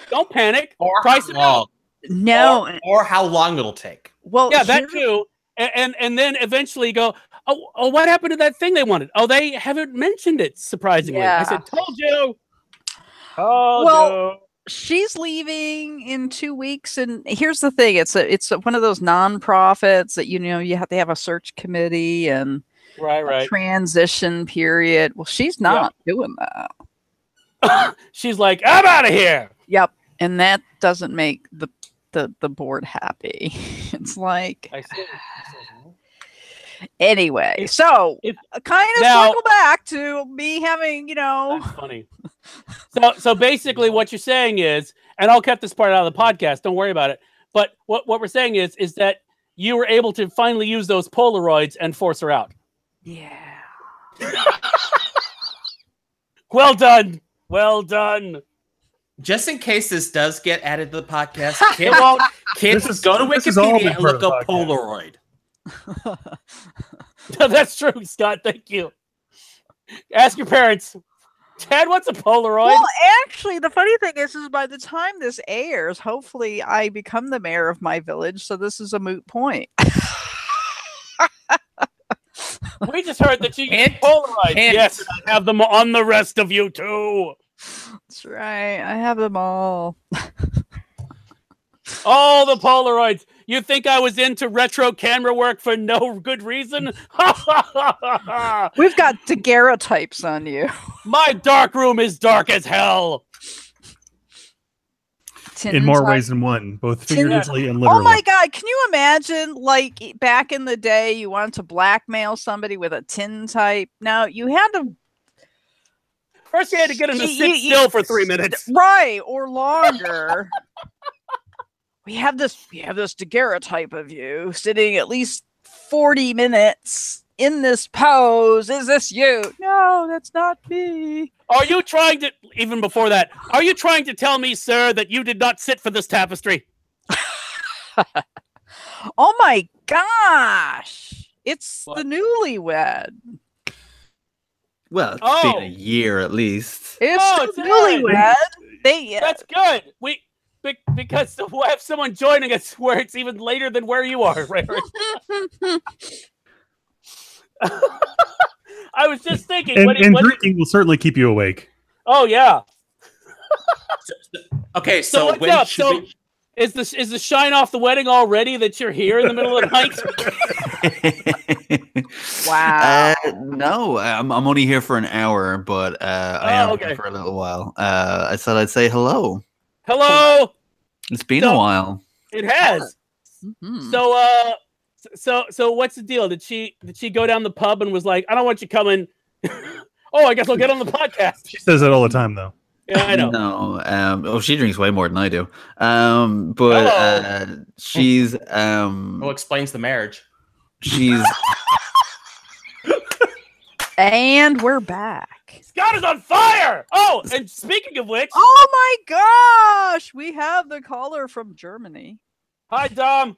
Don't panic. Or Price it out. No. Or how long it'll take. Well, yeah, that too. And then eventually go, oh, what happened to that thing they wanted? Oh, they haven't mentioned it, surprisingly. Yeah. I said, told you. Well, she's leaving in 2 weeks, and here's the thing: it's one of those nonprofits that you have to have a search committee and right transition period. Well, she's not doing that. She's like, I'm out of here. Yep, and that doesn't make the board happy. It's like, I see. Anyway, so kind of circle back to me having, That's funny. So basically what you're saying is, and I'll cut this part out of the podcast, don't worry about it. But what we're saying is that you were able to finally use those Polaroids and force her out. Yeah. Well done. Well done. Just in case this does get added to the podcast, kids go to Wikipedia and look up Polaroid. That's true, Scott. Thank you. Ask your parents. Dad, what's a Polaroid? Well, actually, the funny thing is by the time this airs, hopefully I become the mayor of my village, so this is a moot point. We just heard that you use Polaroids. Yes, I have them on the rest of you too. That's right. I have them all. All the Polaroids. You think I was into retro camera work for no good reason? We've got daguerreotypes on you. My dark room is dark as hell. In more ways than one, both figuratively and literally. Oh my God, can you imagine, like, back in the day, you wanted to blackmail somebody with a tintype? Now, you had to... First, you had to get him to sit still for 3 minutes. Right, or longer. We have this daguerreotype of you sitting at least 40 minutes in this pose. Is this you? No, that's not me. Are you trying to, even before that, are you trying to tell me, sir, that you did not sit for this tapestry? Oh my gosh. It's the newlywed. Well, it's been a year at least. It's the newlywed. That's good. Because we'll have someone joining us where it's even later than where you are. Right? I was just thinking. And drinking will certainly keep you awake. Oh, yeah. Okay, so what's up? So is the shine off the wedding already that you're here in the middle of the night? Wow. No, I'm only here for an hour, but I am here for a little while. I said I'd say hello. Hello. It's been a while. It has. Mm-hmm. So what's the deal? Did she go down the pub and was like, I don't want you coming. Oh, I guess I'll get on the podcast. She says that all the time, though. Yeah, I know. No, she drinks way more than I do. But she's Who explains the marriage? She's and we're back. Scott is on fire! Oh, and speaking of which... Oh my gosh! We have the caller from Germany. Hi, Dom.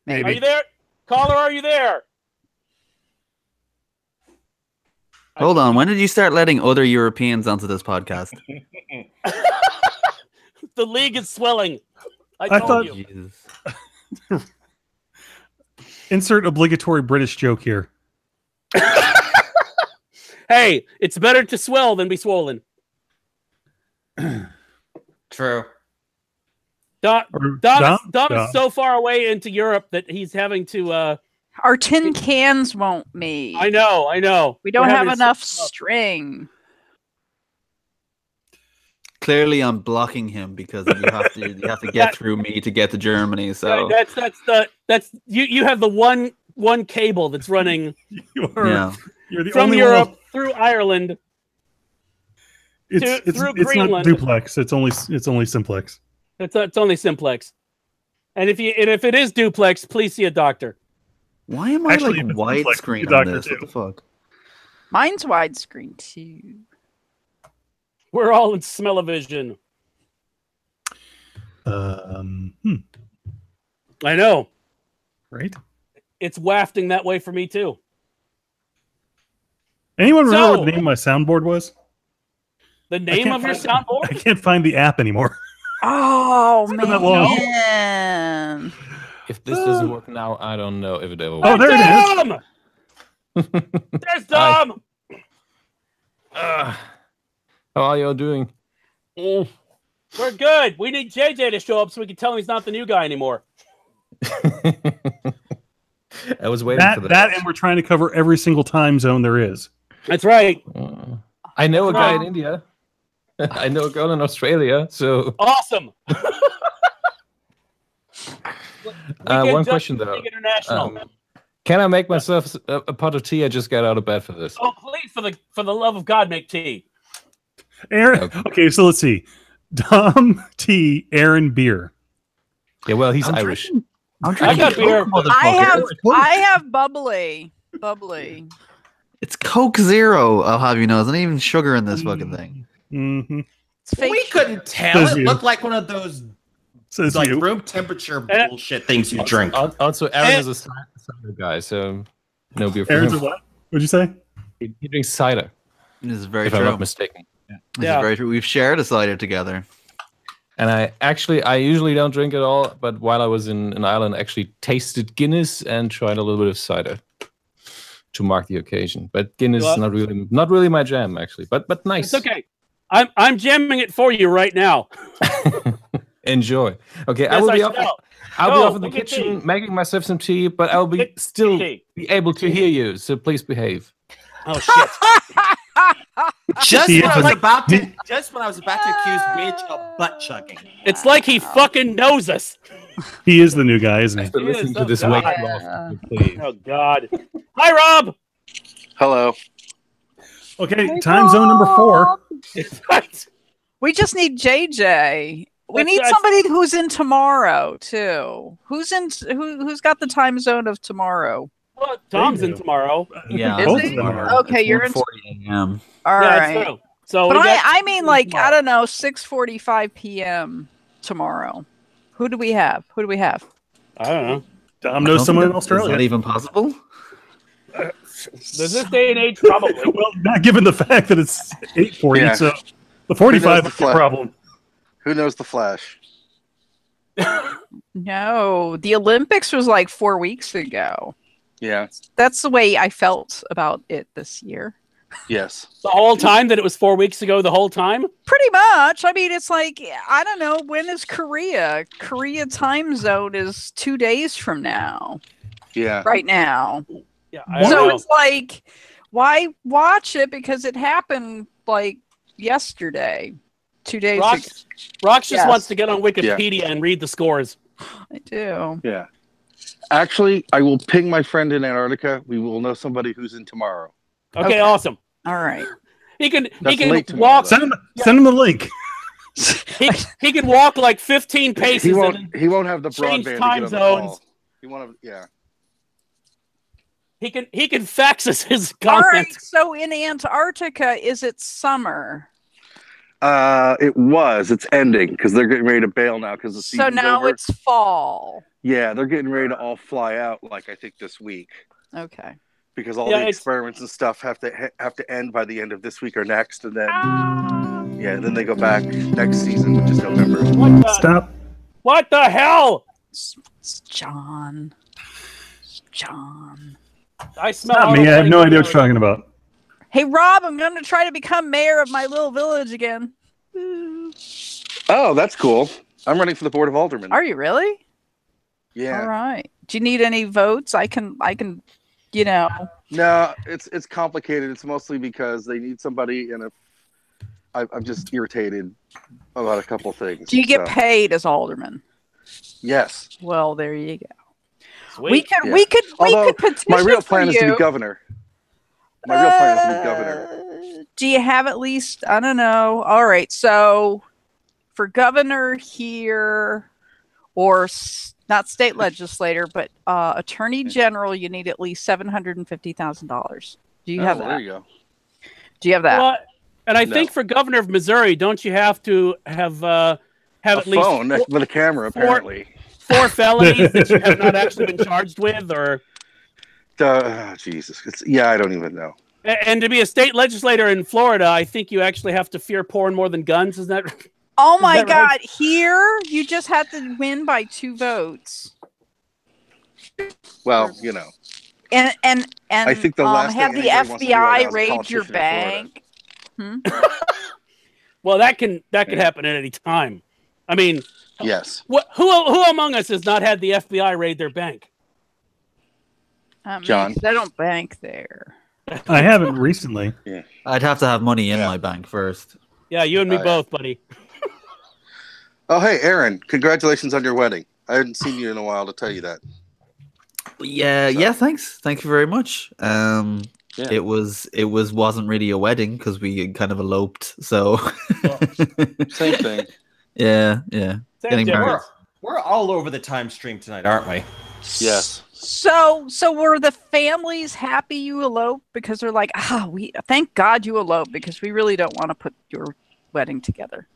Maybe. Are you there? Caller, are you there? Hold on. When did you start letting other Europeans onto this podcast? The league is swelling. I told you. Insert obligatory British joke here. Hey, it's better to swell than be swollen. True. Dom is so far away into Europe that he's having to... Our tin cans won't meet. I know. We don't have enough string. Clearly, I'm blocking him because you have to get through me to get to Germany. So that's you have the one cable that's running. You're the from only Europe one. Through Ireland. It's Greenland. not duplex. It's only simplex. It's only simplex. And if it is duplex, please see a doctor. Why am I like widescreen on this? What the fuck? Mine's widescreen too. We're all in smell-o-vision. I know. Right? It's wafting that way for me too. Anyone remember what the name of my soundboard was? The name of your soundboard? I can't find the app anymore. Oh been that long. man! If this doesn't work now, I don't know if it ever will. Oh, there it is. There's Dom. How are you all doing? We're good. We need JJ to show up so we can tell him he's not the new guy anymore. I was waiting for that. And we're trying to cover every single time zone there is. That's right. I know a guy in India. I know a girl in Australia. So awesome. One question though. Can I make myself a pot of tea? I just got out of bed for this. Oh, please, for the love of God, make tea. Aaron. Okay, so let's see. Dom, tea, Aaron, beer. Yeah, well, he's Irish. I got beer. I have bubbly. It's Coke Zero. I'll have you know. There's not even sugar in this fucking thing. Mm-hmm. We couldn't tell. It looked like one of those room temperature bullshit things you drink. Also, Aaron is a cider guy, so no beer for Aaron's him. a what? What'd you say? He drinks cider. This is very if true. I'm not mistaken. This is very true. We've shared a cider together. And I usually don't drink at all, but while I was in Ireland, I actually tasted Guinness and tried a little bit of cider to mark the occasion. But Guinness is not really my jam, actually. But nice. It's okay. I'm jamming it for you right now. Enjoy. Okay, I will be off. I'll be off in the kitchen making myself some tea, but I'll be be able to hear you. So please behave. Oh shit! Just when I was about to accuse Midge of butt chugging. It's like he fucking knows us. He is the new guy, isn't he? Listen to this weight loss, please. Oh God! Hi, Rob. Hello. Okay, time zone number 4. We just need JJ. We need somebody who's in tomorrow too. Who's got the time zone of tomorrow? Well, Tom's in tomorrow. Yeah, both of them are. Okay, you're in 1:40 a.m. All right. True. So, but I mean, like tomorrow. I don't know, 6:45 p.m. tomorrow. Who do we have? I don't know. Dom knows someone in Australia. Is that even possible? Does this day and age probably? Well, not given the fact that it's 8:40, so the 45 is the problem. Who knows the Flash? No, the Olympics was like 4 weeks ago. Yeah. That's the way I felt about it this year. Yes. The whole time that it was 4 weeks ago, the whole time? Pretty much. I mean, it's like, I don't know, when is Korea? Korea time zone is 2 days from now. Yeah. Right now. Yeah. So it's like, why watch it? Because it happened like yesterday. 2 days ago. Rox just wants to get on Wikipedia and read the scores. I do. Yeah. Actually, I will ping my friend in Antarctica. We will know somebody who's in tomorrow. Okay, awesome. All right. He can Tomorrow, walk. Send him the link. he can walk like 15 paces. He won't have the change broadband time to get on the zones. call. He can fax us his All content. right. So in Antarctica, is it summer? It was. It's ending because they're getting ready to bail now because the season's So now over. it's fall. Yeah, they're getting ready to all fly out. Like I think this week. Okay. Because all the experiments and stuff have to end by the end of this week or next, and then then they go back next season, which is November. Stop. What the hell? It's John. I smell. Not me. I have no idea what you're talking about. Hey, Rob, I'm going to try to become mayor of my little village again. Oh, that's cool. I'm running for the Board of Aldermen. Are you really? Yeah. All right. Do you need any votes? I can, you know. No, it's complicated. It's mostly because they need somebody, and I'm just irritated about a couple things. Do you get paid as alderman? Yes. Well, there you go. Sweet. We could petition my real plan for is to you. be governor. My real plan is to be governor. Do you have at least, I don't know. All right. So for governor here, or not state legislator, but attorney general, you need at least $750,000. Do you have that? There you go. Do you have that? Well, and I think for governor of Missouri, don't you have to have at least phone with a camera, apparently. 4 felonies that you have not actually been charged with, or Jesus, I don't even know. And to be a state legislator in Florida, I think you actually have to fear porn more than guns. Isn't that? Oh my that God! right? Here, you just had to win by 2 votes. Well, you know. And I think the last have thing the anybody wants to do right now FBI is a raid your politician in Florida. bank. Well, that can happen at any time. I mean, Yes. Who among us has not had the FBI raid their bank? John? I don't bank there. I haven't recently. Yeah. I'd have to have money in my bank first. Yeah, you and me both, buddy. Oh, hey, Aaron! Congratulations on your wedding. I hadn't seen you in a while to tell you that. Yeah. Thanks. Thank you very much. Yeah. It wasn't really a wedding because we kind of eloped. So Same thing. Yeah. Same Getting difference. married. We're all over the time stream tonight, aren't we? Yes. So were the families happy you eloped because they're like, we thank God you eloped because we really don't want to put your wedding together.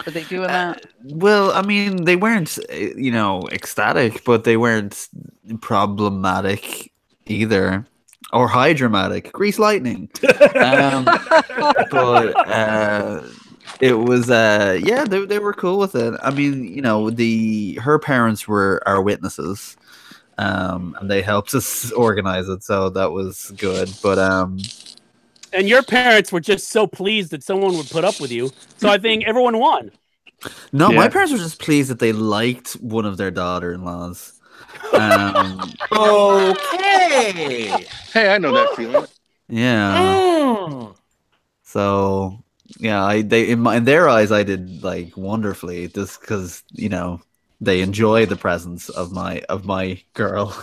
Are they doing that? Well, I mean, they weren't, ecstatic, but they weren't problematic either, or high dramatic. Grease lightning. But it was, they were cool with it. I mean, her parents were our witnesses, and they helped us organize it, so that was good. But and your parents were just so pleased that someone would put up with you. So I think everyone won. No, my parents were just pleased that they liked one of their daughter-in-laws. Okay. Hey, I know that feeling. Yeah. So yeah, they in their eyes, I did like wonderfully, just because they enjoy the presence of my girl.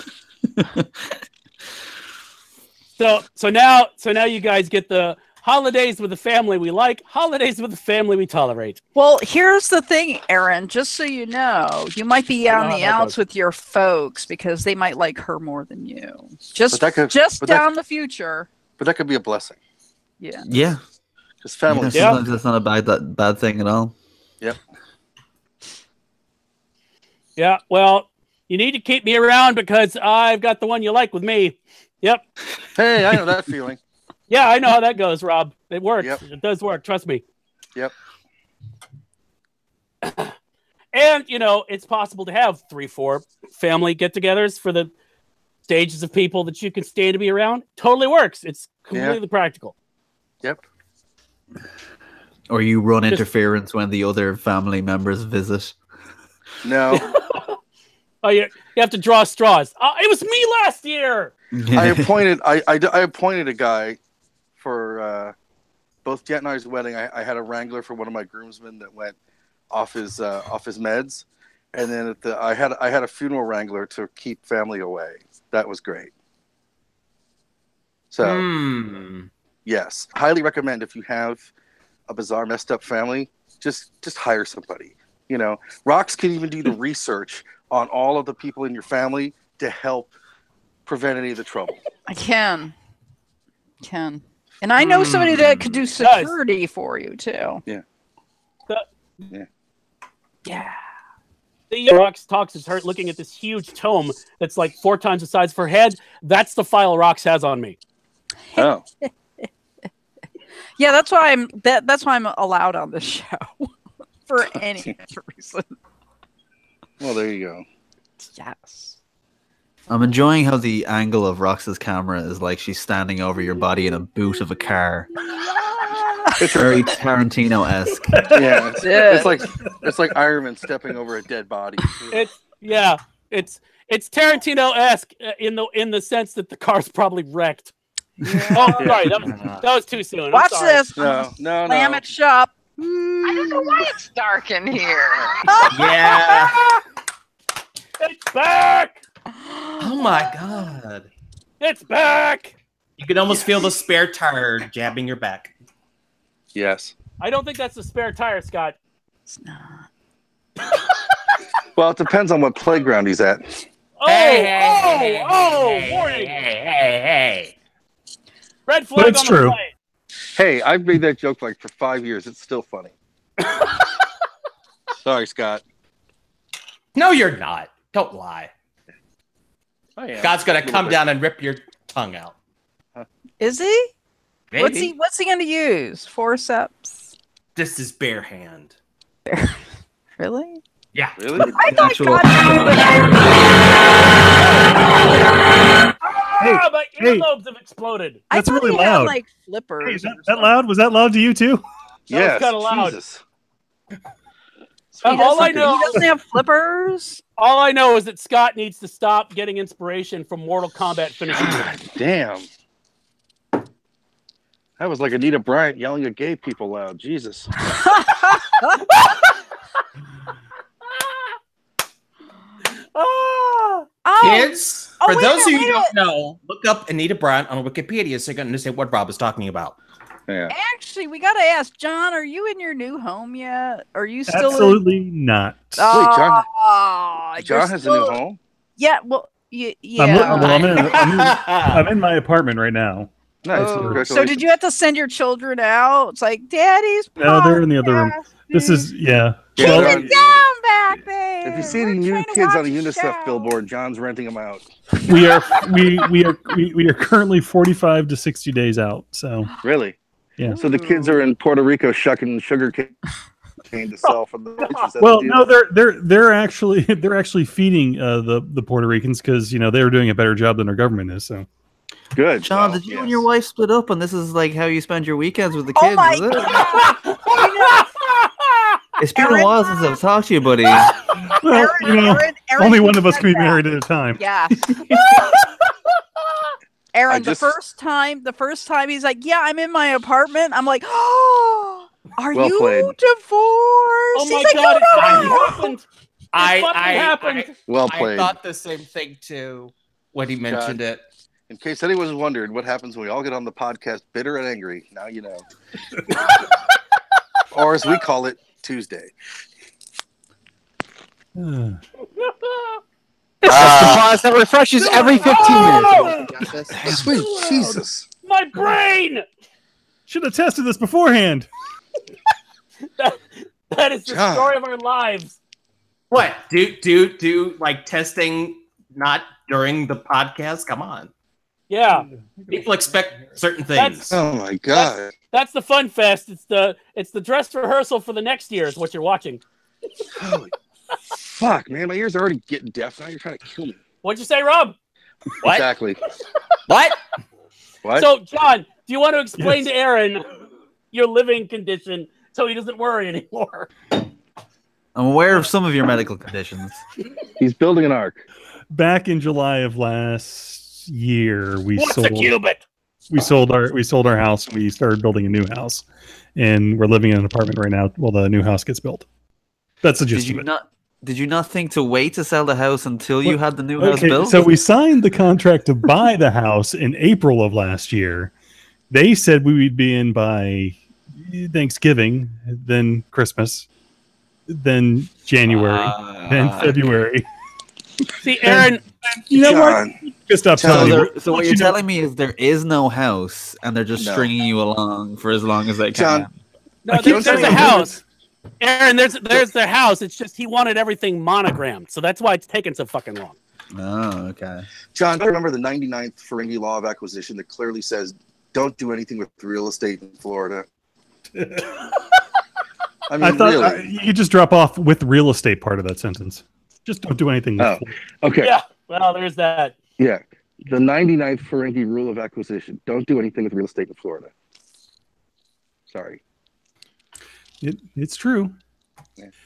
So now you guys get the holidays with the family we like, holidays with the family we tolerate. Well, here's the thing, Aaron, just so you know, you might be on the outs with your folks because they might like her more than you. Just down the future. But that could be a blessing. Yeah. Yeah. Because family. Sometimes that's not a bad thing at all. Yep. Yeah, well, you need to keep me around because I've got the one you like with me. Yep. Hey, I know that feeling. Yeah, I know how that goes, Rob. It works. Yep. It does work. Trust me. Yep. And, it's possible to have 3-4 family get-togethers for the stages of people that you can stand to be around. Totally works. It's completely practical. Yep. Or you run interference when the other family members visit. No. Oh, you have to draw straws. It was me last year. I appointed a guy for both Jet and I's wedding. I had a wrangler for one of my groomsmen that went off his meds, and then I had a funeral wrangler to keep family away. That was great. So yes, highly recommend if you have a bizarre, messed up family, just hire somebody. Rox can even do the research on all of the people in your family to help prevent any of the trouble. I can. And I know somebody that could do security for you too. Yeah. Yeah. The Rox talks is her looking at this huge tome that's like 4 times the size of her head. That's the file Rox has on me. Oh. Yeah, that's why I'm allowed on this show for any reason. Well, there you go. Yes. I'm enjoying how the angle of Rox's camera is like she's standing over your body in a boot of a car. It's very Tarantino-esque. Yeah, it's like Iron Man stepping over a dead body. It's Tarantino-esque in the sense that the car's probably wrecked. Yeah. Oh, sorry, that was too soon. Watch this. No. Slam it shut. I don't know why it's dark in here. Yeah. It's back. Oh my God. It's back. You can almost feel the spare tire jabbing your back. Yes. I don't think that's the spare tire, Scott. It's not. Well, it depends on what playground he's at. Warning. Hey. Red flag But it's on true. the play. Hey, I've made that joke like for 5 years. It's still funny. Sorry, Scott. No, you're not. Don't lie. I am. God's gonna come down and rip your tongue out. Is he? Maybe. What's he gonna use? Forceps? This is bare hand. Really? Yeah. Really? I thought Actual- God Ah, my hey. earlobes have exploded. I That's thought really he had, loud. like flippers. Hey, is or that something. loud? Was that loud to you too? Yes. kinda loud. Jesus. He All I doesn't- know- he doesn't have flippers. All I know is that Scott needs to stop getting inspiration from Mortal Kombat finishing moves. God damn. That was like Anita Bryant yelling at gay people loud. Jesus. Ah! Oh, Kids, Oh, for wait a those of you minute, who wait don't know, look up Anita Bryant on Wikipedia so you can understand what Rob is talking about. Yeah. actually, we gotta ask John. Are you in your new home yet? Are you still? Absolutely not. Wait, John- You're John has a new still- home? Yeah. Well, yeah. I'm in my apartment right now. Nice. Oh, Congratulations. so did you have to send your children out? It's like Daddy's. No, they're in the other room. This is yeah. Keep Well, it down back there. If you see We're any new trying to kids on watch a the UNICEF show. billboard, John's renting them out. we are currently 45 to 60 days out. So Really? Yeah. So the kids are in Puerto Rico shucking sugar cane to sell for the riches. That's well, the deal. no, they're actually feeding the Puerto Ricans because they're doing a better job than our government is. So Good. John, Well, did you yes. and your wife split up, and this is like how you spend your weekends with the Oh kids? my is it? God. It's been a while since I've talked to you, buddy. well, Aaron, only one of us said can be that. married at a time. Yeah. Aaron, I just- the first time he's like, "Yeah, I'm in my apartment." I'm like, "Oh, are Well you played. divorced?" Oh He's my like, God! It "No, no, finally no." happened. It fucking happened. Well I played. thought the same thing too when he mentioned it. In case anyone was wondering what happens when we all get on the podcast bitter and angry, now you know. Or as we call it, Tuesday. Pause that refreshes every 15 minutes. Sweet Jesus. My brain. Should have tested this beforehand. That is the John. story of our lives. What? Do like testing not during the podcast? Come on. Yeah, People expect certain things. Oh my God. that's the fun fest. It's the dress rehearsal for the next year is what you're watching. Holy fuck, man. My ears are already getting deaf. Now you're trying to kill me. What'd you say, Rob? What? Exactly. What? What? So, John, do you want to explain Yes. to Aaron your living condition so he doesn't worry anymore? I'm aware of some of your medical conditions. He's building an ark. Back in July of last year, we What's sold a cubit? we sold our house. And we started building a new house, and we're living in an apartment right now while the new house gets built. That's the Did gist of you it. not think to wait to sell the house until you Well, had the new house Okay, built? so we signed the contract to buy the house in April of last year. They said we would be in by Thanksgiving, then Christmas, then January, then February. See, Aaron, You know what? John. Just stop So, telling me. so what you're telling me is there is no house, and they're just No. stringing you along for as long as they can. John, no, I keep there's saying a I'm house. Aaron, there's their house. It's just he wanted everything monogrammed, so that's why it's taking so fucking long. Oh, okay. John, I remember the 99th Ferengi Law of Acquisition that clearly says don't do anything with real estate in Florida. I mean, I thought really? you could just drop off with real estate part of that sentence. Just don't do anything. Oh. With Okay. Yeah, well, there's that. Yeah. The 99th Ferengi Rule of Acquisition. Don't do anything with real estate in Florida. Sorry. It's true.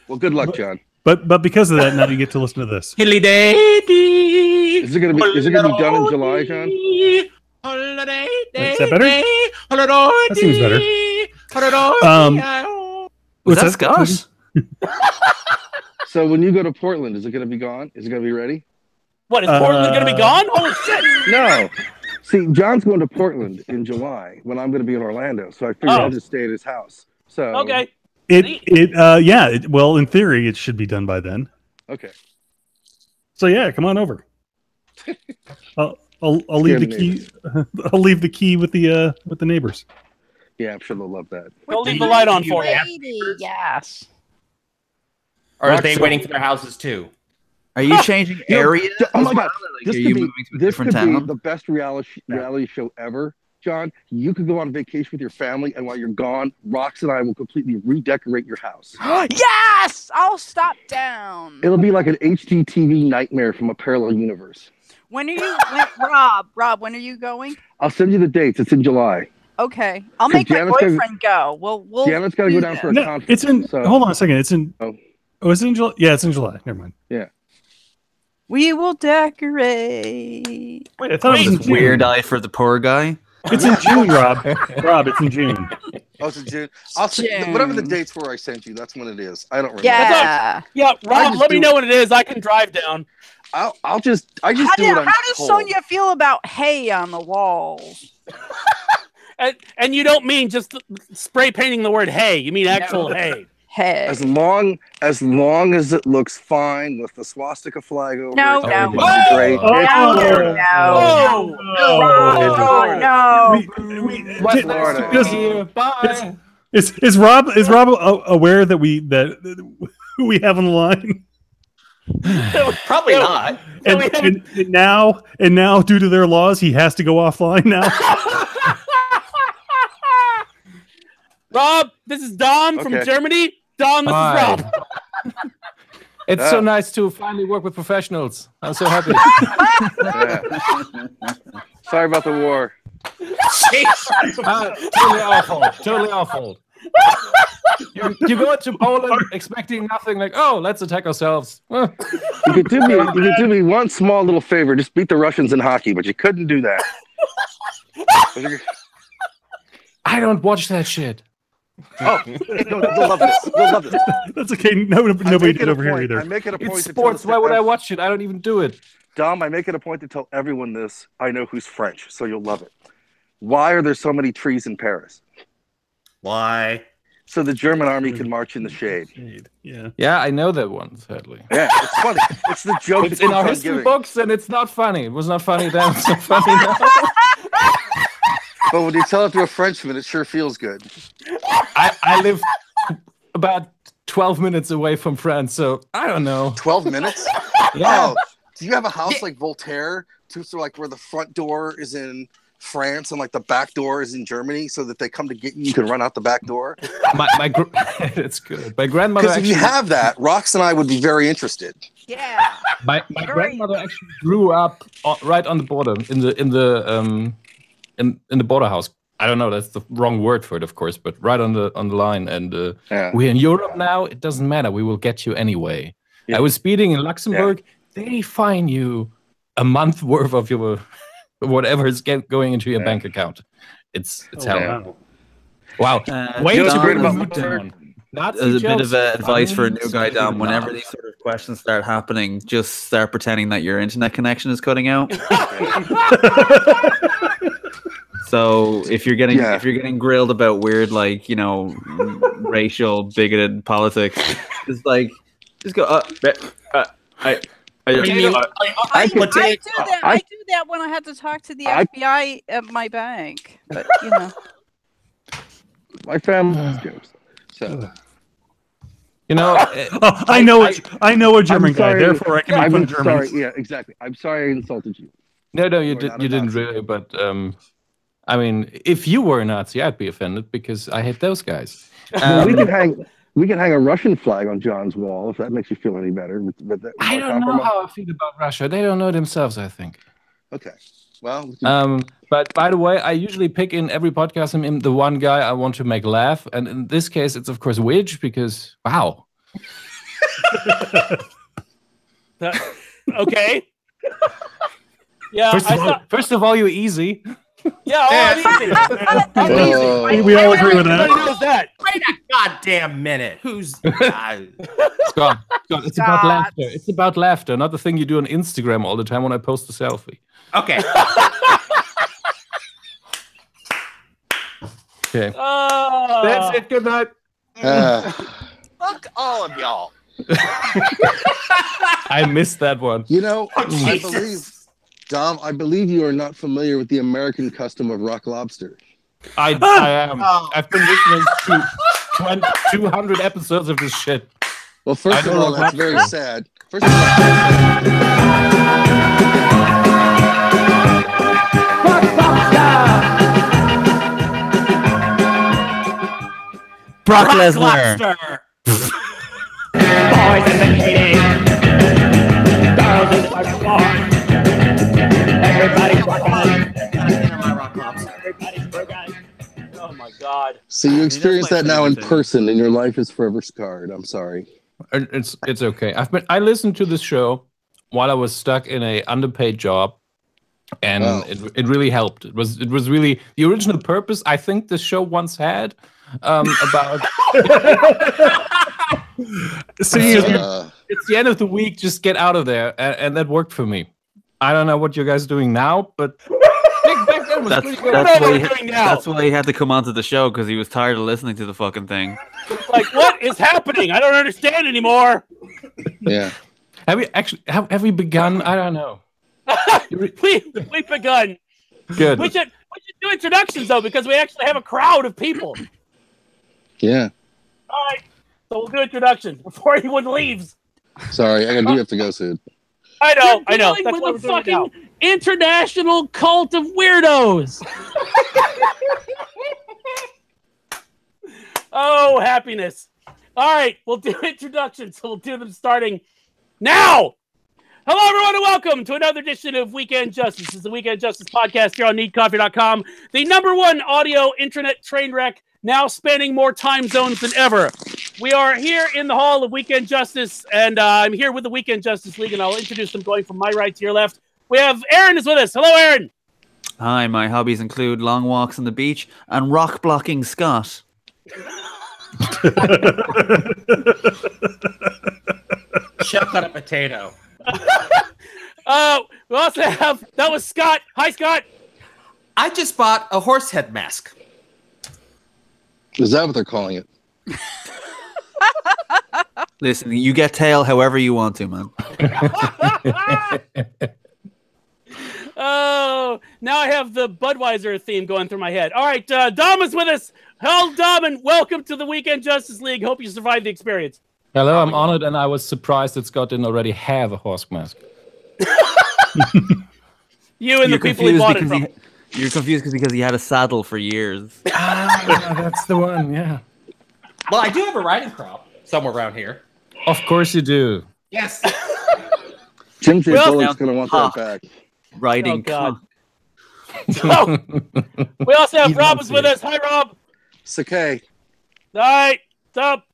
Well, good luck, John. But because of that, now you get to listen to this. Hilly Daddy. Is it gonna be done in July, John? Holiday Is that better? That seems better. Was What's that Scott? So when you go to Portland, is it gonna be gone? Is it gonna be ready? What, is Portland going to be gone? Holy shit! No. See, John's going to Portland in July when I'm gonna be in Orlando. So I figured Oh. I'll just stay at his house. So Okay. Well, in theory, it should be done by then. Okay. So yeah, come on over. I'll leave the key. I'll leave the key with the neighbors. Yeah, I'm sure they'll love that. I'll leave the light on for you. Lady, yes. Or are they waiting for their houses too? Are you changing No, area? oh as my well? God. Like, are you moving to a different be town? the best reality show ever. John, you could go on vacation with your family, and while you're gone, Rox and I will completely redecorate your house. Yes! I'll stop down. It'll be like an HGTV nightmare from a parallel universe. When are you, Rob, when are you going? I'll send you the dates. It's in July. Okay. I'll make my boyfriend go. We'll Janet's got to go down for a conference. It's in, hold on a second. It's in, is it in July? Yeah, it's in July. Never mind. Yeah. We will decorate. Wait, I thought it was in June. Weird Eye for the Poor Guy. It's in June, Rob. Rob, it's in June. Oh, it's in June. I'll send whatever the dates were I sent you. That's when it is. I don't remember. Yeah. Rob, let me know when it is. I can drive down. I just do what I'm told. How does Sonia feel about hay on the walls? And you don't mean just spray painting the word hay. You mean actual hay. Hey. As long as it looks fine with the swastika flag over no, it. No, great. Bye. Is Rob aware that we who we have on the line? Probably not. And now, due to their laws, he has to go offline now. Rob, this is Dom from Germany. Dom, this is Rob. It's so nice to finally work with professionals. I'm so happy. Sorry about the war. Totally awful. You go to Poland expecting nothing, like, oh, let's attack ourselves. You could do me one small little favor, just beat the Russians in hockey, but you couldn't do that. I don't watch that shit. Oh, you'll love this. You'll love this. That's okay. Nobody did over here either. I make it a point it's sports. Why would I watch it? I don't even do it. Dom, I make it a point to tell everyone this. I know who's French, so you'll love it. Why are there so many trees in Paris? Why? So the German army can march in the shade. Yeah, I know that one, sadly. Yeah, it's funny. It's the joke. It's in our history books, and it's not funny. It was not funny then. It's not funny now. But when you tell it to a Frenchman, it sure feels good. I live about 12 minutes away from France, so I don't know. 12 minutes? Yeah. Oh, do you have a house like Voltaire, so like where the front door is in France and like the back door is in Germany, so that they come to get you, you can run out the back door? It's good. My grandmother. Because if you have that, Rox and I would be very interested. Yeah. My grandmother actually grew up right on the border in the border house. I don't know, that's the wrong word for it, of course, but right on the line. And we're in Europe now. It doesn't matter. We will get you anyway. Yeah. I was speeding in Luxembourg. Yeah. They fine you a month worth of your whatever is going into your bank account. It's hell. Wow. Way to bring the down. As a bit of advice for a new guy, Dom, whenever these sort of questions start happening, just start pretending that your internet connection is cutting out. So if you're getting grilled about weird, like, you know, racial bigoted politics, just go. I do that when I had to talk to the FBI at my bank, but you know, my family jokes. So. You know, I know a German guy, therefore I can make fun of Germans. Sorry, yeah, exactly. I'm sorry I insulted you. No, you didn't really, but I mean, if you were a Nazi, I'd be offended because I hate those guys. We can hang a Russian flag on John's wall if that makes you feel any better. I don't know how I feel about Russia. They don't know themselves, I think. Okay. Well. But by the way, I usually pick in every podcast I'm in the one guy I want to make laugh, and in this case, it's of course Widge because wow. Okay. Yeah. First of all, you're easy. Yeah, I'm easy. We all agree with that. Everybody knows that. Wait a goddamn minute. Who's Scott, it's about laughter. It's about laughter, not the thing you do on Instagram all the time when I post a selfie. Okay. Okay. That's it. Good night. Fuck all of y'all. I missed that one. You know, I believe, Dom, I believe you are not familiar with the American custom of rock lobster. I am. Oh. I've been listening to 200 episodes of this shit. Well, first of all, that's very sad. First of all, Brock Lesnar. Boys in bikinis. Girls in special clothes. Everybody's rocking. Everybody's broken. Oh my God! So you experience that now in person, and your life is forever scarred. I'm sorry. It's okay. I listened to this show while I was stuck in a underpaid job, and it really helped. It was really the original purpose I think the show once had about. See, it's the end of the week. Just get out of there, and that worked for me. I don't know what you guys are doing now, but. That's why he had to come onto the show, because he was tired of listening to the fucking thing. Like, what is happening? I don't understand anymore. Yeah. Have we begun? I don't know. We've begun. Good. We should do introductions though, because we actually have a crowd of people. Yeah. All right. So we'll do introductions before anyone leaves. Sorry, I do have to go soon. I know. That's With what a fucking international cult of weirdos. Oh, happiness. All right, we'll do introductions. So we'll do them starting now. Hello, everyone, and welcome to another edition of Weekend Justice. This is the Weekend Justice podcast here on NeedCoffee.com, the #1 audio internet train wreck, now spanning more time zones than ever. We are here in the hall of Weekend Justice, and I'm here with the Weekend Justice League, and I'll introduce them going from my right to your left. We have Aaron is with us. Hello, Aaron. Hi, my hobbies include long walks on the beach and rock blocking Scott. Chef on a potato. We also have, that was Scott. Hi, Scott. I just bought a horse head mask. Is that what they're calling it? Listen, you get tail however you want to, man. Oh, now I have the Budweiser theme going through my head. All right, Dom is with us. Hello, Dom, and welcome to the Weekend Justice League. Hope you survived the experience. Hello, I'm honored, and I was surprised that Scott didn't already have a horse mask. You and the people he bought it from. You're confused because he had a saddle for years. That's the one, yeah. Well, I do have a riding crop somewhere around here. Of course you do. Yes. Jim J. Bullock's going to want that back. Riding. Oh, God. Oh. We also have Rob is with us. Hi, Rob. Sakay. All right. What's up?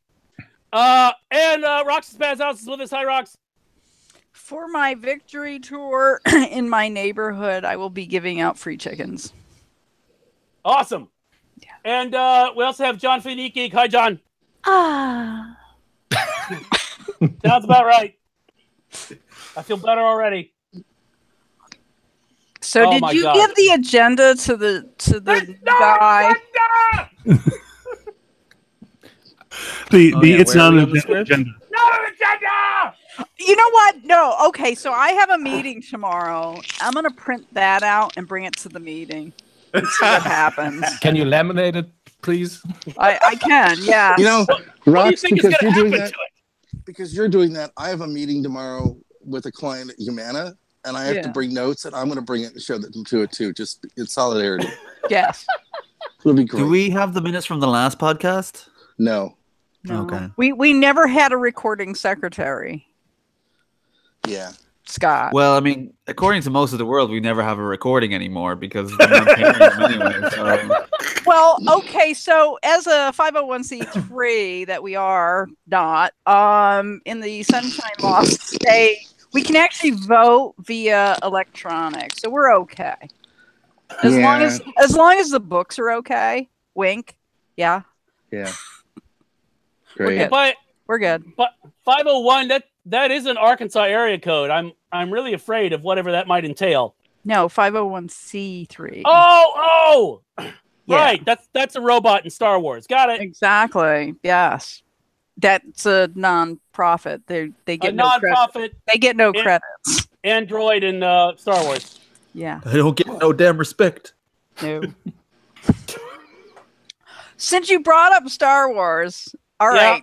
And Roxy Spaz House is with us. Hi, Rox. For my victory tour in my neighborhood, I will be giving out free chickens. Awesome. Yeah. And we also have John Finique Geek. Hi, John. Sounds about right. I feel better already. So did you give the agenda to the guy? It's not an agenda. No agenda! You know what? No. Okay, so I have a meeting tomorrow. I'm going to print that out and bring it to the meeting and see what happens. Can you laminate it, please? I can, yeah. You know, Rox, because you're doing that, I have a meeting tomorrow with a client at Humana, and I have to bring notes, and I'm going to bring it and show them to it too, just in solidarity. Yes. It'll be great. Do we have the minutes from the last podcast? No. Okay. We never had a recording secretary. Yeah. Scott. Well, I mean, according to most of the world, we never have a recording anymore because we're not paying them anyway. So. Well, okay, so as a 501c3 that we are not, in the Sunshine Law state, we can actually vote via electronic, so we're okay. As long as the books are okay. Wink. Yeah. Yeah. Great. We're good. But 501, that is an Arkansas area code. I'm really afraid of whatever that might entail. No, 501c3. Oh! Yeah. Right. That's a robot in Star Wars. Got it. Exactly. Yes. That's a non-profit. They get no credit. They get no credits. Android in Star Wars. Yeah. I don't get no damn respect. No. Since you brought up Star Wars, all right.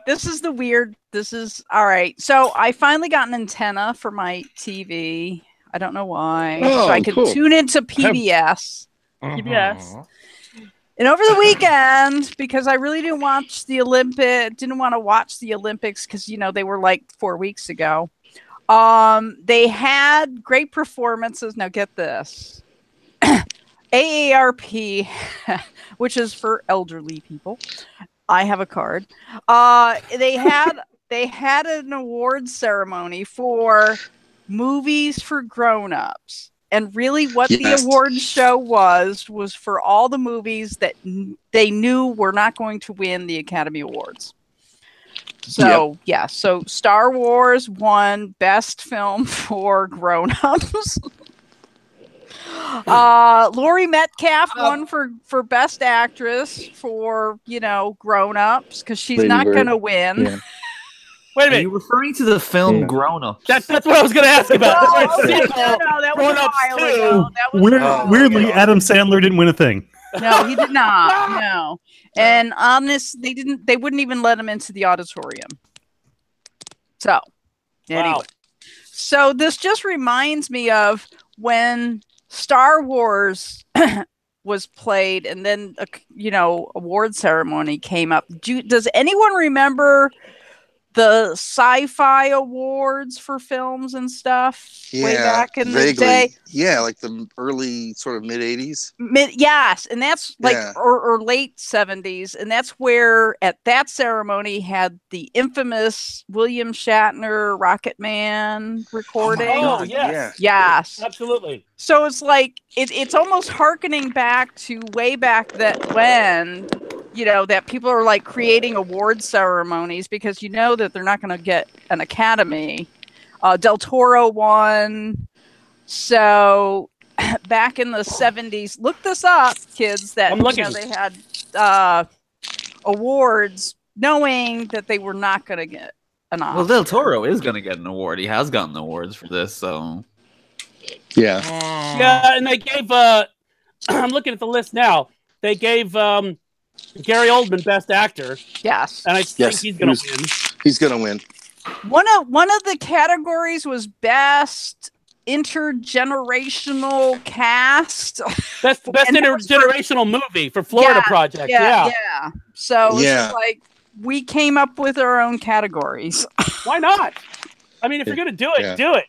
All right. So I finally got an antenna for my TV. I don't know why. So I could tune into PBS. PBS. And over the weekend, because I really didn't want to watch the Olympics because they were like 4 weeks ago. They had great performances. Now get this. AARP, which is for elderly people. I have a card. They had an awards ceremony for movies for grown-ups. And really what the awards show was for all the movies that they knew were not going to win the Academy Awards. So, so Star Wars won Best Film for Grown-Ups. Laurie Metcalf won for Best Actress for, Grown-Ups, because she's not going to win. Yeah. Wait a minute. Are you referring to the film Grown Ups? That's what I was going to ask about. No, that was a while ago. That was Weirdly, Adam Sandler didn't win a thing. No, he did not. No. And they wouldn't even let him into the auditorium. So, anyway. So this just reminds me of when Star Wars was played and then, award ceremony came up. Does anyone remember the sci-fi awards for films and stuff way back in the day? Yeah, like the early sort of mid 80s. Yes, and that's like or late 70s, and that's where at that ceremony had the infamous William Shatner Rocket Man recording. Oh, yes. Yes. Absolutely. So it's like it's almost hearkening back to way back when that people are like creating award ceremonies because that they're not going to get an Academy. Del Toro won. So back in the 70s, look this up, kids, that they had awards knowing that they were not going to get an Oscar. Well, Del Toro is going to get an award. He has gotten awards for this, so... Yeah. Yeah, and they gave... I'm looking at the list now. They gave... Gary Oldman Best Actor. Yes. And I think he's going to win. He's going to win. One of the categories was Best Intergenerational Cast. Best intergenerational movie for Florida Project. Yeah. So it's like we came up with our own categories. Why not? I mean, if you're going to do it, do it.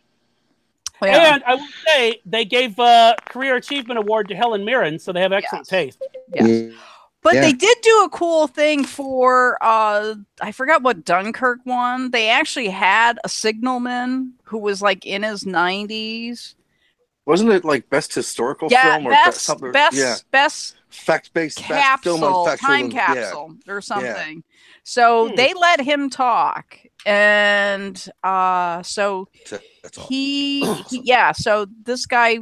Yeah. And I will say they gave Career Achievement Award to Helen Mirren, so they have excellent taste. Yes. But they did do a cool thing for, I forgot what Dunkirk won. They actually had a signalman who was like in his 90s. Wasn't it like Best Historical Film or something? Best fact-based capsule, film time capsule or something. So they let him talk. And so so this guy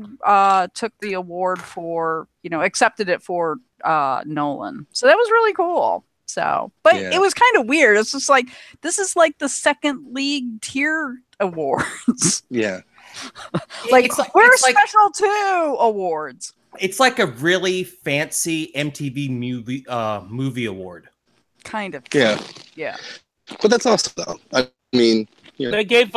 took the award for, accepted it for Nolan. So that was really cool. So, but it was kind of weird. It's just like, this is like the second league tier awards. Yeah. We're special too awards. It's like a really fancy MTV movie award. Kind of. Yeah. Yeah. But that's awesome though. I mean, they gave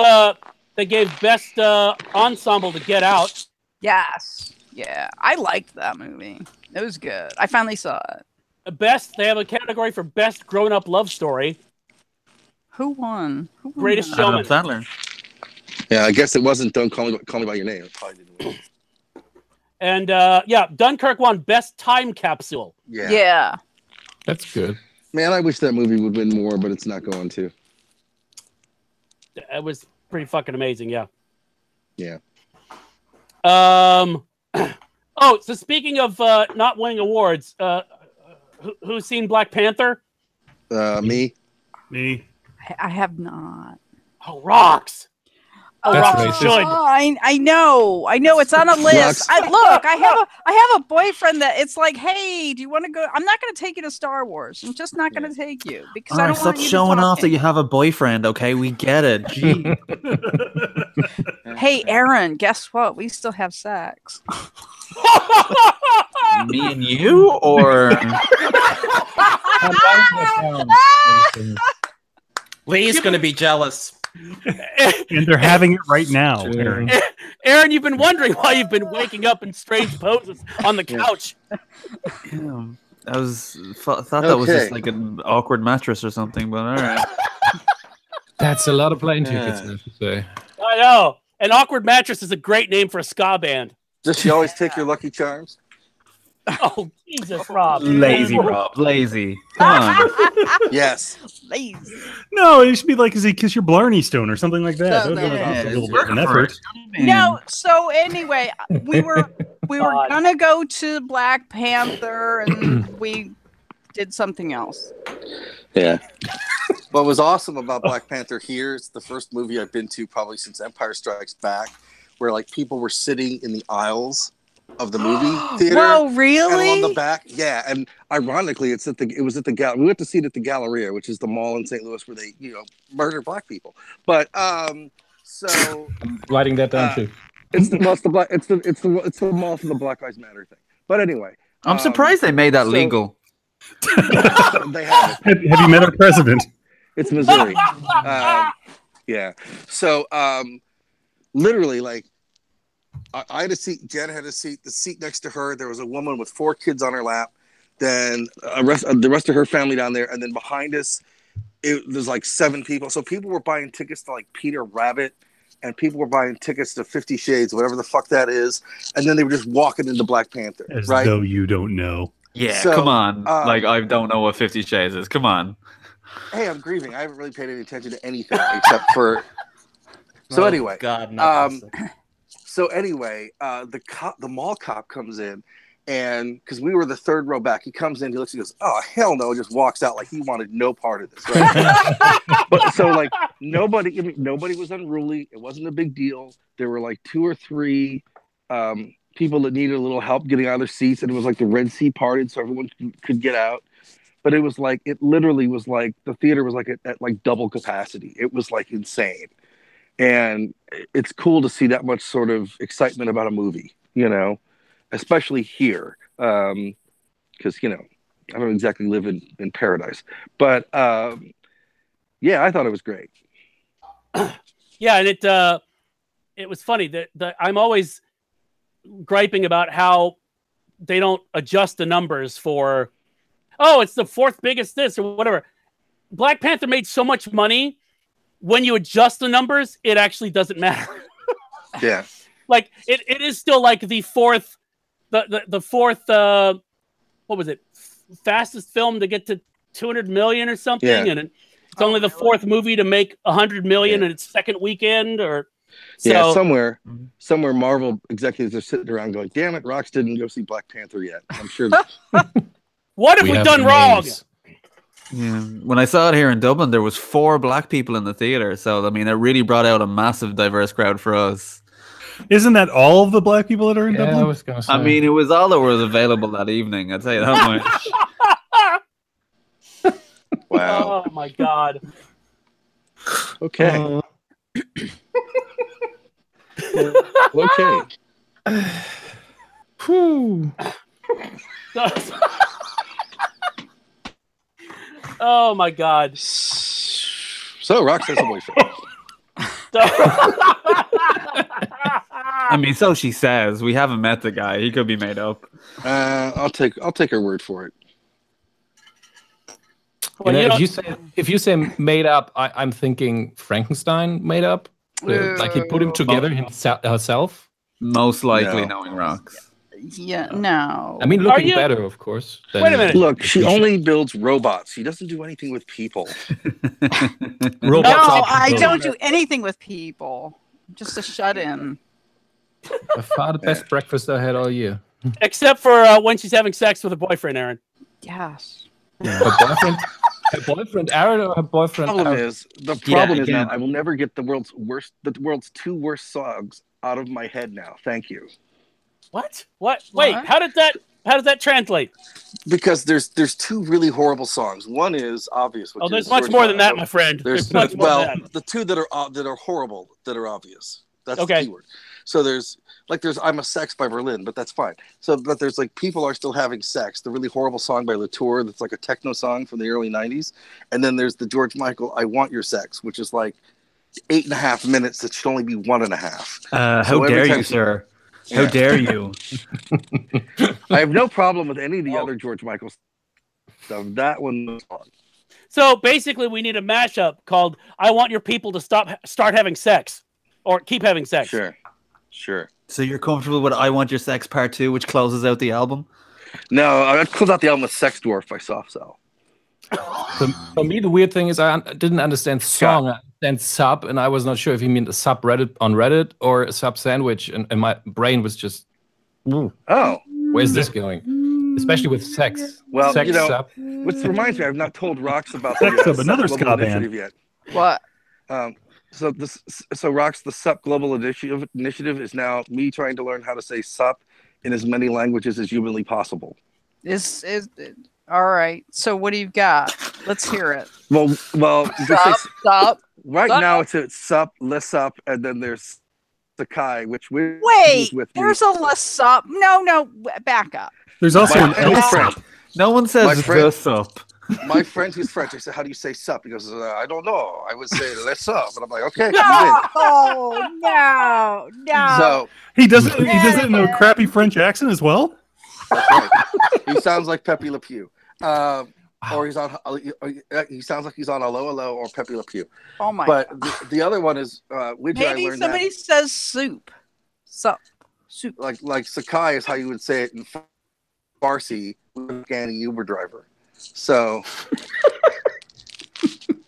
Best Ensemble to Get Out. Yes. Yeah. I liked that movie. It was good. I finally saw it. They have a category for Best Grown-Up Love Story. Who won? Greatest Showman. Sandler. Yeah, I guess it wasn't Don't Call Me By Your Name. It probably didn't win. And Dunkirk won Best Time Capsule. Yeah. That's good. Man, I wish that movie would win more, but it's not going to. It was pretty fucking amazing, yeah. Yeah. So speaking of not winning awards, who's seen Black Panther? Me. I have not. Oh, rocks. That's should. I know. It's on a list. I have a boyfriend that it's like, hey, do you want to go? I'm not going to take you to Star Wars. I'm just not going to take you because I don't want you to showing off talk that you have a boyfriend. Okay, we get it. Gee. Hey, Aaron, guess what? We still have sex. Me and you, or Lee's going to be jealous. And they're having it right now, Aaron. Aaron, you've been wondering why you've been waking up in strange poses on the couch. thought that was just like an awkward mattress or something, but all right. That's a lot of plane tickets, I have to say. I know. An awkward mattress is a great name for a ska band. Does she always take your Lucky Charms? Oh, Jesus, Rob. Lazy, Rob. Lazy. Come on. Yes. Lazy. No, it should be like, does he kiss your Blarney Stone or something like that? That would be Yeah, a little it's bit of an effort. No, so anyway, we were gonna go to Black Panther and we did something else. Yeah. What was awesome about Black Panther here, it's the first movie I've been to probably since Empire Strikes Back, where like people were sitting in the aisles of the movie theater. Whoa, really? And on the back, yeah. And ironically, it was at the we went to see it at the Galleria, which is the mall in St. Louis where they, murder black people. But so I'm writing that down too. It's the mall for the Black Lives Matter thing. But anyway, I'm surprised they made that legal. They have it. Have you met our president? It's Missouri. Yeah. So literally, like, I had a seat. Jen had a seat. The seat next to her, there was a woman with 4 kids on her lap. Then the rest of her family down there, and then behind us, there's like 7 people. So people were buying tickets to like Peter Rabbit, and people were buying tickets to 50 Shades, whatever the fuck that is. And then they were just walking into Black Panther. As right? though you don't know. Yeah, So, come on. Like, I don't know what 50 Shades is. Come on. Hey, I'm grieving. I haven't really paid any attention to anything except for. So anyway, God, not so anyway, the mall cop comes in, and because we were the 3rd row back, he comes in, he looks, he goes, "Oh hell no!" Just walks out like he wanted no part of this. Right? But so like nobody was unruly. It wasn't a big deal. There were like 2 or 3 people that needed a little help getting out of their seats, and it was like the Red Sea parted, so everyone could get out. But it was like, it literally was like the theater was like at like double capacity. It was like insane. And it's cool to see that much sort of excitement about a movie, especially here. Because, I don't exactly live in paradise. But yeah, I thought it was great. Yeah, and it was funny that I'm always griping about how they don't adjust the numbers for, it's the 4th biggest this or whatever. Black Panther made so much money. When you adjust the numbers, it actually doesn't matter. Yeah. Like it is still like the 4th, the 4th, what was it? Fastest film to get to 200 million or something. Yeah. And it's only the 4th movie to make 100 million in its 2nd weekend or. So, yeah, somewhere Marvel executives are sitting around going, "Damn it, Rox didn't go see Black Panther yet." I'm sure. What have we done wrong? Yeah. When I saw it here in Dublin, there was 4 black people in the theater. So, I mean, it really brought out a massive, diverse crowd for us. Isn't that all of the black people that are in Dublin? I was gonna say. I mean, it was all that was available that evening. I'd say that much. Wow. Oh my God. Okay. Okay. Whew. Oh my God. So Rox has a boyfriend. I mean, so she says. We haven't met the guy. He could be made up. I'll take her word for it. Well, if you say made up, I'm thinking Frankenstein made up. Like he put him together herself. Most likely, knowing Rox. Yeah, no. I mean, looking better, of course. Wait a minute. Look, she only builds robots. She doesn't do anything with people. No, I don't do anything with people. I'm just a shut-in. By far the best breakfast I had all year. Except for when she's having sex with her boyfriend, Aaron. Yes. Her boyfriend Aaron or her boyfriend? The problem is now I will never get the world's 2 worst songs out of my head now. Thank you. What? Wait, how does that translate? Because there's 2 really horrible songs. One is obvious. Which there's is much George more than Michael. that, my friend. There's much more than that. The 2 that are horrible that are obvious. That's okay. The keyword. So there's I'm a Sex by Berlin, but that's fine. But there's like People Are Still Having Sex, the really horrible song by Latour that's like a techno song from the early 90s. And then there's the George Michael I Want Your Sex, which is like 8.5 minutes that should only be 1.5. How dare you, sir? How dare you? I have no problem with any of the other George Michael So that one was fun. So basically, we need a mashup called "I Want Your People to Start Having Sex," or keep having sex. Sure. So you're comfortable with "I Want Your Sex" Part 2, which closes out the album? No, I closed out the album with "Sex Dwarf" by Soft Cell. For me, the weird thing is I didn't understand song. I understand sub, and I was not sure if he meant a subreddit on Reddit or a sub sandwich, and my brain was just, oh, where's this going? Especially with sex. Well, sex sub. which reminds me, I've not told Rox about Sex the Sub, another Global ska Initiative band. yet. What? So Rox, the SUP Global Initiative is now me trying to learn how to say SUP in as many languages as humanly possible. Is all right. So what do you got? Let's hear it. Well, Sup. right now it's SUP, Lissup, and then there's Sakai, which we Wait, with there's a less up. No, back up. There's also an my L friend, Sup. No one says the sup. my friend who's French, I said, how do you say sup? He goes, I don't know. I would say let's up. And I'm like, okay. No. So He does it in a crappy French accent as well. that's right. He sounds like Pepe Le Pew. Or he's on. He sounds like he's on Allo or Pepe Le Pew. Oh my! But the other one is which I maybe learned somebody says soup. Soup. Like Sakai is how you would say it in Farsi with a Afghani Uber driver. So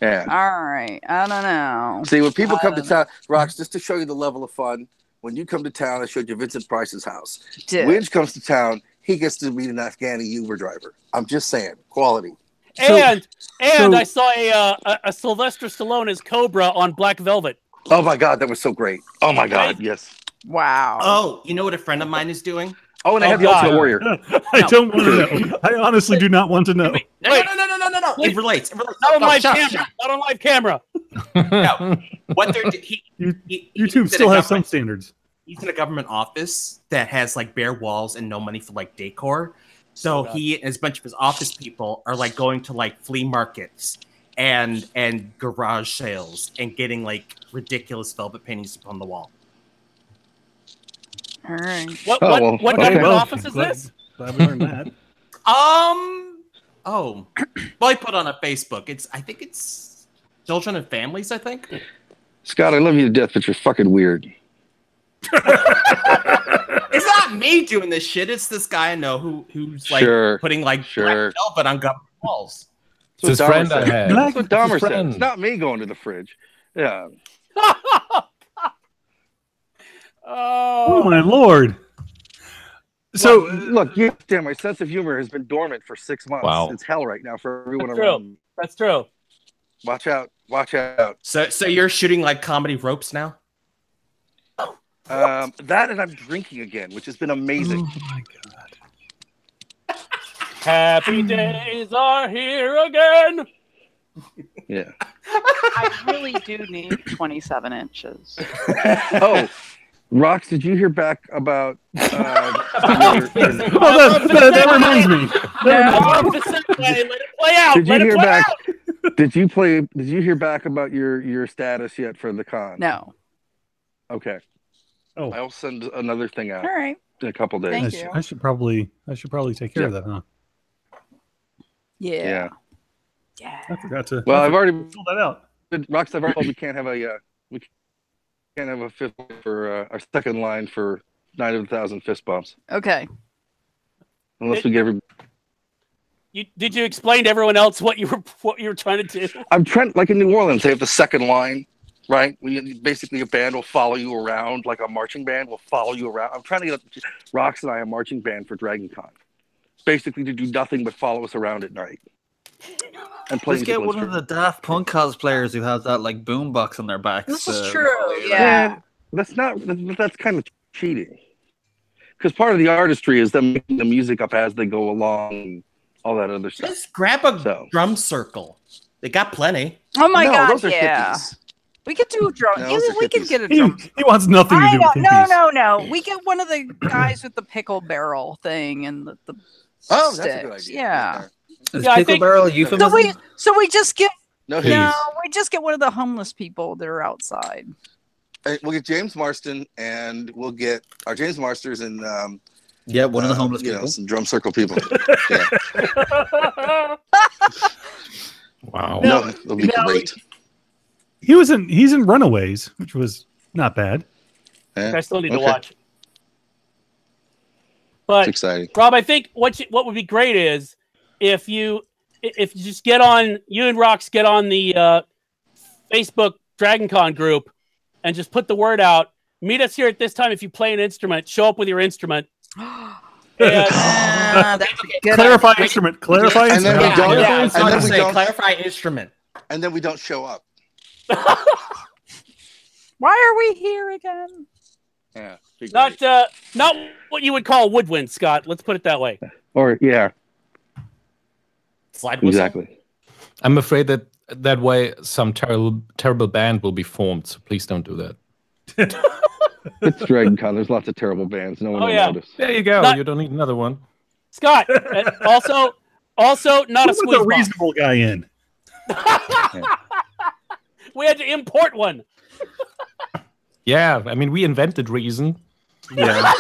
yeah. All right. I don't know. See, when people come to town, Rox, just to show you the level of fun. When you come to town, I showed you Vincent Price's house. Widge comes to town. He gets to meet an Afghani Uber driver. I'm just saying, quality. And I saw a Sylvester Stallone as Cobra on Black Velvet. Oh my God, that was so great. Oh my God, yes. Wow. Oh, you know what a friend of mine is doing? Oh, and I have the Ultimate Warrior. I don't want to know. I honestly do not want to know. No. It relates. Not on live camera. Not on live camera. No. What they're YouTube still has some standards. He's in a government office that has like bare walls and no money for like decor. So he and a bunch of his office people are like going to like flea markets and garage sales and getting like ridiculous velvet paintings up on the wall. All right. What government office is this? Glad we learned that. Well, I put on a Facebook. I think it's Children and Families, I think. Scott, I love you to death, but you're fucking weird. It's not me doing this shit. It's this guy I know who's like putting like black velvet on government walls. It's his friend I had. That's what Dahmer said. It's not me going to the fridge. Yeah. Oh my lord. So look, damn, my sense of humor has been dormant for 6 months. Wow. It's hell right now for everyone That's around. true. That's true. Watch out. Watch out. So you're shooting like comedy ropes now? That and I'm drinking again, which has been amazing. Oh my god. Happy days are here again. Yeah. I really do need 27 inches. Oh, Rox, did you hear back about? That reminds me. Let it play out. Did you Let it hear play back? out. Did you hear back about your status yet for the con? No. Okay. Oh, I'll send another thing out All right. in a couple days. Thank you. I should probably take care of that, huh? Yeah. I forgot to. Well, I've already filled that out. Rox, I've already told we can't have a fifth for our second line for Night of 1,000 Fist Bumps Okay. unless we get every. Did you explain to everyone else what you were trying to do? I'm trying, like in New Orleans, they have the second line, right? Basically, a band will follow you around, like a marching band will follow you around. I'm trying to get Rox and I a marching band for Dragon Con, basically to do nothing but follow us around at night and play. Let's get one of the Daft Punk cosplayers who has that like boombox on their backs. This is true. Yeah. That's kind of cheating, because part of the artistry is them making the music up as they go along. And all that other stuff. Just grab a drum circle. They got plenty. Oh my god! Those are Yeah. hippies. We could do a drum. No, Yeah, those are we could hippies. get a drum. He wants nothing to do with hippies. No. We get one of the guys with the pickle barrel thing and the Oh, sticks. that's a good idea. Yeah. Is Yeah, I pickle think- barrel a euphemism? So we just get No, we just get one of the homeless people that are outside. We'll get James Marston, and we'll get our James Marsters and Yeah, one of the homeless you know, people. some drum circle people. Yeah. Wow. No, it'll be great. He's in Runaways, which was not bad. Yeah. I still need to Okay. watch. It's But exciting. Rob, I think what would be great is if you just get on, you and Rox get on the Facebook DragonCon group and just put the word out. Meet us here at this time if you play an instrument. Show up with your instrument. That's a good Clarify idea. instrument. Clarify And then we instrument. don't. Yeah, I was And going then to we say, don't. clarify instrument. And then we don't show up. Why are we here again? Yeah. be great. Not what you would call woodwind, Scott. Let's put it that way. Or yeah, Slide whistle. exactly. I'm afraid that way some terrible band will be formed. So please don't do that. It's DragonCon. There's lots of terrible bands. No one Oh, will yeah. notice. There you go. Not- You don't need another one. Scott, also not a Put squeeze the box. reasonable guy in. We had to import one. Yeah, I mean, we invented reason. Yeah.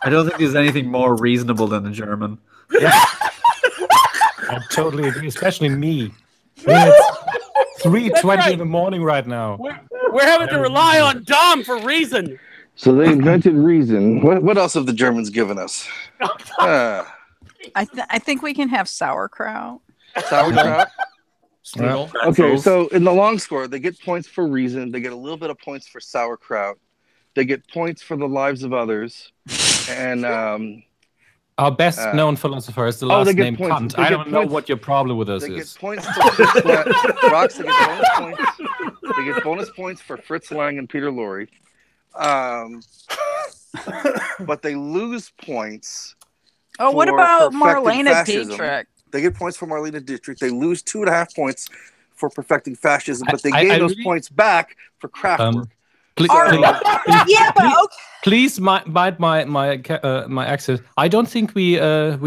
I don't think there's anything more reasonable than a German. I totally agree, especially me. It's 3:20 right. in the morning right now. We're having to rely on Dom for reason. So they invented reason. What else have the Germans given us? I think we can have sauerkraut. Sauerkraut. Strudel. Okay, so in the long score, they get points for reason. They get a little bit of points for sauerkraut. They get points for the lives of others. And Our best known philosopher is the they last get name points. Kant. They I get don't know points. what your problem with us they get is. points for Fritz Lang. Rocks, they get bonus points. They get bonus points for Fritz Lang and Peter Lorre. But they lose points. Oh, what for about perfecting Marlena fascism. Dietrich? They get points for Marlena Dietrich. They lose 2.5 points for perfecting fascism, but they I gain those really- points back for Kraftwerk. Please, All please, right. Yeah, but okay. please bite my accent. I don't think we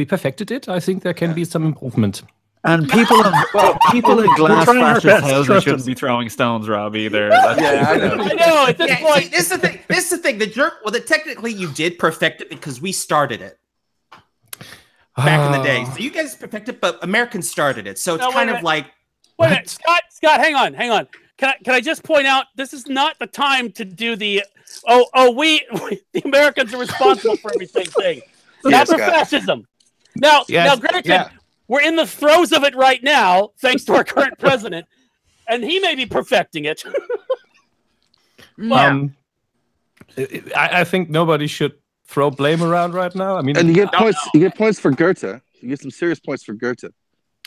perfected it. I think there can be some improvement. And people in glass trying our fascist best, houses trust shouldn't us. be throwing stones, Rob, either. That's- Yeah, I know. I know at this Yeah, point. see, this is the thing. This is the thing. Technically, you did perfect it because we started it back in the day. So you guys perfected, but Americans started it. So it's No, wait kind a of minute. like Wait a minute, Scott, hang on. Can I just point out this is not the time to do the we the Americans are responsible for everything thing. Yeah, Not for Scott. fascism. Now, Yes, granted, yeah. we're in the throes of it right now, thanks to our current president, and he may be perfecting it. Yeah. I think nobody should throw blame around right now. I mean, And you get points. You get points for Goethe. You get some serious points for Goethe.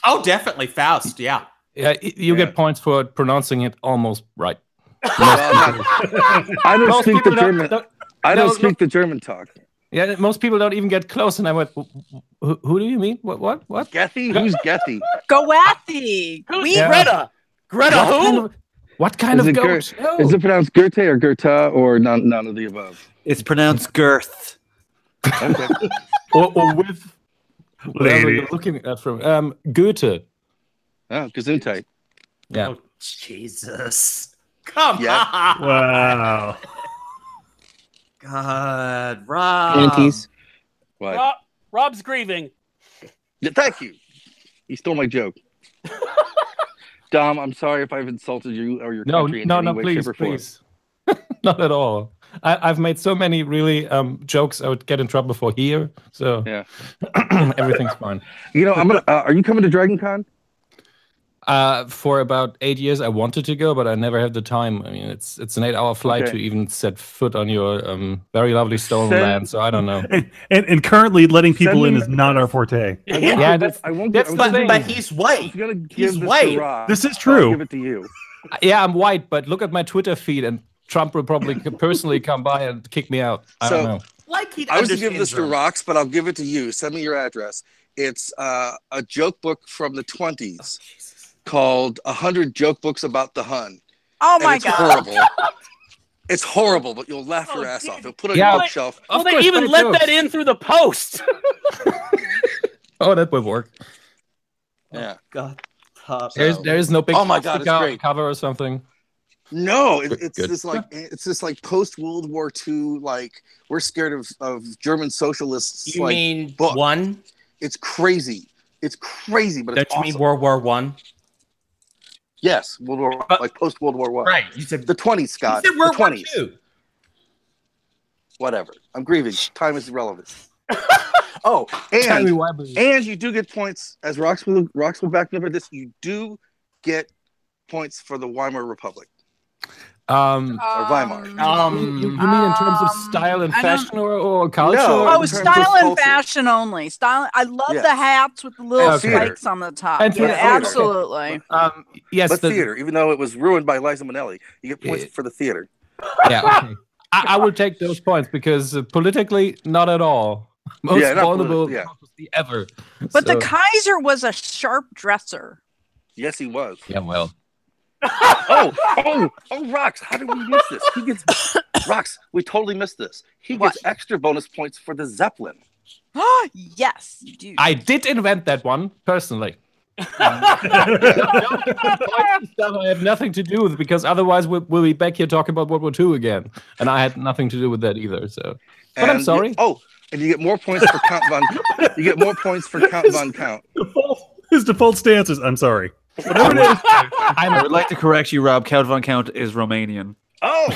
oh, definitely Faust. Yeah. yeah, you Yeah. get points for pronouncing it almost right. I don't Most speak the people German. I no, don't speak the German talk. Yeah, most people don't even get close. And I went, who do you mean? What? Gethy? Who's Gethy? Goethe. Who's Yeah. Greta? Greta who? What kind Is of it goat? No. Is it pronounced Goethe or Goethe or none of the above? It's pronounced girth. Okay. or with whatever Lady. you're looking at from Goethe. Oh, Gesundheit. Yeah. Oh, Jesus. Come Yeah. on. Wow. God, Rob. Panties. What? Rob's grieving. Yeah, thank you. He stole my joke. Dom, I'm sorry if I've insulted you or your No, country in no, any no, way, please, shape, or form. please. Not at all. I've made so many really jokes I would get in trouble for here. So Yeah. everything's fine. You know, I'm gonna. Are you coming to Dragon Con? For about 8 years, I wanted to go, but I never had the time. I mean, it's an 8-hour flight Okay. to even set foot on your very lovely stolen Send- land. So I don't know. And currently letting people Send in me- is not our forte. I won't Yeah, give that's- this- I won't. that's give, the I was thing. gonna- But he's I white. was gonna give He's this white. to Rob. This is so I'll true. give it to you. Yeah, I'm white, but look at my Twitter feed, and Trump will probably personally come by and kick me out. I don't So- know. Like he I was to give understands this to German. Rox, but I'll give it to you. Send me your address. It's a joke book from the 20s called 100 Joke Books About the Hun. Oh And my it's god. horrible. It's horrible, but you'll laugh your ass off. You'll put it on Yeah. your bookshelf. Well, Of they course, even great let jokes. that in through the post. Oh, that will work. Yeah. God. There is no big Oh my God, it's sticker great. cover or something. No, it's Good. this like post World War II, like we're scared of German socialists. You like, mean book. one? It's crazy. It's crazy, but Don't it's you awesome. mean World War One? Yes, World War, like post World War One. Right. You said the 20s, Scott. You said World the War 20s. II. Whatever. I'm grieving. Time is irrelevant. Oh, and you do get points, as Rox will back me up at this. You do get points for the Weimar Republic. Or Weimar. you mean in terms of style and fashion or culture? No, Oh, style and fashion only. Style. I love the hats with the little Okay. spikes on the top. And Yeah, theater. absolutely. Yes, but theater, even though it was ruined by Liza Minnelli, you get points for the theater. Yeah, okay. I will take those points because politically, not at all. Most Yeah, not vulnerable politi- yeah. prophecy ever. But the So- Kaiser was a sharp dresser. Yes, he was. Yeah, well. Rox, how did we miss this? He gets Rox, we totally missed this. He gets extra bonus points for the Zeppelin. Yes, you do. I did invent that one personally. Stuff I have nothing to do with because otherwise we'll be back here talking about World War II again, and I had nothing to do with that either. So, but I'm sorry. And you get more points for Count von. You get more points for Count von Count. His default stance is, I'm sorry. Whatever it is. I would like to correct you, Rob. Count von Count is Romanian. Oh.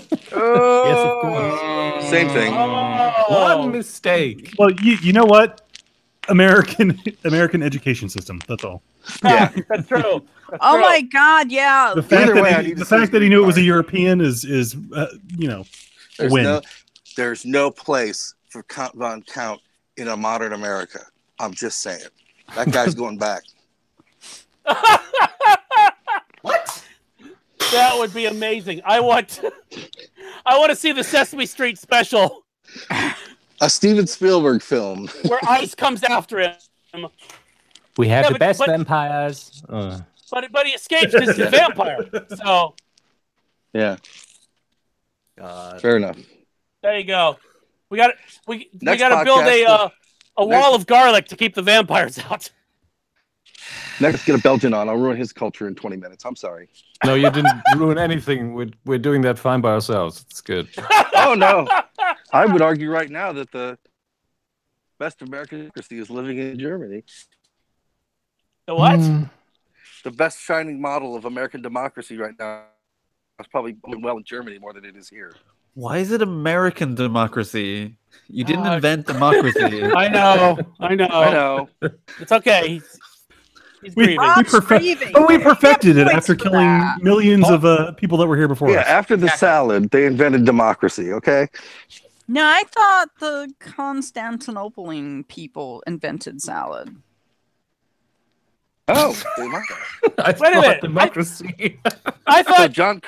Yes, of course. Same thing. One mistake. Well, you know what? American education system. That's all. Yeah, that's true. Oh my God, yeah. The fact that he knew it was a European is you know, a win. There's no place for Count von Count in a modern America. I'm just saying. That guy's going back. What? That would be amazing. I want to see the Sesame Street special A Steven Spielberg film. where ICE comes after him. We have Yeah, the but- best but- vampires. But he escapes because he's a vampire. So Yeah. God. Fair enough. there you go. We got Next to build podcast, a wall of garlic to keep the vampires out. Next, get a Belgian on. I'll ruin his culture in 20 minutes. I'm sorry. No, you didn't ruin anything. We're doing that fine by ourselves. It's good. Oh, no. I would argue right now that the best American democracy is living in Germany. The what? The best shining model of American democracy right now is probably doing well in Germany more than it is here. Why is it American democracy? You didn't invent democracy. I know. It's okay. He's grieving. We perfected it after killing millions of people that were here before Yeah, us. after the salad, they invented democracy, okay? No, I thought the Constantinopolian people invented salad. Oh, they might have. Wait a minute. Democracy. I thought John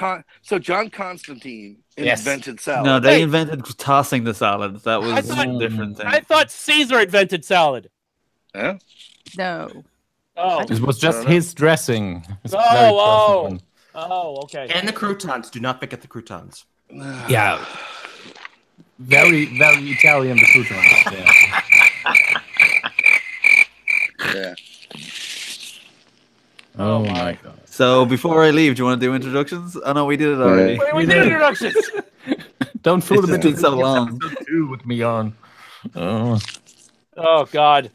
Constantine Yes. invented salad. No, they invented tossing the salad. That was a different thing. I thought Caesar invented salad. Yeah? No. Oh. It was just his dressing. It's very Oh, personal. oh, okay. And the croutons. Do not forget the croutons. Yeah. Very, very Italian, the croutons. Yeah. Yeah. Oh my God. So before I leave, do you want to do introductions? Oh no, we did it already. We did introductions. Don't fool It's them just been so long. with me on. Oh. Oh God.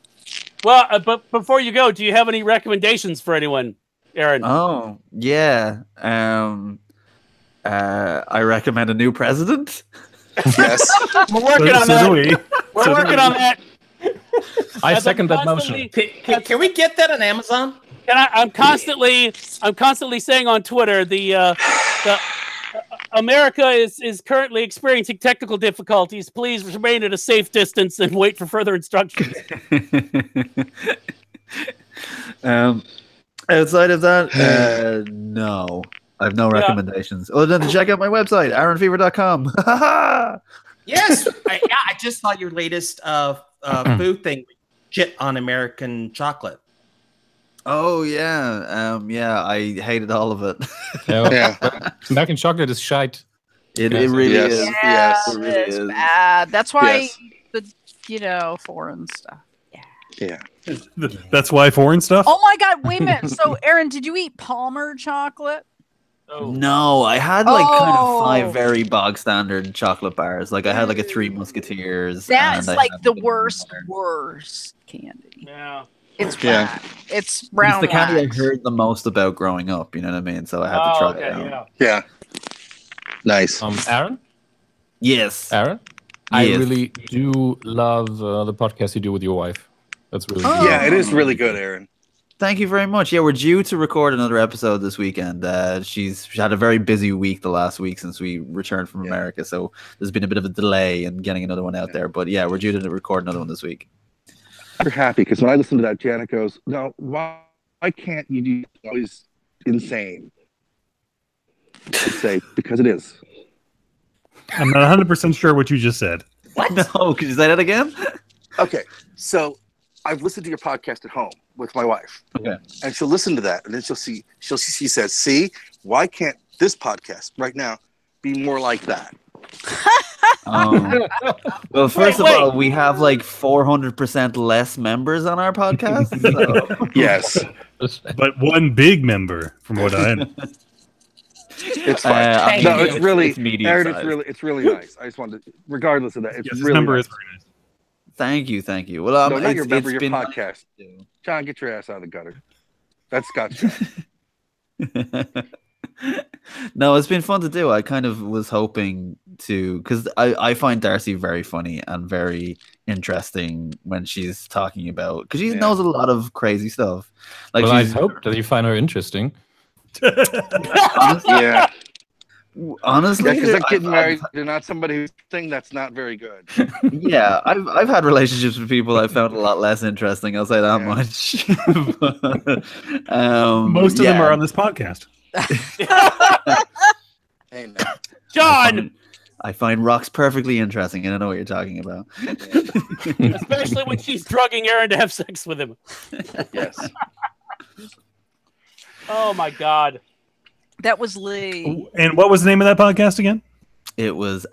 Well, but before you go, do you have any recommendations for anyone, Aaron? Oh yeah. I recommend a new president. Yes. We're working on So that. do we. We're working on that. I As second I'm that motion. Can we get that on Amazon? And I'm constantly saying on Twitter the America is currently experiencing technical difficulties. Please remain at a safe distance and wait for further instructions. Outside of that, no. I have no recommendations other than to check out my website, aaronfever.com. Yes. I just saw your latest food thing. Shit on American chocolate. Oh yeah, I hated all of it. Yeah. American chocolate is shite. It really Yes. is. Yes. It really It's is. bad. That's why Yes. the foreign stuff. Yeah. That's why foreign stuff. Oh my God! Wait a minute. So, Aaron, did you eat Palmer chocolate? Oh. No, I had like kind of Oh. 5 very bog standard chocolate bars. Like I had like a 3 Musketeers. That's and I like had, the like, worst candy. Yeah. It's Yeah. bad. It's brown It's the candy wax. I heard the most about growing up. You know what I mean? So I had to Oh, try okay, it out. yeah. Yeah. Nice. Aaron? Yes. Aaron? I Yes. really do love the podcast you do with your wife. That's really Oh. good. Yeah, it is really good, Aaron. Thank you very much. Yeah, we're due to record another episode this weekend. She had a very busy week the last week since we returned from America, so there's been a bit of a delay in getting another one out there. But yeah, we're due to record another one this week. You're happy because when I listen to that, Janet goes, "No, why can't you do always insane?" I say because it is. I'm not 100% sure what you just said. What? No, could you say that again? Okay, so I've listened to your podcast at home with my wife. Okay. And she'll listen to that, and then she says, "See, why can't this podcast right now be more like that?" Well, first of all, we have like 400% less members on our podcast. So. Yes, but one big member, from what I know. it's fine. No, it's really, it's medium Aaron. size. It's really nice. I just wanted, regardless of that, it's Yes, this really member nice. is very nice. Thank you. Well, No, not your member, your been podcast. John, get your ass out of the gutter. That's Scott's job. No, it's been fun to do. I kind of was hoping to, because I find Darcy very funny and very interesting when she's talking about, because she knows a lot of crazy stuff. Like, Well, I she's, hope that you find her interesting. Yeah. honestly, Because they're I've- getting married. They're not somebody who's thing that's not very good. yeah, I've had relationships with people I found a lot less interesting. I'll say that much. But, Most of them yeah. are on this podcast. Hey, no. John, I find Rox perfectly interesting. I don't know what you're talking about. especially when she's drugging Aaron to have sex with him. Yes. Oh my God. That was Lee. And what was the name of that podcast again? It was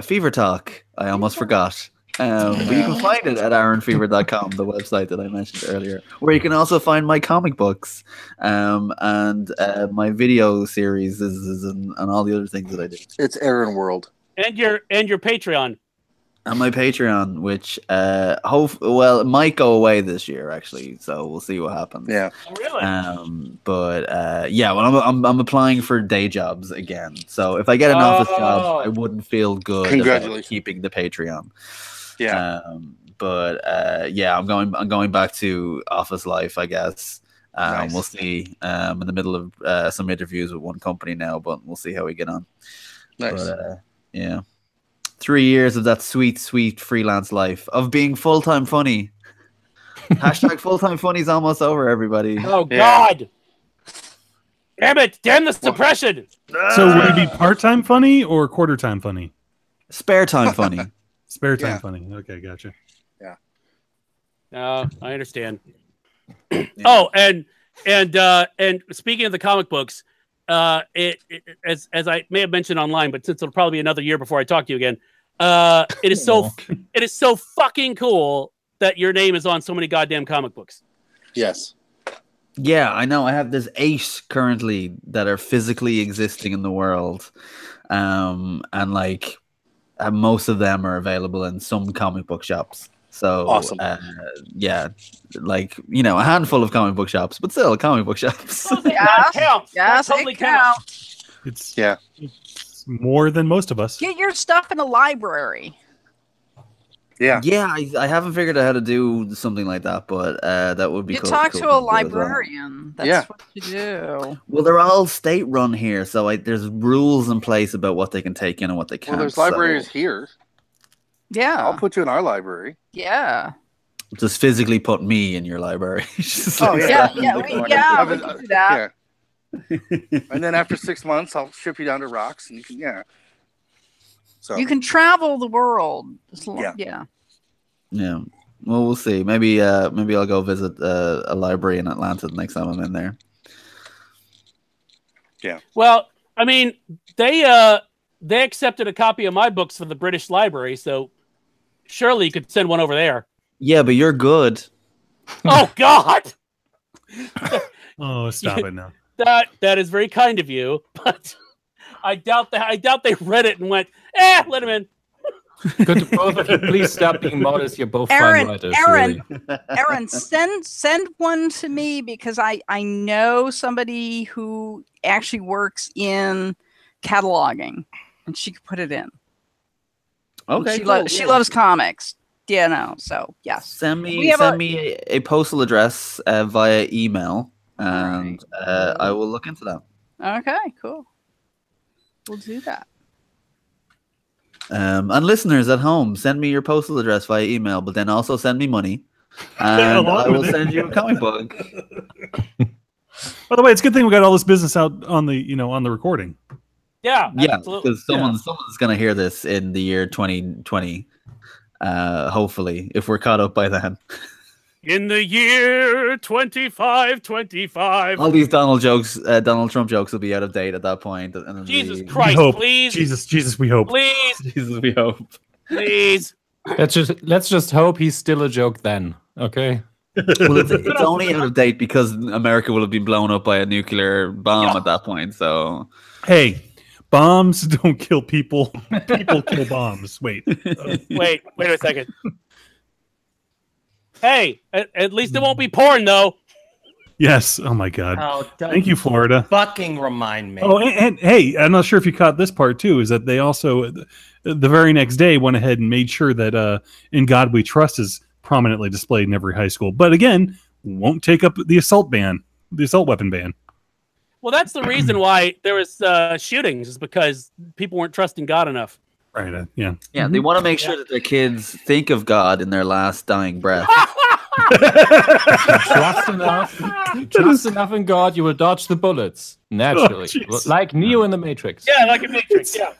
Fever Talk. I almost forgot. But you can find it at aaronfever.com, the website that I mentioned earlier, where you can also find my comic books and my video series and all the other things that I do. It's Aaron World. And your Patreon. And my Patreon, which it might go away this year actually, so we'll see what happens. Yeah. Oh, really? Well, I'm applying for day jobs again. So if I get an office job, I wouldn't feel good about Congratulations. keeping the Patreon. Yeah. I'm going back to office life, I guess. Nice. We'll see. I'm in the middle of some interviews with one company now, but we'll see how we get on. Nice. But, yeah. 3 years of that sweet, sweet freelance life of being full-time funny. Hashtag full-time funny is almost over, everybody. Oh Yeah. God. Damn it. Damn the suppression. So would it be part-time funny or quarter-time funny? Spare time funny. Spare time Yeah. funny. Okay, gotcha. I understand. Oh, and speaking of the comic books, as I may have mentioned online, but since it'll probably be another year before I talk to you again, it is so fucking cool that your name is on so many goddamn comic books. Yes. Yeah, I know. There's 8 currently that are physically existing in the world. And like most of them are available in some comic book shops. So Awesome. Yeah, like, a handful of comic book shops, but still comic book shops. That counts. Yes, That totally it counts. It's Yeah. it's more than most of us. Get your stuff in a library. Yeah. Yeah, I haven't figured out how to do something like that, but that would be You cool. talk cool to a do as well. librarian. That's Yeah. what you do. Well, they're all state run here, so there's rules in place about what they can take in and what they can't. Well, there's so libraries here. Yeah. I'll put you in our library. Yeah. just physically put me in your library. Just Oh, like Yeah. stand in Yeah. the We, corner. yeah. We can do that. Yeah. And then after 6 months, I'll ship you down to Rocks, and you can, So You can travel the world. Yeah. Yeah. Yeah. Well, we'll see. Maybe I'll go visit a library in Atlanta the next time I'm in there. Well, I mean, they accepted a copy of my books for the British Library, so surely you could send one over there. Yeah, but you're good. Oh God! Oh, stop it now. That is very kind of you, but I doubt they read it and went, let him in. Could both of you please stop being modest? You're both Aaron, fine writers. Aaron, Really. Aaron, send one to me because I know somebody who actually works in cataloging, and she could put it in. Okay, She loves comics. Yeah, no. So yes, send me a postal address via email, and I will look into that. Okay, cool. We'll do that. And listeners at home, send me your postal address via email, but then also send me money, and I will send you a comic book. By the way, it's a good thing we got all this business out on the on the recording. Yeah, because someone's gonna hear this in the year 2020. Hopefully, if we're caught up by then. In the year 2525. All these Donald Trump jokes will be out of date at that point. And Jesus Christ, please. Jesus, we hope. Please. Jesus, we hope. Please. Let's just hope he's still a joke then. Okay. Well, it's only out of date because America will have been blown up by a nuclear bomb at that point. So, hey, bombs don't kill people. People kill bombs. Wait a second. Hey, at least it won't be porn, though. Yes. Oh my God. Oh, thank you, Florida. Fucking remind me. Oh, and hey, I'm not sure if you caught this part too. Is that they also the very next day went ahead and made sure that "In God We Trust" is prominently displayed in every high school. But again, won't take up the assault weapon ban. Well, that's the reason why there was shootings, is because people weren't trusting God enough. Right. Yeah. Yeah, they want to make sure that their kids think of God in their last dying breath. Trust enough in God, you will dodge the bullets naturally, like Neo in the Matrix. Yeah, like a Matrix. Yeah,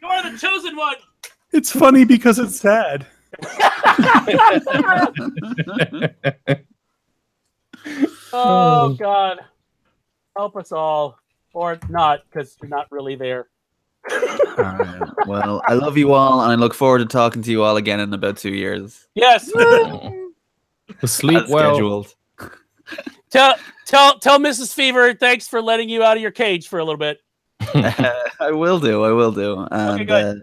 you are the chosen one. It's funny because it's sad. Oh God, help us all, or not, because you're not really there. All right. Well, I love you all, and I look forward to talking to you all again in about 2 years. Yes. Sleep well. Scheduled. Tell Mrs. Fever thanks for letting you out of your cage for a little bit. I will do. And, okay, good.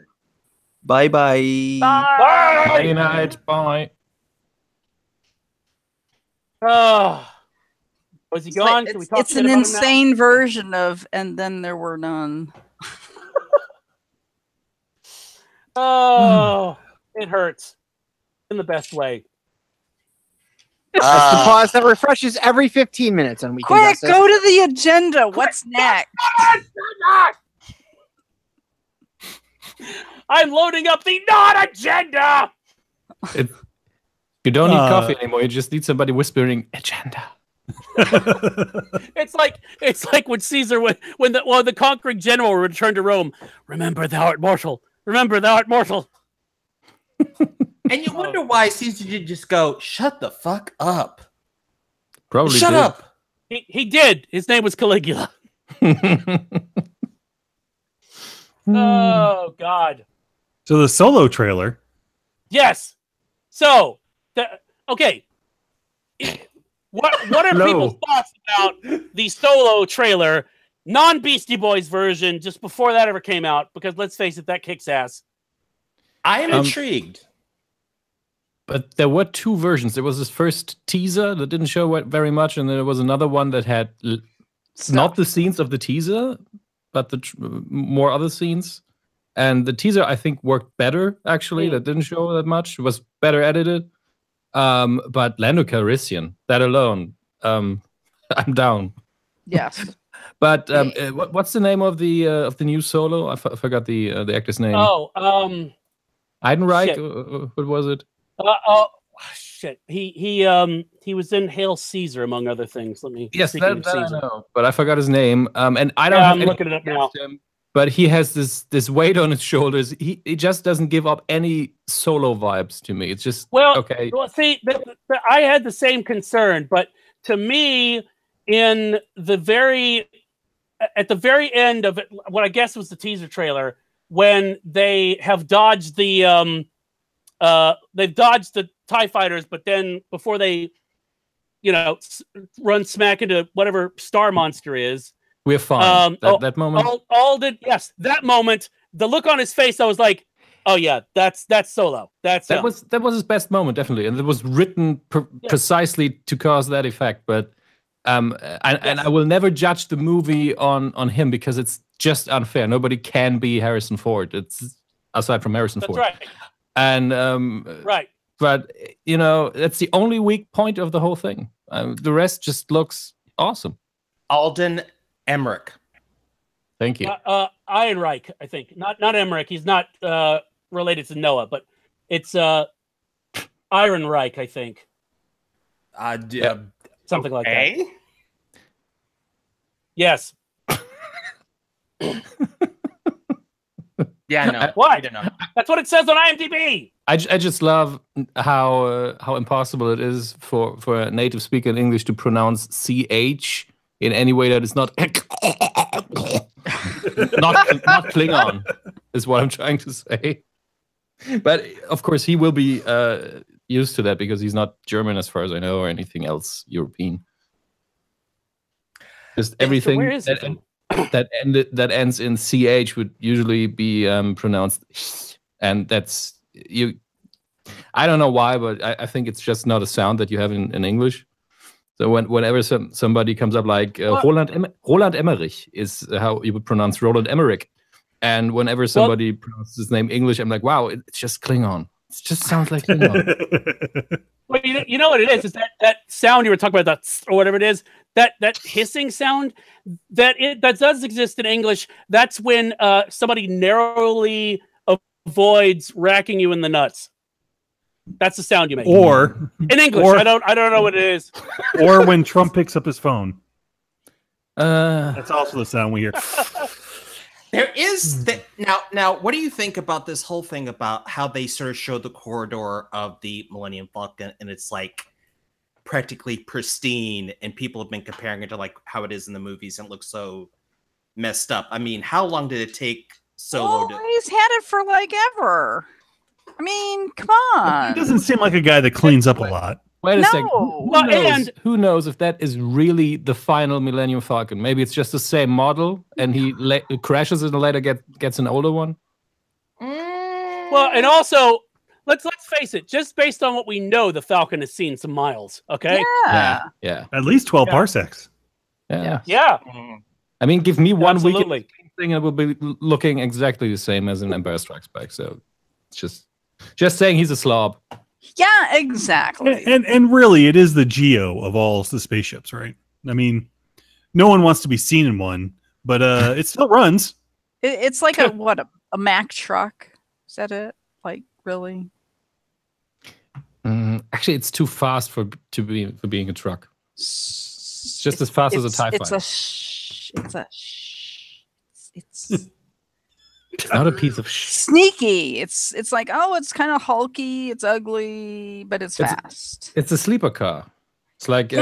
Bye. Bye. Bye night. Bye. Oh, was he gone? Can we talk It's an insane version of "And Then There Were None." Oh, it hurts in the best way. That's the pause that refreshes every 15 minutes, and we Quick, go to the agenda. What's next? I'm loading up the non-agenda. You don't need coffee anymore. You just need somebody whispering agenda. It's like when Caesar when the conquering general returned to Rome. Remember, thou art mortal. Remember, thou art mortal. And you wonder why Caesar did just go, shut the fuck up. Probably shut up. He did. His name was Caligula. Oh God. So the Solo trailer. Yes. So okay. What are people's thoughts about the Solo trailer, non-Beastie Boys version, just before that ever came out? Because let's face it, that kicks ass. I am intrigued. But there were two versions. There was this first teaser that didn't show very much, and then there was another one that had not the scenes of the teaser, but the more other scenes. And the teaser, I think, worked better, actually. That didn't show that much. It was better edited. But Lando Calrissian, that alone, I'm down. Yes. But what's the name of the new Solo? I forgot the actor's name. Oh, Heidenreich. What was it? Shit. He was in Hail Caesar, among other things. Let me. Yes, that I know, but I forgot his name. And I don't. I'm looking it up now. But he has this weight on his shoulders. He just doesn't give up any Solo vibes to me. It's just okay. Well, see, I had the same concern, but to me, at the very end of it, what I guess was the teaser trailer, when they have dodged they've dodged the TIE fighters, but then before they run smack into whatever star monster is. We're fine. That moment. That moment. The look on his face, I was like, "Oh yeah, that's Solo. That was his best moment, definitely, and it was written precisely to cause that effect." But and I will never judge the movie on him because it's just unfair. Nobody can be Harrison Ford. It's aside from Harrison Ford. That's right. And right. But that's the only weak point of the whole thing. The rest just looks awesome. Alden Emmerich. Thank you. Ian Reich, I think. Not Emmerich. He's not related to Noah, but it's Iron Reich, I think. Something like that. Yes. Yeah, no. What? I don't know. That's what it says on IMDb. I just love how impossible it is for a native speaker in English to pronounce CH in any way that is not not Klingon, is what I'm trying to say. But of course, he will be used to that because he's not German, as far as I know, or anything else European. Just everything that ends in CH would usually be pronounced, and that's you. I don't know why, but I think it's just not a sound that you have in English. So whenever somebody comes up like Roland Emmerich is how you would pronounce Roland Emmerich, and whenever somebody pronounces his name English, I'm like, wow, it's just Klingon. It just sounds like Klingon. Well, you know what it is that sound you were talking about, that or whatever it is, that hissing sound that does exist in English. That's when somebody narrowly avoids racking you in the nuts. That's the sound you make. Or in English, I don't know what it is. Or when Trump picks up his phone. That's also the sound we hear. There is now. What do you think about this whole thing about how they sort of show the corridor of the Millennium Falcon, and it's like practically pristine, and people have been comparing it to like how it is in the movies, and it looks so messed up. I mean, how long did it take Solo to? He's had it for like ever. I mean, come on. He doesn't seem like a guy that cleans up a lot. Wait a second. Who knows if that is really the final Millennium Falcon? Maybe it's just the same model, and he crashes it and later gets an older one. Well, and also, let's face it. Just based on what we know, the Falcon has seen some miles. Okay. Yeah. At least 12 parsecs. Yeah. I mean, give me 1 week Absolutely. thing, and it will be looking exactly the same as an Empire Strikes Back. So it's just saying he's a slob. Yeah, exactly. And really, it is the Geo of all the spaceships, right? I mean, no one wants to be seen in one, but it still runs. It's like a Mack truck. Is that it? Like, really? Actually, it's too fast for being a truck. It's just as fast as a TIE fighter. It's not a piece of sneaky. It's like, oh, it's kind of hulky, it's ugly, but it's fast. It's a sleeper car. It's like a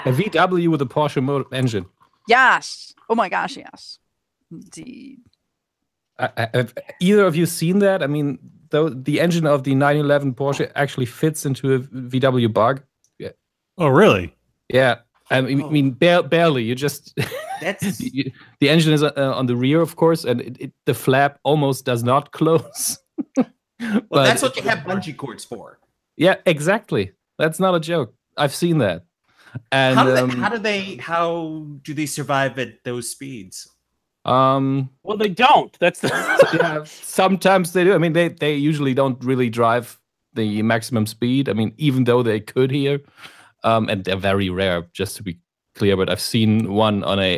VW with a Porsche engine. Yes. Oh my gosh, yes. Indeed. Have either of you seen that? I mean, the engine of the 911 Porsche actually fits into a VW Bug. Yeah. Oh, really? Yeah. I mean, barely. You just the engine is on the rear, of course, and the flap almost does not close. Well, that's what you have bungee cords for. Yeah, exactly. That's not a joke. I've seen that. And how do they survive at those speeds? Well, they don't. That's yeah. Sometimes they do. I mean, they usually don't really drive the maximum speed. I mean, even though they could here. And they're very rare, just to be clear. But I've seen one on a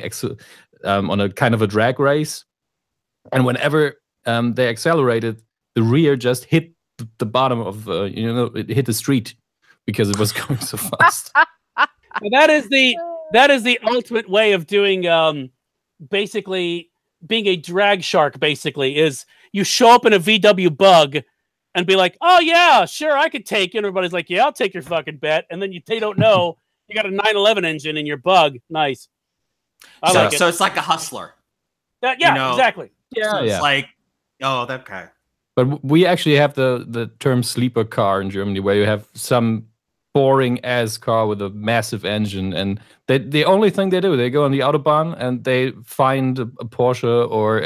kind of a drag race, and whenever they accelerated, the rear just hit the bottom of it hit the street because it was going so fast. That is the ultimate way of doing basically being a drag shark. Basically, is you show up in a VW Bug and be like, oh yeah, sure, I could take it. And everybody's like, yeah, I'll take your fucking bet. And then they don't know you got a 911 engine in your Bug. Nice. So it's like a hustler. Exactly. Yeah, so it's like, oh, that guy. But we actually have the term sleeper car in Germany, where you have some boring ass car with a massive engine, and the only thing they do, they go on the autobahn and they find a Porsche or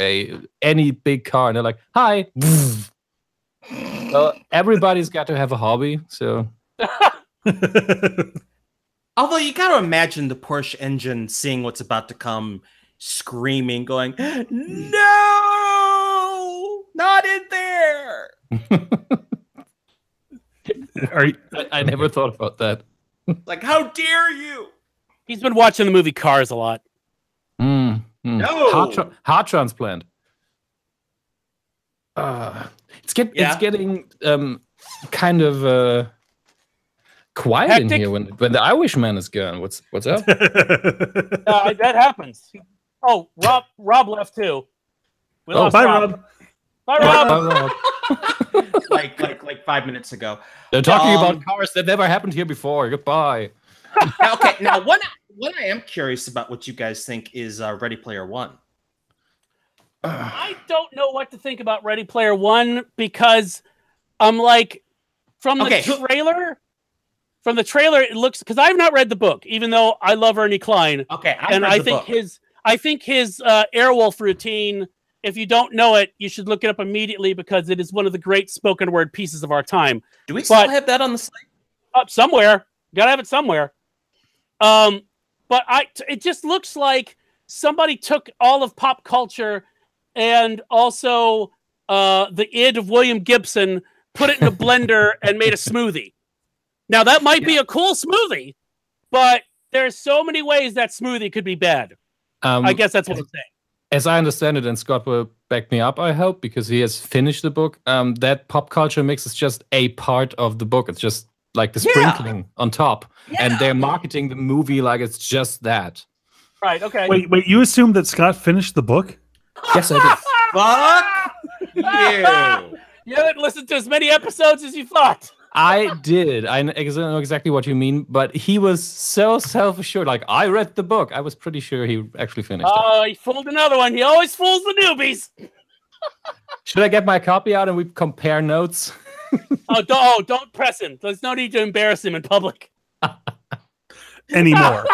any big car, and they're like, "Hi." Well, everybody's got to have a hobby, so. Although you got to imagine the Porsche engine seeing what's about to come, screaming, going, "No, not in there!" I never thought about that. Like, how dare you? He's been watching the movie Cars a lot. No. Heart transplant. It's getting kind of quiet Hectic. in here when the Irishman is gone. What's up? That happens. Oh, Rob left too. We lost bye, Rob. Rob. Bye, Rob. Rob. like 5 minutes ago. They're talking about cars that never happened here before. Goodbye. Okay, now what I am curious about what you guys think is Ready Player One. I don't know what to think about Ready Player One because I'm like, from the trailer, it looks, because I've not read the book, even though I love Ernie Klein. Okay, I think his Airwolf routine, if you don't know it, you should look it up immediately because it is one of the great spoken word pieces of our time. Do we still have that on the site? Up somewhere. Gotta have it somewhere. But it just looks like somebody took all of pop culture and also the id of William Gibson, put it in a blender and made a smoothie. Now that might be a cool smoothie, but there's so many ways that smoothie could be bad. I guess that's what I'm saying. As I understand it, and Scott will back me up, I hope, because he has finished the book, that pop culture mix is just a part of the book. It's just like the sprinkling on top. Yeah. And they're marketing the movie like it's just that. Right, okay. Wait, you assumed that Scott finished the book? Yes, I did. Fuck you. You haven't listened to as many episodes as you thought. I did. I know exactly what you mean, but he was so self-assured. Like, I read the book. I was pretty sure he actually finished it. Oh, he fooled another one. He always fools the newbies. Should I get my copy out and we compare notes? Don't press him. There's no need to embarrass him in public. Anymore.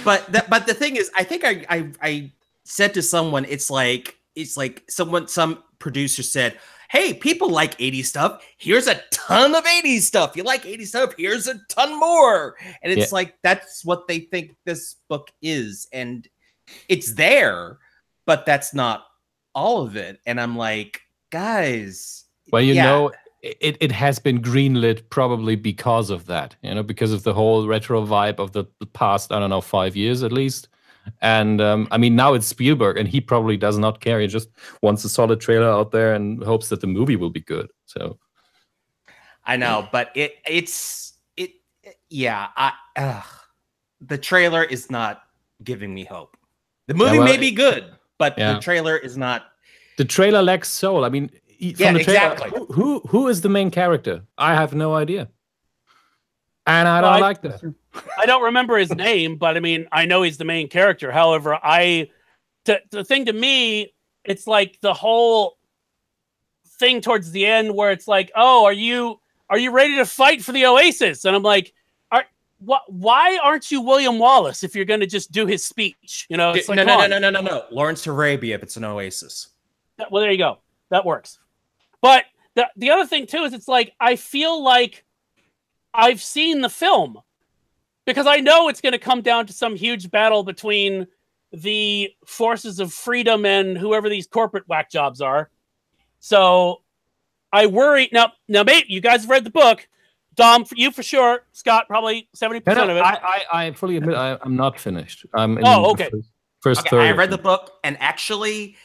But the thing is, I think I said to someone, it's like some producer said, "Hey, people like 80s stuff. Here's a ton of 80s stuff. You like 80s stuff? Here's a ton more." And it's like, that's what they think this book is. And it's there, but that's not all of it. And I'm like, guys. Well, you know, it has been greenlit probably because of that, because of the whole retro vibe of the past, I don't know, 5 years at least. And I mean, now it's Spielberg, and he probably does not care. He just wants a solid trailer out there and hopes that the movie will be good. So I know, but the trailer is not giving me hope. The movie may be good, but the trailer is not. The trailer lacks soul. I mean, from the trailer, who is the main character? I have no idea, and I don't like that. I don't remember his name, but I mean, I know he's the main character. However, the thing to me, it's like the whole thing towards the end where it's like, "Oh, are you ready to fight for the Oasis?" And I'm like, why aren't you William Wallace if you're going to just do his speech? It's like, no. Lawrence Arabia if it's an Oasis. Well, there you go. That works. But the other thing too is it's like I feel like I've seen the film. Because I know it's going to come down to some huge battle between the forces of freedom and whoever these corporate whack jobs are. So I worry. Now, mate, you guys have read the book. Dom, you for sure. Scott, probably 70% of it. I fully admit I'm not finished. I'm in okay. First third. I read the book, and actually,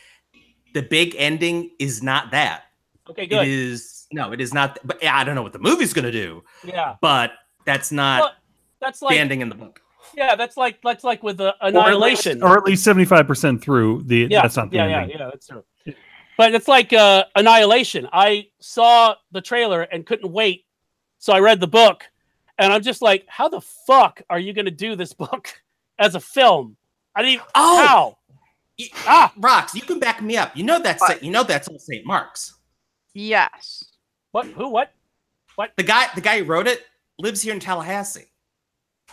the big ending is not that. Okay, good. It is not. But I don't know what the movie's going to do. Yeah. But that's not. Well, that's like ending in the book. Yeah, that's like with Annihilation, or at least 75% through the. Yeah, that's not the ending. Yeah, that's true. But it's like Annihilation. I saw the trailer and couldn't wait, so I read the book, and I'm just like, how the fuck are you going to do this book as a film? I didn't. How? Rox, you can back me up. You know that's all St. Mark's. Yes. What? Who? What? The guy who wrote it lives here in Tallahassee.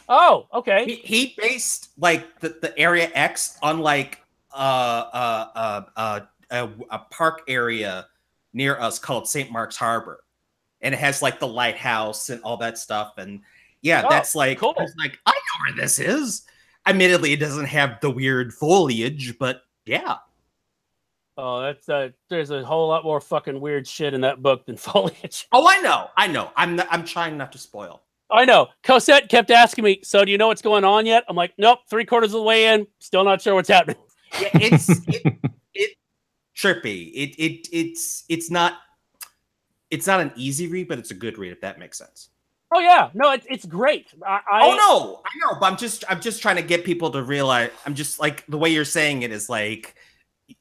Oh, okay. He based like the Area X on like a park area near us called St. Mark's Harbor, and it has like the lighthouse and all that stuff. And yeah, that's like cool. I was like, I know where this is. Admittedly, it doesn't have the weird foliage, but yeah. Oh, that's there's a whole lot more fucking weird shit in that book than foliage. Oh, I know. I'm trying not to spoil. I know. Cosette kept asking me, so do you know what's going on yet? I'm like, nope, 3/4 of the way in, still not sure what's happening. Yeah, it's trippy. It's not an easy read, but it's a good read if that makes sense. Oh yeah, no, it's great. I know, but I'm just trying to get people to realize. I'm just like the way you're saying it is like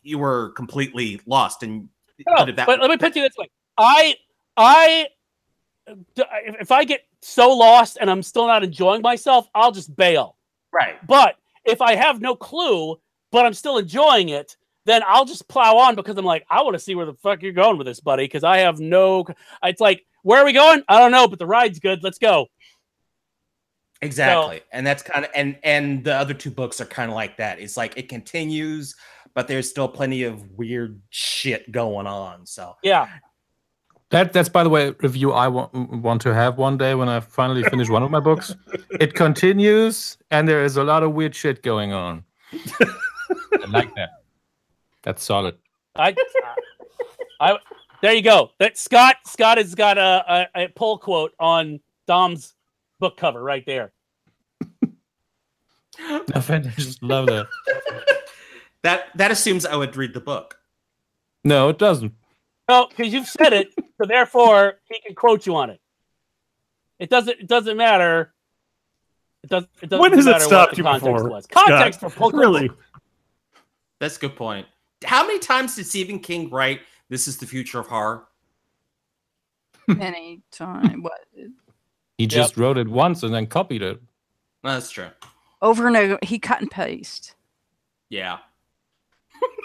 you were completely lost and. But let me put it this way: if I get so lost and I'm still not enjoying myself, I'll just bail. Right. But if I have no clue, but I'm still enjoying it, then I'll just plow on because I'm like, I want to see where the fuck you're going with this, buddy. Because I have no. It's like, where are we going? I don't know, but the ride's good. Let's go. Exactly, and that's kind of and the other two books are kind of like that. It's like it continues, but there's still plenty of weird shit going on. So yeah. That's by the way a review I want to have one day when I finally finish one of my books. It continues, and there is a lot of weird shit going on. I like that. That's solid. I there you go. That Scott has got a pull quote on Dom's book cover right there. I just love that. That assumes I would read the book. No, it doesn't. No, because you've said it, so therefore he can quote you on it. It doesn't matter. It doesn't when has matter it stopped what you the context before? was. Context Scott, for pull quote. really? That's a good point. How many times did Stephen King write "This is the future of horror"? Anytime. What? He just wrote it once and then copied it. That's true. Over and over, he cut and paste. Yeah.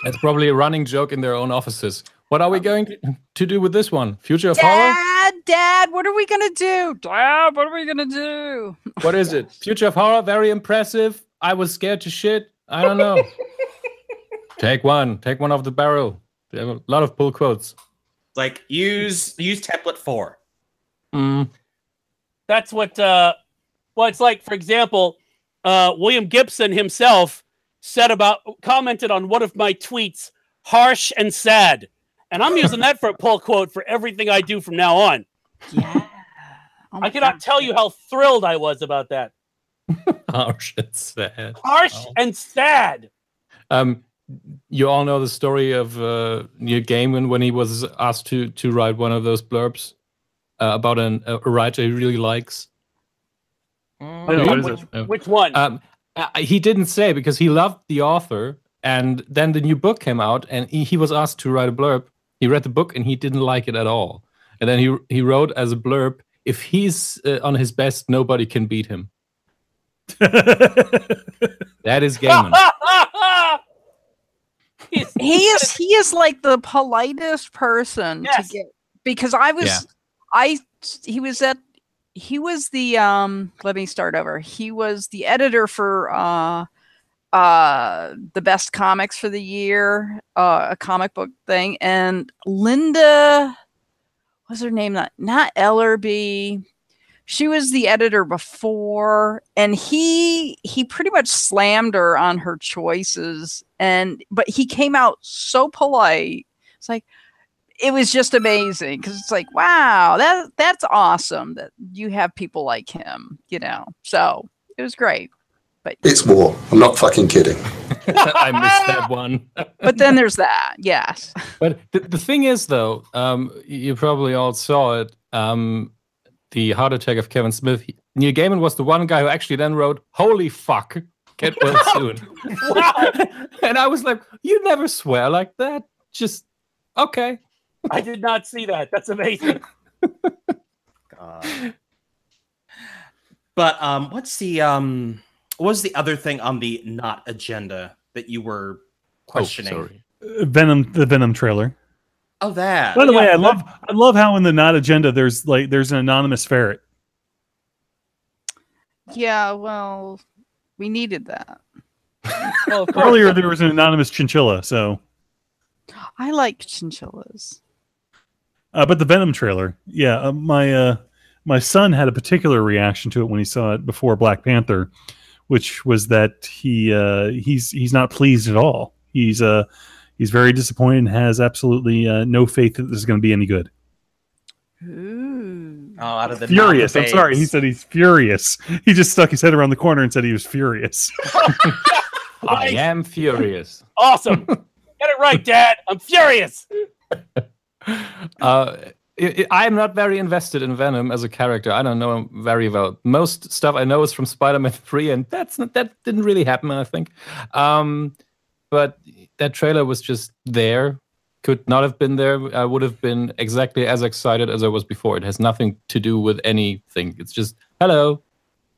That's probably a running joke in their own offices. What are we going to do with this one? Future of horror? Dad, what are we gonna do? Dad, what are we gonna do? What is it? Future of horror? Very impressive. I was scared to shit. I don't know. Take one off the barrel. There are a lot of pull quotes. Like use template 4. That's what. Well, it's like, for example, William Gibson himself commented on one of my tweets, "Harsh and sad," and I'm using that for a pull quote for everything I do from now on. Yeah. I cannot tell you how thrilled I was about that. Harsh and sad. Harsh and sad. You all know the story of Neil Gaiman when he was asked to write one of those blurbs about a writer he really likes. Which one? He didn't say because he loved the author, and then the new book came out, and he was asked to write a blurb. He read the book and he didn't like it at all. And then he wrote as a blurb, "If he's on his best, nobody can beat him." That is Gaiman. He is like the politest person to get, because he was the let me start over. He was the editor for the best comics for the year, a comic book thing, and Linda, what's her name? Not Ellerby. She was the editor before, and he pretty much slammed her on her choices, but he came out so polite. It's like, it was just amazing, because it's like, wow, that's awesome that you have people like him, so it was great. But it's war. I'm not fucking kidding. I missed that one. But then there's that, yes. But the thing is, though, you probably all saw it, the Heart Attack of Kevin Smith. Neil Gaiman was the one guy who actually then wrote, "Holy fuck, get well soon." And I was like, you never swear like that. Just, okay. I did not see that. That's amazing. But what's the what was the other thing on the not agenda that you were questioning? The Venom trailer. Oh, that. By the way, Yeah, I love how in the not agenda there's an anonymous ferret. Yeah, well, we needed that. Well, of course. Earlier there was an anonymous chinchilla. So, I like chinchillas. but the Venom trailer, yeah, my son had a particular reaction to it when he saw it before Black Panther, which was that he's not pleased at all. He's very disappointed and has absolutely no faith that this is going to be any good. Ooh. Oh, out of the Furious. I'm non-babes. sorry. He said he's furious. He just stuck his head around the corner and said he was furious. I am furious. Awesome. Get it right, Dad. I'm furious. I am not very invested in Venom as a character. I don't know him very well. Most stuff I know is from Spider-Man 3, and that didn't really happen, I think. But that trailer was just there. Could not have been there. I would have been exactly as excited as I was before. It has nothing to do with anything. It's just, hello,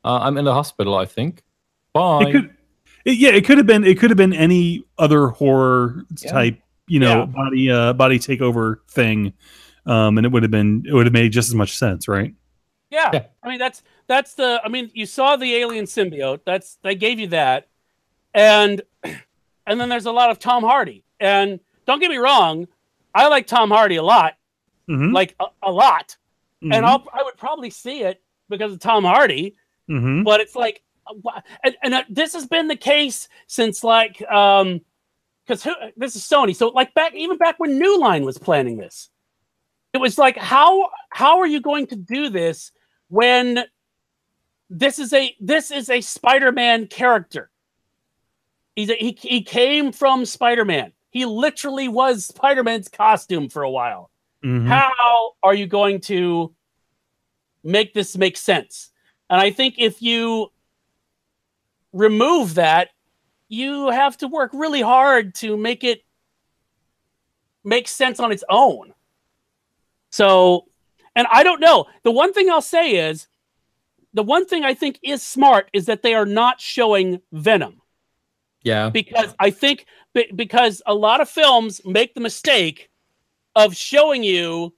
I'm in the hospital, I think. Bye. It could have been any other horror type, body takeover thing. And it would have made just as much sense, right? Yeah. I mean, you saw the alien symbiote. They gave you that. And then there's a lot of Tom Hardy. And don't get me wrong, I like Tom Hardy a lot. Mm-hmm. Like a lot. Mm-hmm. And I would probably see it because of Tom Hardy. Mm-hmm. But it's like, and this has been the case since like, because this is Sony. So like even back when New Line was planning this. It was like, how are you going to do this when this is a Spider-Man character? He came from Spider-Man. He literally was Spider-Man's costume for a while. Mm-hmm. How are you going to make this make sense? And I think if you remove that, you have to work really hard to make it make sense on its own. So, and I don't know. The one thing I'll say is, the one thing I think is smart is that they are not showing Venom. Yeah. Because I think, because a lot of films make the mistake of showing you,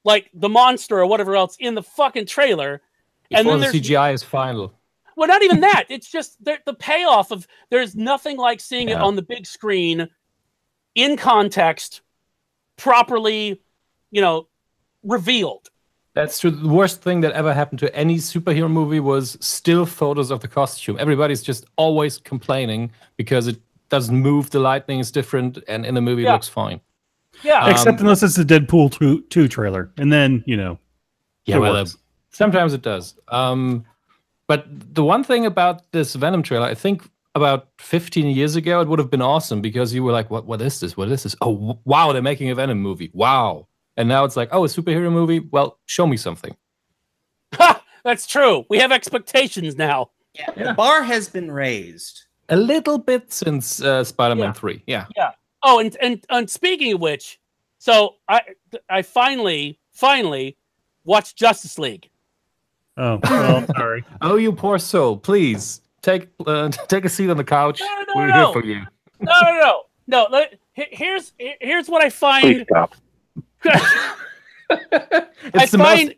like, the monster or whatever else in the fucking trailer. Before and then the CGI is final. Well, not even that. It's just the payoff of, there's nothing like seeing it on the big screen, in context, properly, revealed. That's true. The worst thing that ever happened to any superhero movie was still photos of the costume. Everybody's just always complaining because it doesn't move, the lighting is different, and in the movie it looks fine. Yeah. Except unless it's a Deadpool 2 trailer. And then, sometimes it does. But the one thing about this Venom trailer, I think about 15 years ago, it would have been awesome because you were like, what is this? What is this? Oh, wow, they're making a Venom movie. Wow. And now it's like, oh, a superhero movie? Well, show me something. Ha! That's true. We have expectations now. Yeah, the bar has been raised. A little bit since Spider-Man 3. Yeah. Yeah. Oh, and speaking of which, so I finally watched Justice League. Oh, well, I'm sorry. Oh, you poor soul. Please, take a seat on the couch. No, We're here for you. No. Here's what I find. Please stop. It's the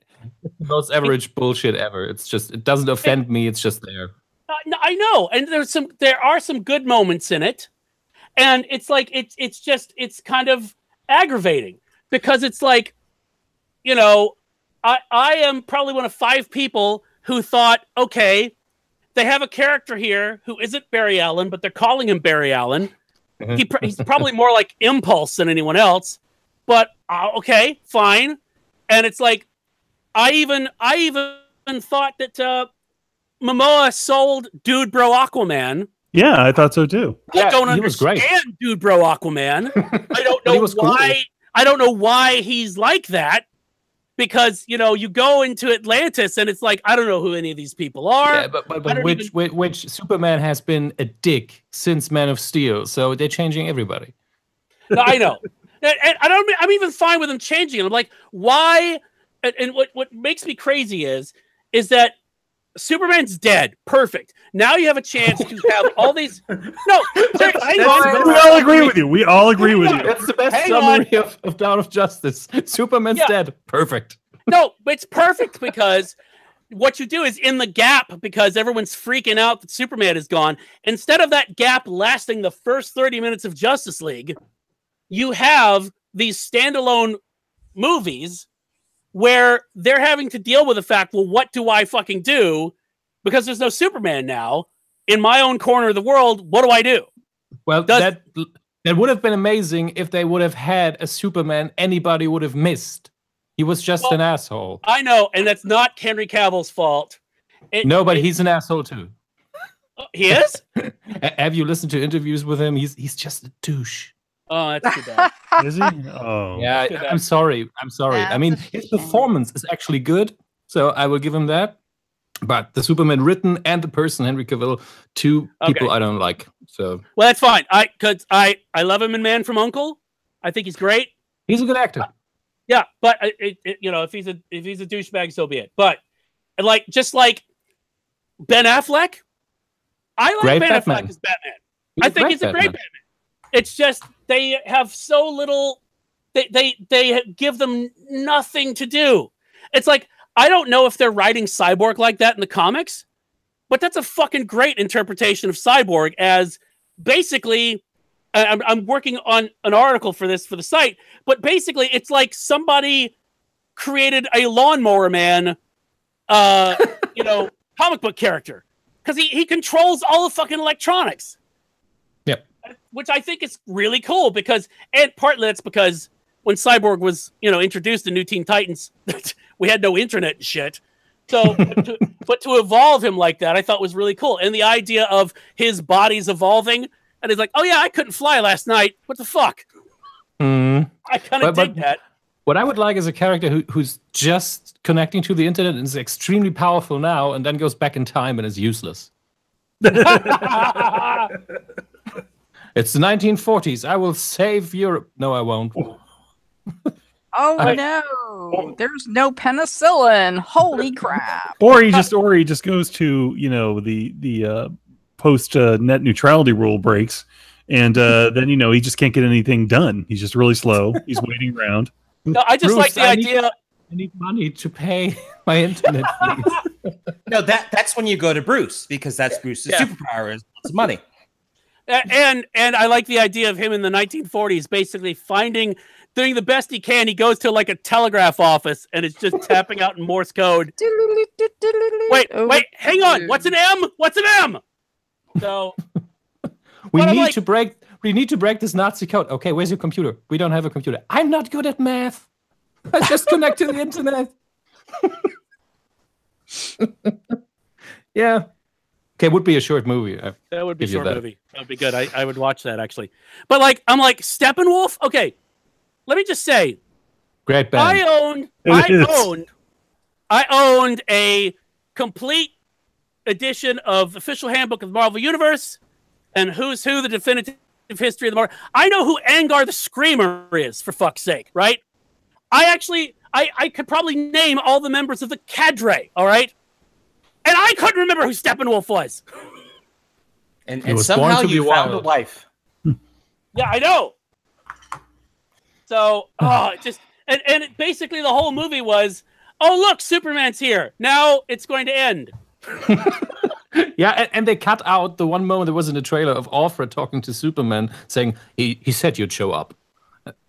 most average bullshit ever. It's just, it doesn't offend me. It's just there. I know, and there are some good moments in it, and it's like it's kind of aggravating because it's like, I am probably one of 5 people who thought, okay, they have a character here who isn't Barry Allen, but they're calling him Barry Allen. He's probably more like Impulse than anyone else. But okay, fine. And it's like, I even thought that Momoa sold Dude Bro Aquaman. Yeah, I thought so too. I don't understand Dude Bro Aquaman. I don't know why. Cool. I don't know why he's like that. Because you go into Atlantis and it's like, I don't know who any of these people are. Yeah, but which Superman has been a dick since Man of Steel, so they're changing everybody. No, I know. And I'm even fine with them changing it. I'm like, why? And what makes me crazy is that Superman's dead. Perfect. Now you have a chance to have all these. No, hang on. We all agree with you. We all agree with you. That's the best Hang summary of Dawn of Justice. Superman's dead. Perfect. No, but it's perfect because what you do is in the gap, because everyone's freaking out that Superman is gone, instead of that gap lasting the first 30 minutes of Justice League, you have these standalone movies where they're having to deal with the fact, well, what do I fucking do? Because there's no Superman now in my own corner of the world. What do I do? Well, that would have been amazing if they would have had a Superman anybody would have missed. He was just an asshole. I know, and that's not Henry Cavill's fault. No, but he's an asshole too. He is? Have you listened to interviews with him? He's just a douche. Oh, that's too bad. Is he? Oh. Yeah, I'm sorry. I mean, his performance is actually good, so I will give him that. But the Superman written and the person, Henry Cavill, two people I don't like. So well, that's fine. Because I love him in Man from U.N.C.L.E. I think he's great. He's a good actor. Yeah, but if he's a douchebag, so be it. But just like Ben Affleck, I like Ben Affleck as Batman. I think he's a great Batman. It's just they have so little. They give them nothing to do. It's like I don't know if they're writing Cyborg like that in the comics, but that's a fucking great interpretation of Cyborg as basically. I'm working on an article for the site, but basically it's like somebody created a Lawnmower Man, comic book character because he controls all the fucking electronics. Yep. Which I think is really cool and partly that's because when Cyborg was, introduced in New Teen Titans, we had no internet and shit. So, but to evolve him like that, I thought was really cool. And the idea of his body's evolving. And he's like, oh, yeah, I couldn't fly last night. What the fuck? I kind of dig that. What I would like is a character who's just connecting to the internet and is extremely powerful now and then goes back in time and is useless. It's the 1940s. I will save Europe. No, I won't. Oh, no. There's no penicillin. Holy crap. Or he just goes to, the post net neutrality rule breaks, and then he just can't get anything done. He's just really slow. He's waiting around. No, I just like the idea. I need money to pay my internet fees. No, that's when you go to Bruce because that's Bruce's superpower is lots of money. And I like the idea of him in the 1940s, basically doing the best he can. He goes to like a telegraph office and it's just tapping out in Morse code. Wait, hang on. What's an M? What's an M? So we need to break this Nazi code. Okay, where's your computer? We don't have a computer. I'm not good at math. I just connect to the internet. Yeah. Okay, would be a short movie. That would be a short movie. That would be good. I would watch that actually. But I'm like Steppenwolf. Okay, let me just say, great band. I owned a complete edition of Official Handbook of the Marvel Universe and Who's Who, the Definitive History of the Marvel. I know who Angar the Screamer is, for fuck's sake, right? I could probably name all the members of the cadre, all right? And I couldn't remember who Steppenwolf was. And somehow you found a wife. Yeah, I know. So, and basically the whole movie was, oh, look, Superman's here. Now it's going to end. Yeah, and they cut out the one moment that was in the trailer of Alfred talking to Superman saying, he said you'd show up.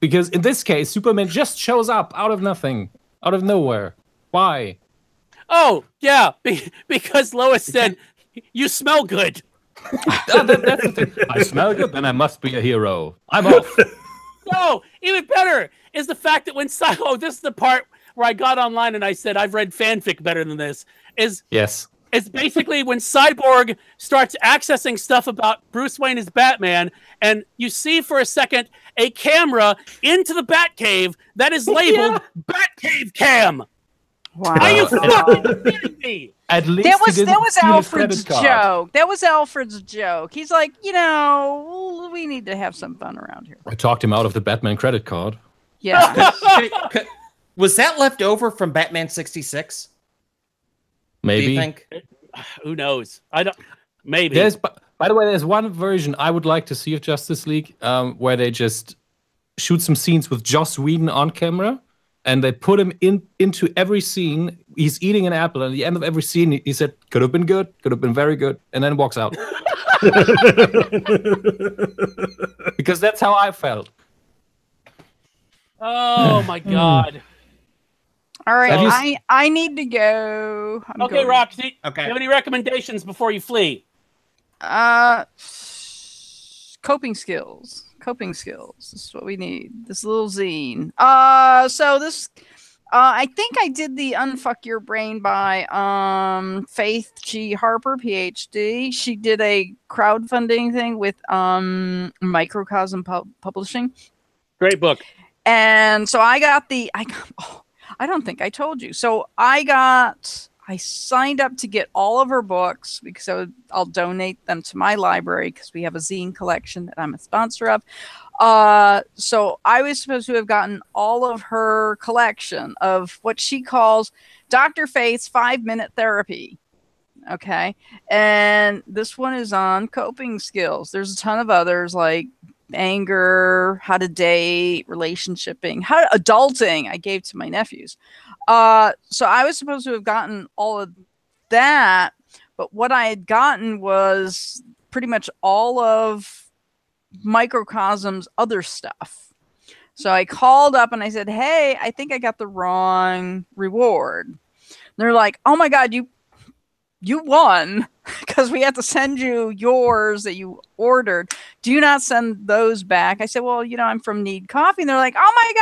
Because in this case, Superman just shows up out of nothing, out of nowhere. Why? Oh, yeah, because Lois said, you smell good. That's the thing. I smell good, then I must be a hero. I'm off. No, even better is the fact that when this is the part where I got online and I said, I've read fanfic better than this, Yes. It's basically when Cyborg starts accessing stuff about Bruce Wayne as Batman, and you see for a second a camera into the Batcave that is labeled Batcave Cam. Wow. Are you fucking kidding me? At least that was Alfred's joke. That was Alfred's joke. He's like, we need to have some fun around here. I talked him out of the Batman credit card. Yeah. Was that left over from Batman 66? Maybe. Do you think? Who knows? I don't. Maybe. By the way, there's one version I would like to see of Justice League where they just shoot some scenes with Joss Whedon on camera, and they put him into every scene. He's eating an apple, and at the end of every scene, he said, "Could have been good, could have been very good," and then walks out. Because that's how I felt. Oh my God. All right, I need to go. I'm Okay, going. Roxy. Okay. Do you have any recommendations before you flee? Coping skills. This is what we need. This little zine. So this, I think I did the Unfuck Your Brain by Faith G. Harper, PhD. She did a crowdfunding thing with Microcosm Publishing. Great book. And so I don't think I told you. So I signed up to get all of her books because I'll donate them to my library because we have a zine collection that I'm a sponsor of. So I was supposed to have gotten all of her collection of what she calls Dr. Faith's 5-minute therapy. Okay. And this one is on coping skills. There's a ton of others like anger, how to date, relationshiping, adulting I gave to my nephews. So I was supposed to have gotten all of that, but what I had gotten was pretty much all of Microcosm's other stuff. So I called up and I said, "Hey, I think I got the wrong reward." And they're like, "Oh my God, you won because we had to send you yours that you ordered. Do you not send those back?" I said, "Well, I'm from Need Coffee." And they're like, "Oh my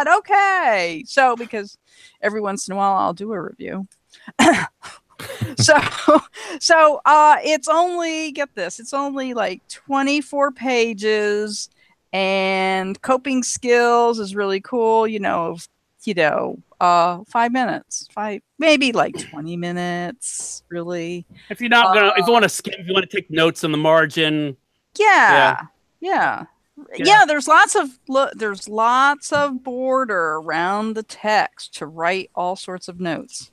God, okay." So because every once in a while I'll do a review. So it's only, get this, it's only like 24 pages, and coping skills is really cool. 5 minutes, maybe like 20 minutes, really. If you're not gonna, if you want to skim, if you want to take notes on the margin. Yeah. There's lots of border around the text to write all sorts of notes.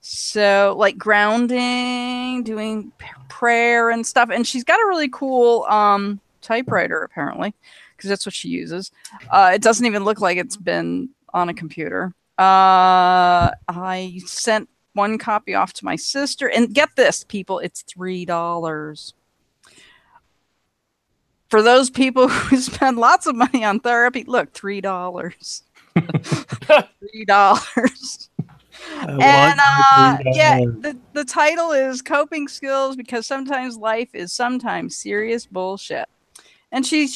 So like grounding, doing prayer and stuff. And she's got a really cool typewriter apparently, because that's what she uses. It doesn't even look like it's been on a computer. I sent one copy off to my sister, and get this, people, it's $3. For those people who spend lots of money on therapy, look, $3. $3. And the title is Coping Skills Because Sometimes Life is Sometimes Serious Bullshit. And she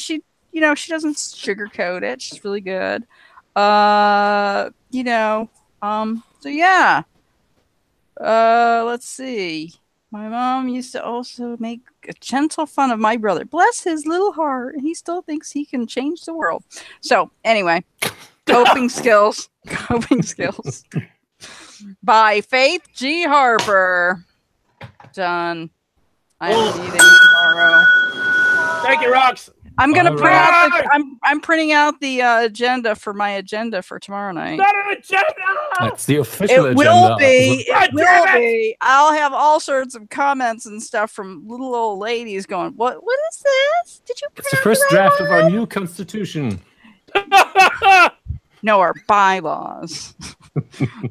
doesn't sugarcoat it. She's really good. So yeah. Let's see. My mom used to also make a gentle fun of my brother. Bless his little heart. He still thinks he can change the world. So anyway, Coping Skills. Coping Skills. By Faith G. Harper. Done. I am meeting tomorrow. Thank you, Rox. I'm gonna print out. I'm printing out the agenda for my agenda for tomorrow night. Not an agenda. That's the official agenda. It will be. I'll have all sorts of comments and stuff from little old ladies going, "What is this? Did you?" It's the first draft of our new constitution. No, our bylaws.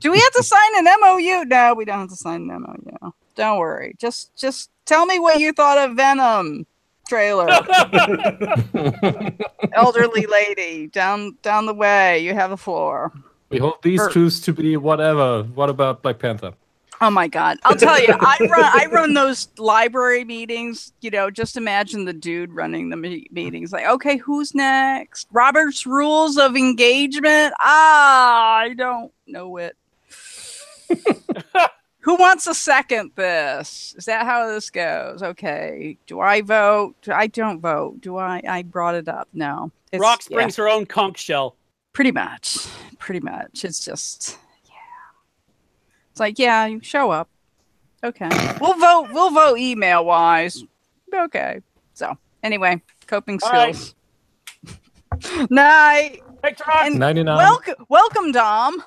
Do we have to sign an MOU? No, we don't have to sign an MOU. Don't worry. Just tell me what you thought of Venom trailer. Elderly lady down the way. You have the floor. We hope these truths to be whatever. What about Black Panther? Oh my God! I'll tell you, I run those library meetings. Just imagine the dude running the meetings. Like, okay, who's next? Robert's Rules of Engagement. I don't know it. Who wants to second this? Is that how this goes? Okay. Do I vote? I don't vote. Do I? I brought it up. No. Rox brings her own conch shell. Pretty much. It's just. It's like, yeah, you show up. Okay. We'll vote email wise. Okay. So anyway, coping skills. Night. Thanks, Rox. 99. Welcome, Dom.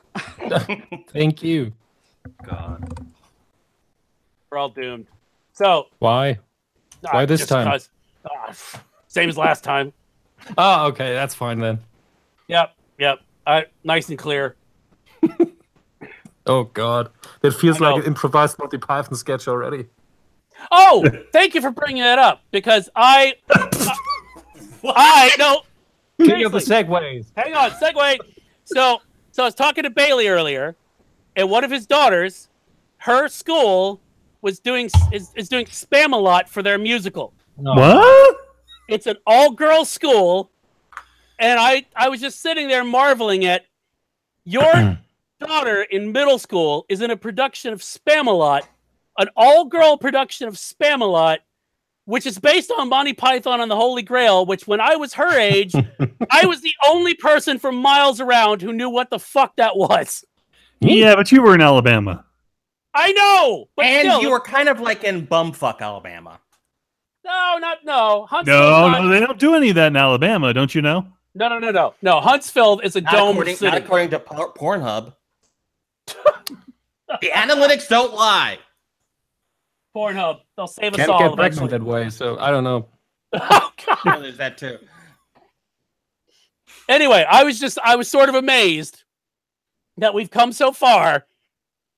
Thank you. God. We're all doomed. So Why? Why this just time? 'cause, same as last time. Oh, okay, that's fine then. Yep. Nice and clear. Oh God, it feels I know. like an improvised Monty Python sketch already. Oh, thank you for bringing that up because I no. King of the Seriously. segues. Hang on, segue. So I was talking to Bailey earlier, and one of his daughters, her school is doing Spam-A-Lot for their musical. What? It's an all-girls school, and I was just sitting there marveling at your daughter in middle school is in a production of Spam-A-Lot, an all-girl production of Spam-A-Lot, which is based on Monty Python and the Holy Grail, which when I was her age, I was the only person from miles around who knew what the fuck that was. Yeah, but you were in Alabama. I know, but And still, you were kind of like in bumfuck Alabama. no. No, they don't do any of that in Alabama, don't you know? No. Huntsville is a dome city. Not according to Pornhub. The analytics don't lie. Pornhub, they'll save us Can't all get pregnant eventually. that way, so I don't know. Oh God. Yeah, there's that too. Anyway, I was sort of amazed that we've come so far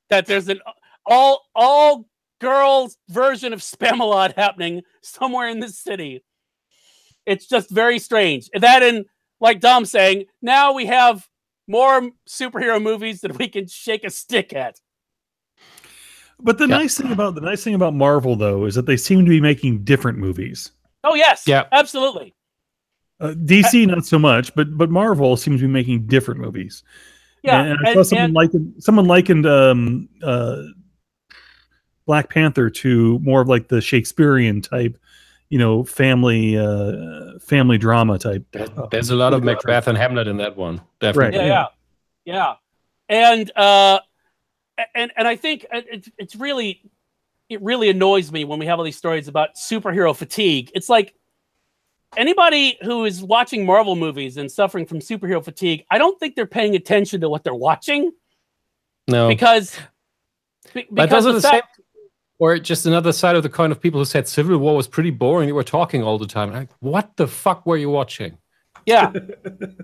that there's an all girls version of Spam-A-Lot happening somewhere in this city. It's just very strange. That and like Dom saying, now we have more superhero movies that we can shake a stick at. But the nice thing about Marvel though is that they seem to be making different movies. Oh yes, Yeah. absolutely. DC not so much, but Marvel seems to be making different movies. Yeah, and I saw someone likened Black Panther to more of like the Shakespearean type, family drama type. There's a lot of Macbeth and Hamlet in that one. Definitely. Yeah. And I think it really annoys me when we have all these stories about superhero fatigue. It's like anybody who is watching Marvel movies and suffering from superhero fatigue, I don't think they're paying attention to what they're watching. No, because those are the same. Or just another side of the coin of people who said Civil War was pretty boring. They were talking all the time. Like, what the fuck were you watching? Yeah.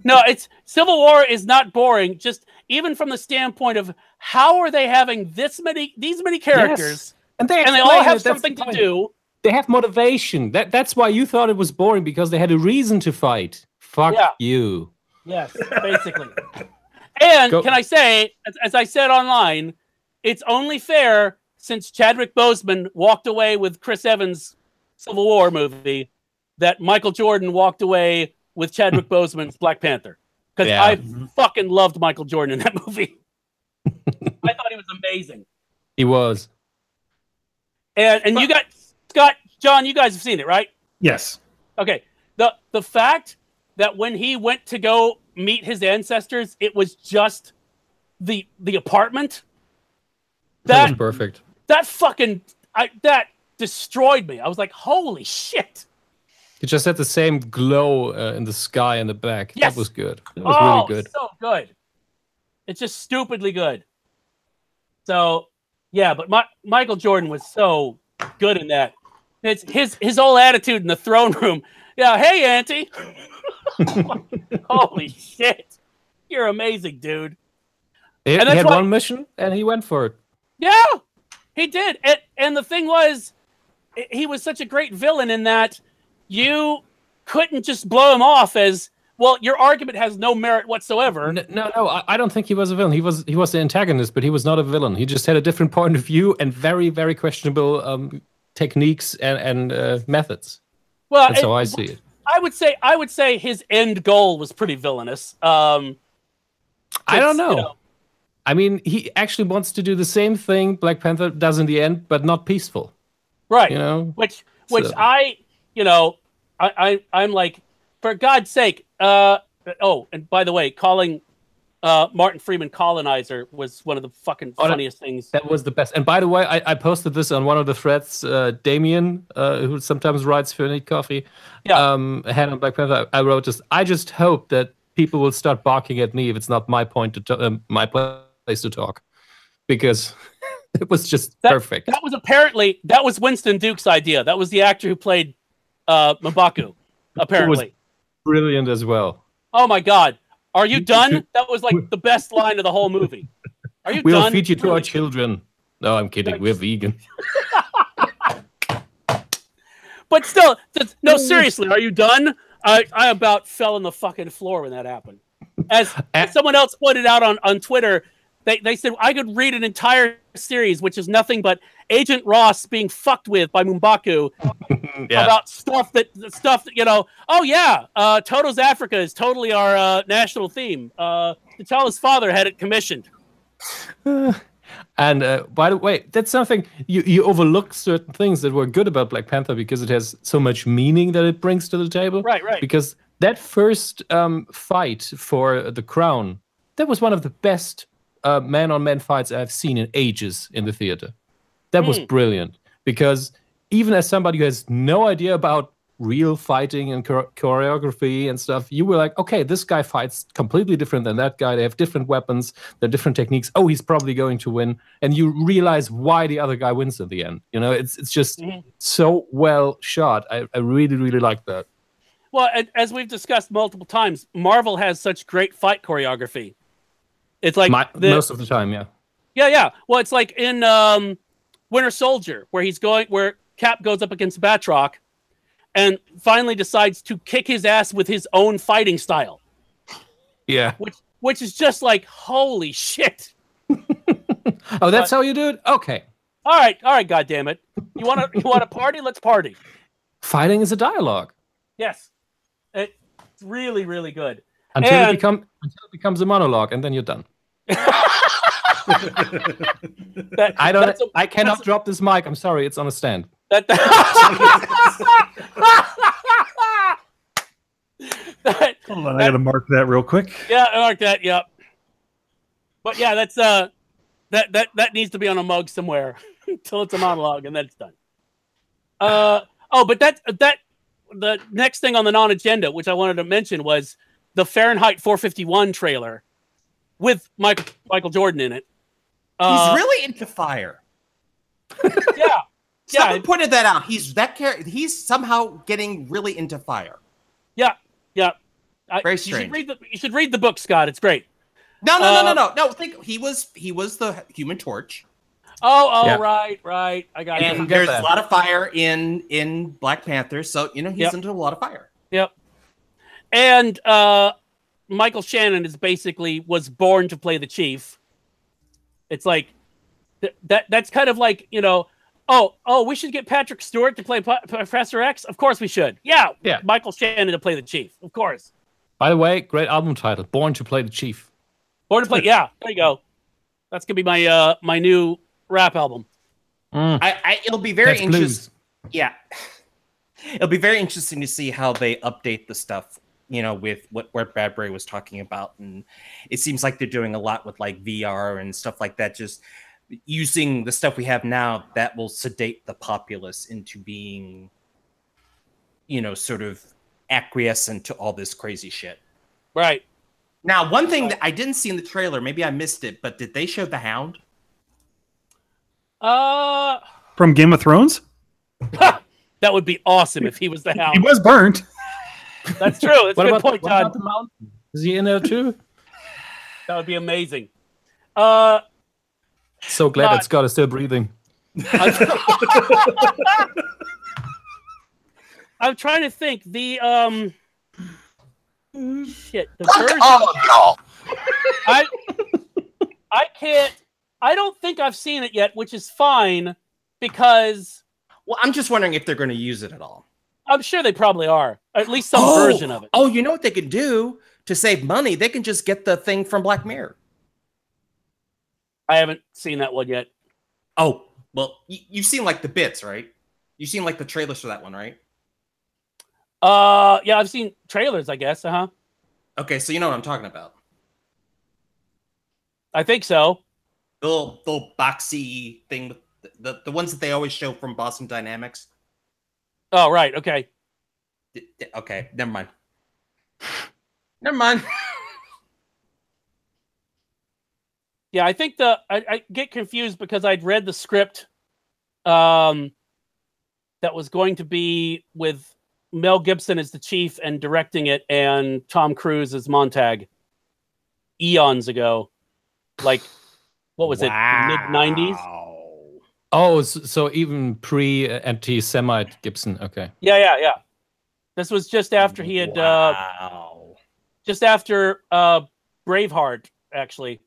No, it's Civil War is not boring. Just even from the standpoint of how are they having these many characters, Yes. And they all have explain it, that's something the to point. do. They have motivation. That's why you thought it was boring, because they had a reason to fight. Fuck you. Yes, basically. And can I say, as I said online, it's only fair since Chadwick Boseman walked away with Chris Evans' Civil War movie that Michael Jordan walked away with Chadwick Boseman's Black Panther. Because I fucking loved Michael Jordan in that movie. I thought he was amazing. He was. And you got Scott, John, you guys have seen it, right? Yes. Okay. The fact that when he went to go meet his ancestors, it was just the apartment. That was perfect. That destroyed me. I was like, holy shit. It just had the same glow in the sky in the back. Yes. That was good. That was really good. So good. It's just stupidly good. So, yeah, but Michael Jordan was so good in that. It's his whole attitude in the throne room. Yeah, hey, Auntie. Holy shit. You're amazing, dude. He had one mission, and he went for it. Yeah, he did. And the thing was, he was such a great villain in that you couldn't just blow him off as, well, your argument has no merit whatsoever. No, I don't think he was a villain. He was the antagonist, but he was not a villain. He just had a different point of view and very, very questionable techniques and methods. Well, that's how I see it. I would say his end goal was pretty villainous. I don't know. I mean, he actually wants to do the same thing Black Panther does in the end, but not peaceful. Right. You know? Which I'm like, for God's sake. And by the way, calling Martin Freeman colonizer was one of the fucking funniest things. That was the best. And by the way, I posted this on one of the threads. Damien, who sometimes writes for Need Coffee, had on Black Panther. I wrote just, I just hope that people will start barking at me if it's not my my place to talk. because it was just perfect. That was Winston Duke's idea. That was the actor who played M'Baku, apparently. It was brilliant as well. Oh my God. Are you done? That was like the best line of the whole movie. Are you We'll done? feed you to our children. No, I'm kidding. We're vegan. But still, no, seriously, are you done? I about fell on the fucking floor when that happened. As someone else pointed out on Twitter, they said I could read an entire series, which is nothing but Agent Ross being fucked with by M'Baku about stuff that oh yeah, Toto's Africa is totally our national theme. T'Challa's father had it commissioned. And by the way, that's something you overlook certain things that were good about Black Panther because it has so much meaning that it brings to the table. Right. Because that first fight for the crown, that was one of the best man-on-man fights I've seen in ages in the theater. That was brilliant because even as somebody who has no idea about real fighting and choreography and stuff, you were like, okay, this guy fights completely different than that guy. They have different weapons, they're different techniques. Oh, he's probably going to win. And you realize why the other guy wins in the end. You know, it's just so well shot. I really, really like that. Well, as we've discussed multiple times, Marvel has such great fight choreography. It's like most of the time, yeah. Yeah. Well, it's like in Winter Soldier, where Cap goes up against Batroc and finally decides to kick his ass with his own fighting style. Yeah. Which is just like, holy shit. Oh, that's how you do it? Okay. All right, goddammit. You want to party? Let's party. Fighting is a dialogue. Yes. It's really, really good. Until it becomes a monologue, and then you're done. I cannot drop this mic. I'm sorry, it's on a stand. Hold on, I gotta mark that real quick. Yeah, I mark that. Yep. But yeah, that's that needs to be on a mug somewhere until it's a monologue, and then it's done. But the next thing on the non-agenda, which I wanted to mention, was the Fahrenheit 451 trailer with Michael Jordan in it. He's really into fire. Yeah. Someone pointed that out. He's somehow getting really into fire. Yeah. Very strange. You should read the book, Scott. It's great. No. Think he was the Human Torch. Yeah. Right. I got it. And there's a lot of fire in Black Panther, so he's into a lot of fire. Yep. And Michael Shannon was born to play the Chief. It's like that's kind of like, we should get Patrick Stewart to play Professor X. Of course we should. Yeah. Michael Shannon to play the Chief. Of course. By the way, great album title, Born to Play the Chief. Born to Play. Yeah, there you go. That's gonna be my new rap album. It'll be very interesting. Yeah, it'll be very interesting to see how they update the stuff. With what Bradbury was talking about, and it seems like they're doing a lot with like VR and stuff like that. Just using the stuff we have now that will sedate the populace into being, sort of acquiescent to all this crazy shit. Right. Now, one thing that I didn't see in the trailer, maybe I missed it, but did they show the Hound? From Game of Thrones? That would be awesome if he was the Hound. He was burnt. That's true. That's a good point, what Todd. about the mountain? Is he in there too? That would be amazing. So glad that Scott is still breathing. I'm trying to think. The shit. The Fuck version. all of y'all. I can't. I don't think I've seen it yet, which is fine because. Well, I'm just wondering if they're going to use it at all. I'm sure they probably are. At least some version of it. Oh, you know what they could do to save money? They can just get the thing from Black Mirror. I haven't seen that one yet. Oh, well, you've seen like the bits, right? You've seen like the trailers for that one, right? Yeah, I've seen trailers, I guess. Okay, so you know what I'm talking about. I think so. The little boxy thing with the ones that they always show from Boston Dynamics. Oh, right. Okay. Okay, never mind. Never mind. Yeah, I think I get confused because I'd read the script that was going to be with Mel Gibson as the chief and directing it, and Tom Cruise as Montag eons ago. Like, what was it, mid-90s? Oh, so even pre-anti-Semite Gibson. Okay. Yeah. This was just after he had, just after Braveheart, actually.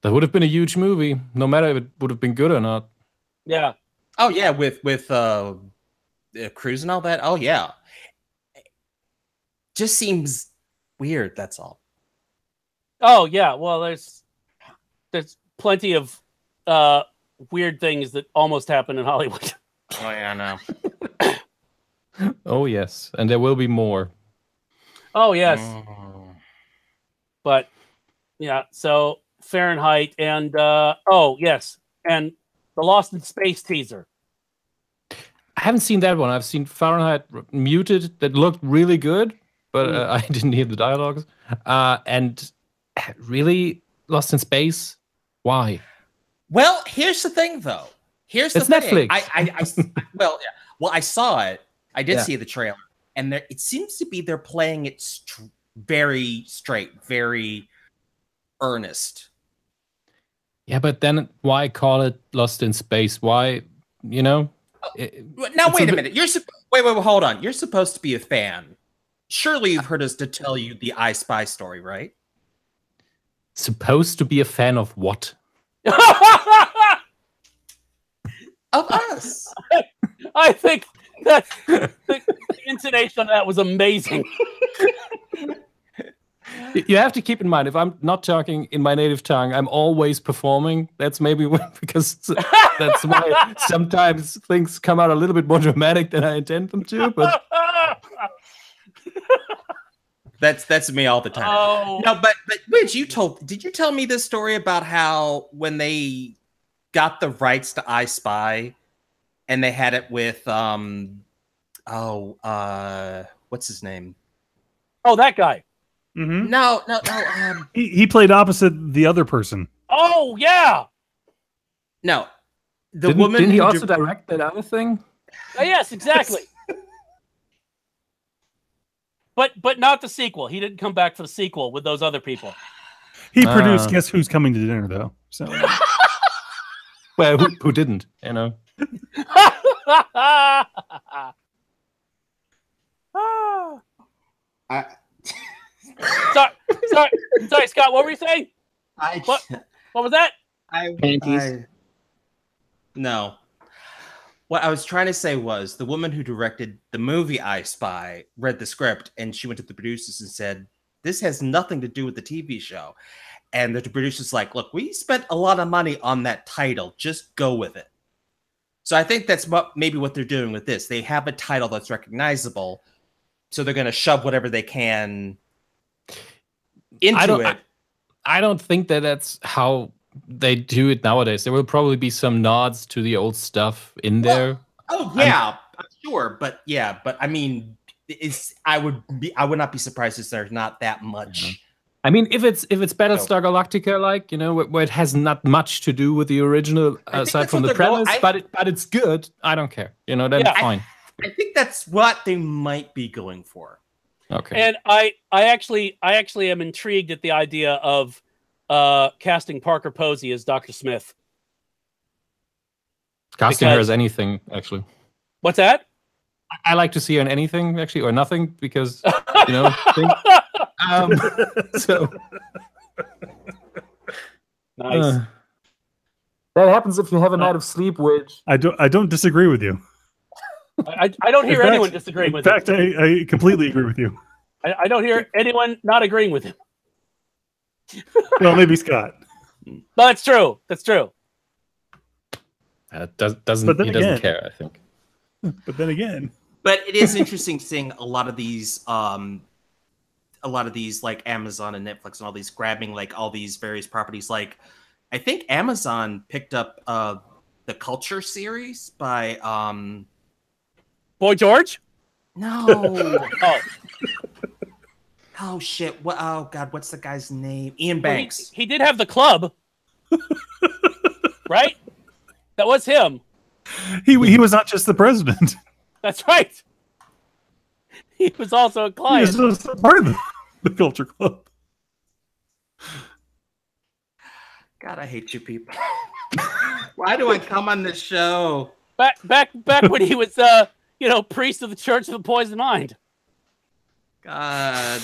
That would have been a huge movie, no matter if it would have been good or not. Yeah. Oh yeah, with Cruise and all that. Oh yeah. Just seems weird. That's all. Oh yeah. Well, there's plenty of weird things that almost happen in Hollywood. Oh yeah, I know. Oh yes, and there will be more. Oh yes. But yeah, so Fahrenheit and oh yes, and the Lost in Space teaser. I haven't seen that one. I've seen Fahrenheit Muted that looked really good, but I didn't hear the dialogues. And really, Lost in Space? Why? Well, here's the thing, though. It's Netflix. I saw it. I did see the trailer, and it seems to be they're playing it very straight, very earnest. Yeah, but then why call it Lost in Space? Why, Now wait a minute. Wait, hold on. You're supposed to be a fan. Surely you've heard us to tell you the I Spy story, right? Supposed to be a fan of what? Of us. I think that the intonation of that was amazing. You have to keep in mind, if I'm not talking in my native tongue, I'm always performing. That's maybe because that's why sometimes things come out a little bit more dramatic than I intend them to. But that's me all the time. Oh. No, but Widge, did you tell me this story about how when they got the rights to I Spy and they had it with what's his name? Oh, that guy. Mm-hmm. No. He played opposite the other person. Oh yeah. No, didn't he also direct that other thing? Oh, yes, exactly. But not the sequel. He didn't come back for the sequel with those other people. He produced Guess Who's Coming to Dinner, though. So, well, who didn't? Sorry, Scott. What were you saying? What was that? No. What I was trying to say was the woman who directed the movie I Spy read the script and she went to the producers and said, "This has nothing to do with the TV show." And the producer's like, "Look, we spent a lot of money on that title. Just go with it." So I think that's maybe what they're doing with this. They have a title that's recognizable, so they're going to shove whatever they can into it. I don't think that's how they do it nowadays. There will probably be some nods to the old stuff in there. Oh yeah, I'm sure, but I mean, I would not be surprised if there's not that much. Mm-hmm. I mean, if it's Battlestar Galactica, like where it has not much to do with the original aside from the premise, but it's good. I don't care. That's fine. I think that's what they might be going for. Okay. And I actually am intrigued at the idea of casting Parker Posey as Dr. Smith. Casting her as anything, actually. What's that? I like to see her in anything, actually, or nothing, because so nice. That happens if you have a night of sleep, Widge. I don't disagree with you. I don't hear anyone disagreeing with him. In fact, I completely agree with you. I don't hear anyone not agreeing with him. Well, maybe Scott. No, that's true. That's true. He doesn't care, I think. But then again. But it is interesting seeing a lot of these like Amazon and Netflix and all these grabbing like all these various properties. Like I think Amazon picked up the Culture series by Boy George? No. Oh shit. Oh god, what's the guy's name? Ian Banks. He did have The Club. Right? That was him. He was not just the president. That's right. He was also a He client. was also part of the Culture Club. God, I hate you people. Why do I come on this show? Back when he was priest of the Church of the Poisoned Mind. God.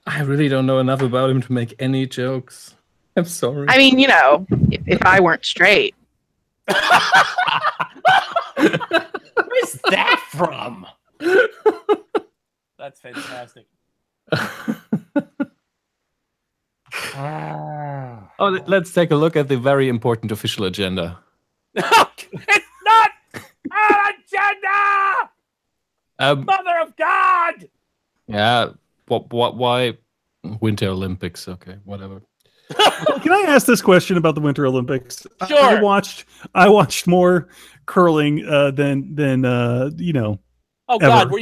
I really don't know enough about him to make any jokes. I'm sorry. I mean, if I weren't straight. Where's that from? That's fantastic. Oh, let's take a look at the very important official agenda. It's not an agenda! Mother of God! Yeah. Why Winter Olympics? Okay, whatever. Can I ask this question about the Winter Olympics? Sure. I watched more curling than Oh God, ever.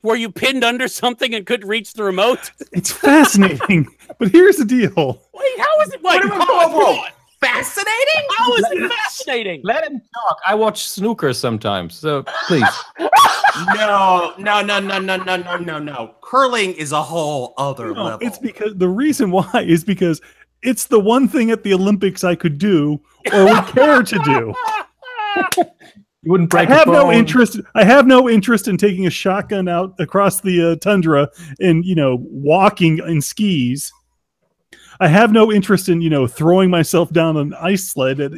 were you pinned under something and couldn't reach the remote? It's fascinating, but here's the deal. Wait, how is it? Wait, Whoa. Fascinating? How is it fascinating? Let him talk. I watch snooker sometimes, so please. No. Curling is a whole other No, level. it's because the reason why is because it's the one thing at the Olympics I could do or would care to do. You wouldn't I break have a no bone. interest. I have no interest in taking a shotgun out across the tundra and walking in skis. I have no interest in throwing myself down an ice sled at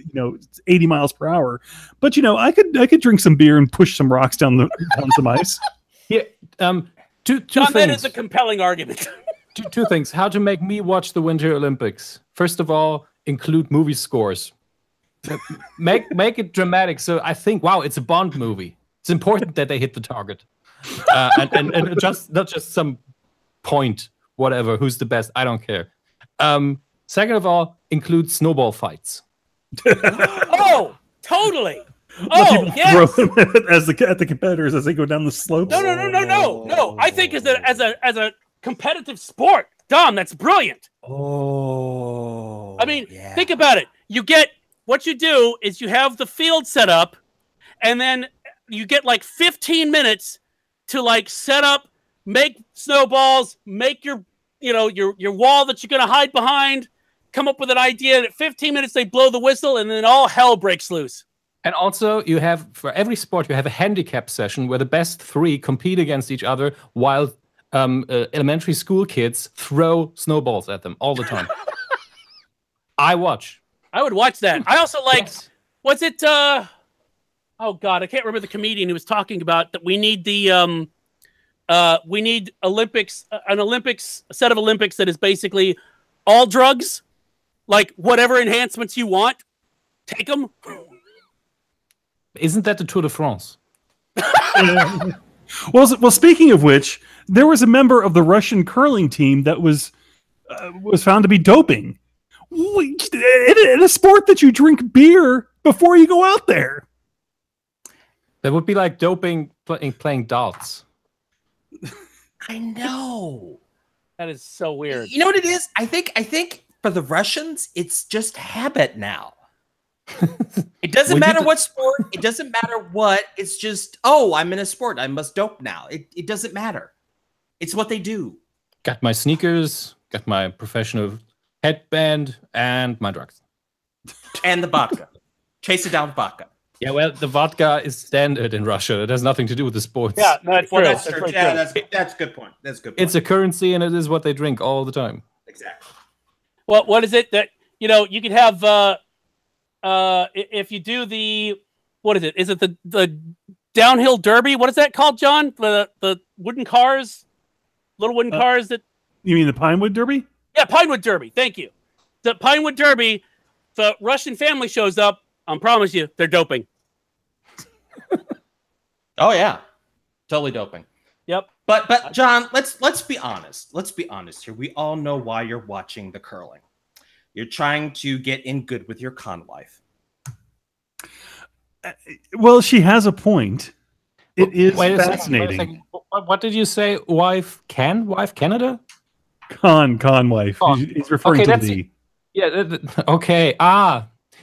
80 miles per hour. But I could drink some beer and push some rocks down some ice. Yeah. Two John, that things. is a compelling argument. Two things. How to make me watch the Winter Olympics. First of all, include movie scores. Make it dramatic. So I think, wow, it's a Bond movie. It's important that they hit the target, and just not just some point, whatever. Who's the best? I don't care. Second of all, include snowball fights. Oh, totally. Let Oh, people yes. throw them at the competitors as they go down the slopes. No. I think as a competitive sport, Dom, that's brilliant. Oh. I mean, think about it. What you do is you have the field set up, and then you get like 15 minutes to like set up, make snowballs, make your wall that you're going to hide behind, come up with an idea. And at 15 minutes, they blow the whistle, and then all hell breaks loose. And also, you have, for every sport, you have a handicap session where the best three compete against each other while elementary school kids throw snowballs at them all the time. I would watch that. I also like, was it, oh God, I can't remember the comedian who was talking about that we need we need Olympics, a set of Olympics that is basically all drugs, like whatever enhancements you want, take them. Isn't that the Tour de France? Well, speaking of which, there was a member of the Russian curling team that was found to be doping. In a sport that you drink beer before you go out there. That would be like doping playing darts. I know. That is so weird. You know what it is? I think for the Russians, it's just habit now. It doesn't matter what sport. It doesn't matter what. It's just, I'm in a sport. I must dope now. It doesn't matter. It's what they do. Got my sneakers, got my professional headband, and my drugs. And the vodka. Chase it down with vodka. Yeah, well, the vodka is standard in Russia. It has nothing to do with the sports. Yeah, that's true. That's true. Yeah, that's a good point. That's a good point. It's a currency, and it is what they drink all the time. Exactly. Well, what is it that you could have? If you do what is it? Is it the downhill derby? What is that called, John? The wooden cars, little wooden cars that. You mean the Pinewood Derby? Yeah, Pinewood Derby. Thank you. The Pinewood Derby. The Russian family shows up. I promise you, they're doping. Oh yeah, totally doping. Yep. But John, let's be honest. Let's be honest here. We all know why you're watching the curling. You're trying to get in good with your con wife. Well, she has a point. It is Wait a fascinating. second. What did you say? Wife Canada? Con wife. Con. He's referring to the. Yeah. Okay.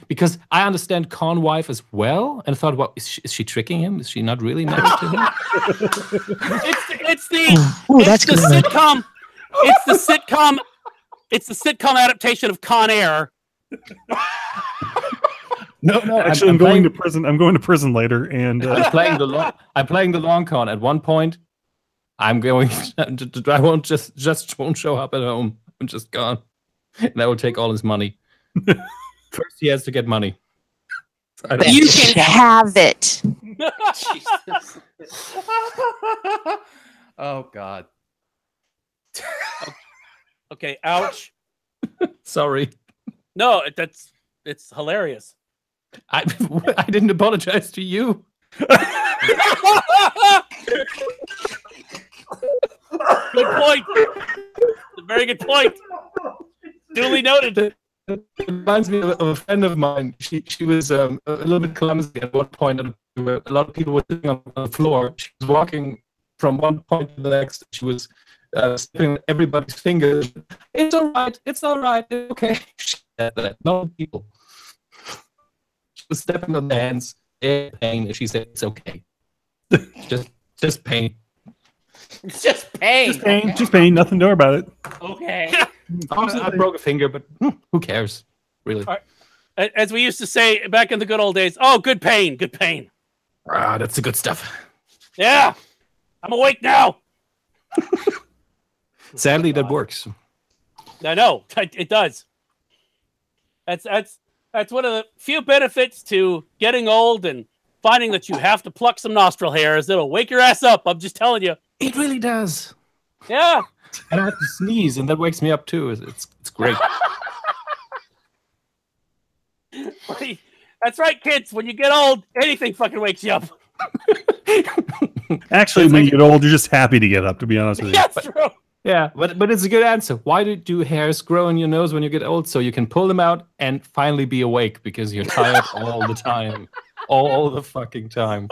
Because I understand con wife as well, and I thought, what is she tricking him? Is she not really married to him? It's the sitcom. It's the sitcom adaptation of Con Air. No. Actually, I'm going to prison. I'm going to prison later, and I'm playing the long con. At one point, I'm going. I won't won't show up at home. I'm just gone, and I will take all his money. First, he has to get money. You can have it. Jesus. Oh God. Okay, ouch. Sorry. No, it's hilarious. I didn't apologize to you. Good point. A very good point. Duly noted. It reminds me of a friend of mine. She was a little bit clumsy at one point, and a lot of people were sitting on the floor. She was walking from one point to the next. She was slipping everybody's fingers. It's all right. It's all right. It's okay. She said that. No people. She was stepping on the hands. Pain, and she said it's okay. just pain. It's just pain. Just pain. Nothing to worry about it. Okay. I broke a finger, but who cares? Really. As we used to say back in the good old days, oh, good pain, good pain. That's the good stuff. Yeah, I'm awake now. Sadly, that works. I know it does. That's one of the few benefits to getting old and finding that you have to pluck some nostril hairs. It'll wake your ass up. I'm just telling you. It really does. Yeah. And I have to sneeze, and that wakes me up too. It's great. That's right, kids. When you get old, anything fucking wakes you up. Actually, when you get old, you're just happy to get up, to be honest with you. That's true. Yeah, but it's a good answer. Why do hairs grow in your nose when you get old? So you can pull them out and finally be awake because you're tired all the time. All the fucking time.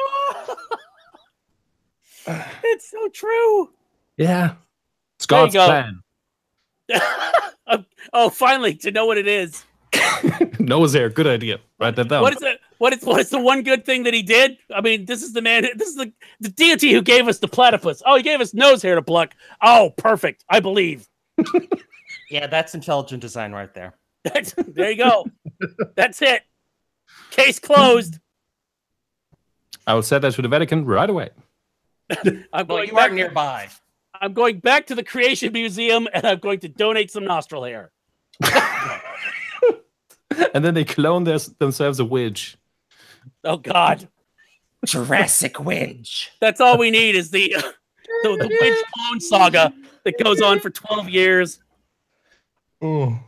It's so true. Yeah. It's God's plan. Oh, finally, to know what it is. Nose hair, good idea. Write that down. What is the one good thing that he did? I mean, this is the man. This is the deity who gave us the platypus. Oh, he gave us nose hair to pluck. Oh, perfect. I believe. Yeah, that's intelligent design right there. There you go. That's it. Case closed. I will set that to the Vatican right away. You are nearby. I'm going back to the Creation Museum, and I'm going to donate some nostril hair. And then they clone themselves a witch. Oh, God. Jurassic Witch. That's all we need is the witch clone saga that goes on for 12 years. Oh.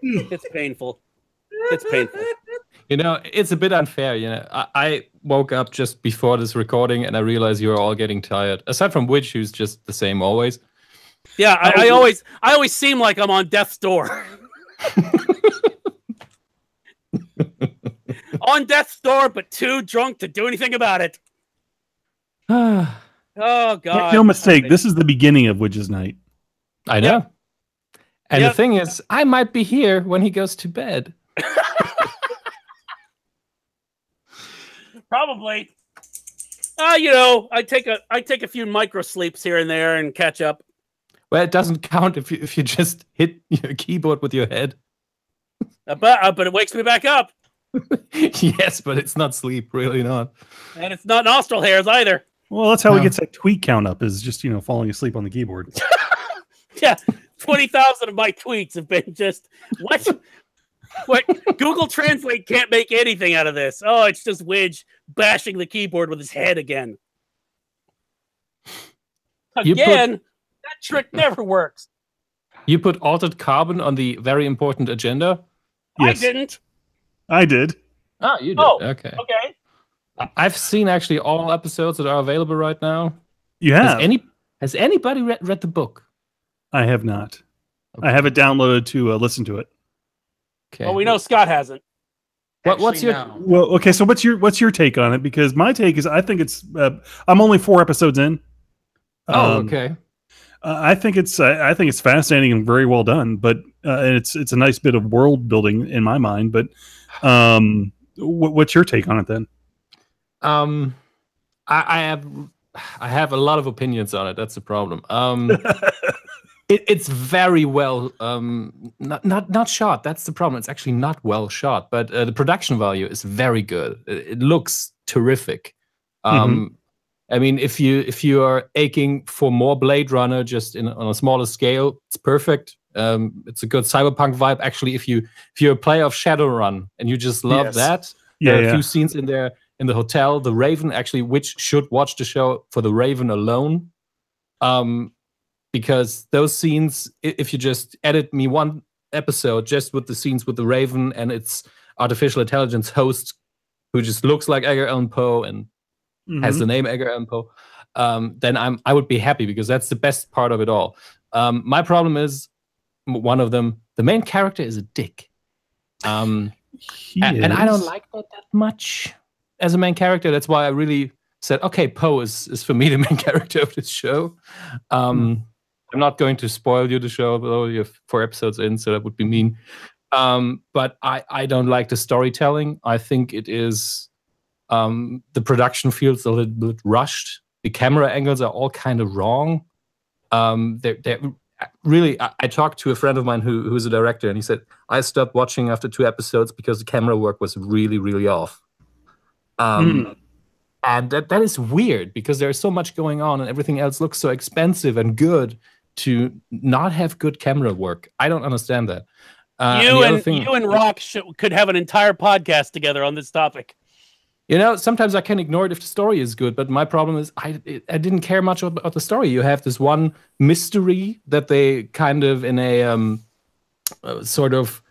It's painful. It's painful. You know, it's a bit unfair. You know, I woke up just before this recording, and I realized you were all getting tired. Aside from Witch, who's just the same always. Yeah, I always seem like I'm on death's door. On death's door, but too drunk to do anything about it. Oh, God. Make no mistake, this is the beginning of Witch's Night. I know. Yep. And the thing is, I might be here when he goes to bed. Probably. You know, I take a few micro sleeps here and there and catch up. Well, it doesn't count if you just hit your keyboard with your head. But it wakes me back up. Yes, but it's not sleep, really not. And it's not nostril hairs either. Well, that's how he gets that tweet count up, is just, falling asleep on the keyboard. Yeah, 20,000 of my tweets have been just, what? What? Google Translate can't make anything out of this. Oh, it's just Widge bashing the keyboard with his head again. Again, that trick never works. You put Altered Carbon on the very important agenda? Yes. I didn't. I did. Oh, you did. Oh, okay. I've seen actually all episodes that are available right now. You have? Has anybody read the book? I have not. Okay. I have it downloaded to listen to it. Okay. Well, we know Scott hasn't. What's your Well, okay, so what's your take on it? Because my take is I think it's I'm only 4 episodes in. Okay. I think it's fascinating and very well done, but and it's a nice bit of world building in my mind. But what's your take on it then? I have a lot of opinions on it. That's the problem. It's very well not shot. That's the problem. It's actually not well shot, but the production value is very good. It looks terrific. I mean, if you are aching for more Blade Runner, just on a smaller scale, it's perfect. It's a good cyberpunk vibe. Actually, if you're a player of Shadowrun and you just love that, there are a few scenes in there in the hotel. The Raven, actually, which should watch the show for the Raven alone, because those scenes, if you just edit me one episode just with the scenes with the Raven and its artificial intelligence host, who just looks like Edgar Allan Poe and has the name Edgar Allan Poe, then I would be happy, because that's the best part of it all. My problem is, one of them, the main character is a dick. And I don't like that much as a main character. That's why I really said, okay, Poe is for me the main character of this show. I'm not going to spoil you the show, although you have 4 episodes in, so that would be mean. But I don't like the storytelling. I think it is... the production feels a little bit rushed. The camera angles are all kind of wrong. They're really, I talked to a friend of mine who's a director, and he said, I stopped watching after 2 episodes because the camera work was really, really off. And that is weird, because there's so much going on and everything else looks so expensive and good to not have good camera work. I don't understand that. You and Rock could have an entire podcast together on this topic. You know, sometimes I can ignore it if the story is good, but my problem is I didn't care much about the story. You have this one mystery that they kind of, in a sort of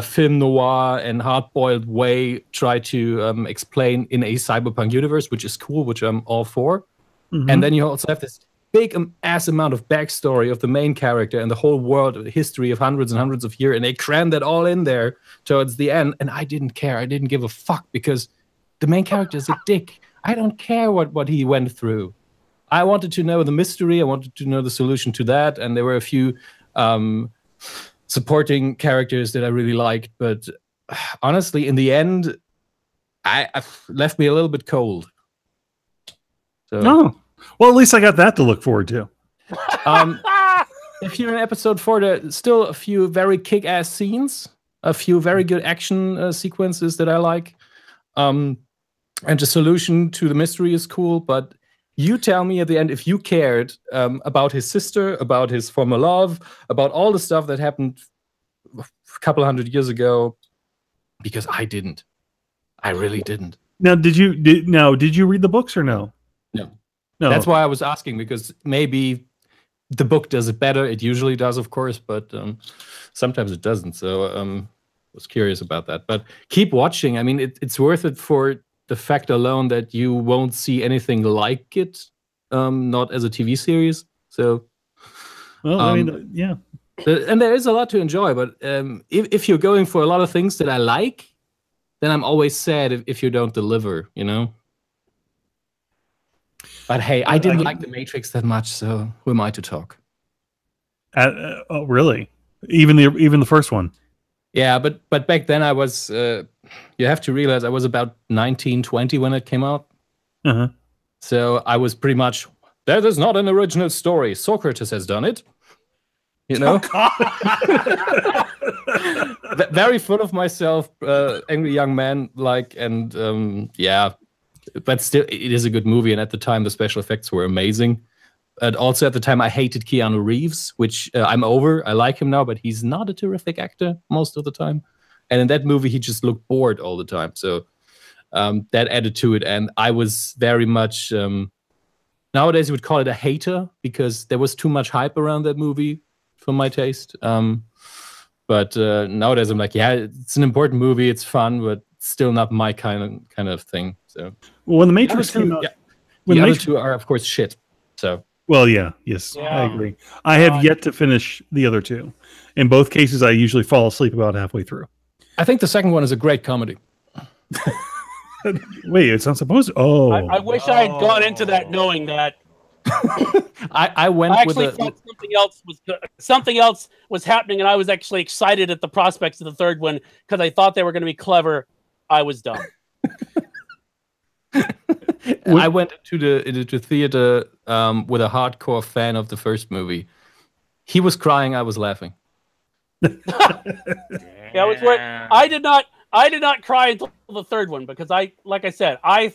film noir and hard-boiled way, try to explain in a cyberpunk universe, which is cool, which I'm all for. And then you also have this big ass amount of backstory of the main character and the whole world, the history of hundreds and hundreds of years, and they crammed that all in there towards the end. And I didn't care. I didn't give a fuck, because the main character is a dick. I don't care what he went through. I wanted to know the mystery. I wanted to know the solution to that. And there were a few supporting characters that I really liked. But honestly, in the end, I left me a little bit cold. So, no. Well, at least I got that to look forward to. If you're in episode 4, there's still a few very kick-ass scenes, a few very good action sequences that I like. And the solution to the mystery is cool, but you tell me at the end if you cared about his sister, about his former love, about all the stuff that happened a couple 100 years ago, because I didn't. I really didn't. Now, did you read the books or no? No. That's why I was asking, because maybe the book does it better. It usually does, of course, but sometimes it doesn't. So was curious about that. But keep watching. I mean, it's worth it for the fact alone that you won't see anything like it, not as a TV series. So, well, I mean, yeah. And there is a lot to enjoy. But if you're going for a lot of things that I like, then I'm always sad if you don't deliver, you know? But hey, I didn't like The Matrix that much, so who am I to talk? Oh, really? Even the first one? Yeah, but back then I was, you have to realize I was about 19, 20 when it came out. So I was pretty much, that is not an original story. Socrates has done it. You know? Very full of myself, angry young man, and yeah. But still, it is a good movie, and at the time, the special effects were amazing. And also at the time, I hated Keanu Reeves, which I'm over. I like him now, but he's not a terrific actor most of the time. And in that movie, he just looked bored all the time. So that added to it. And I was very much, nowadays you would call it a hater, because there was too much hype around that movie for my taste. But nowadays I'm like, yeah, it's an important movie. It's fun, but still not my kind of thing. So when The Matrix came out, the other two are of course shit. So well, yes, I agree. I have yet to finish the other two. In both cases, I usually fall asleep about halfway through. I think the second one is a great comedy. Wait, it's not supposed to. Oh, I wish I had gone into that knowing that. I went I with actually a. thought something else was happening, and I was actually excited at the prospects of the third one because I thought they were going to be clever. I was dumb. I went into the theater with a hardcore fan of the first movie. He was crying. I was laughing. Yeah, I was right. I did not cry until the third one because like I said, I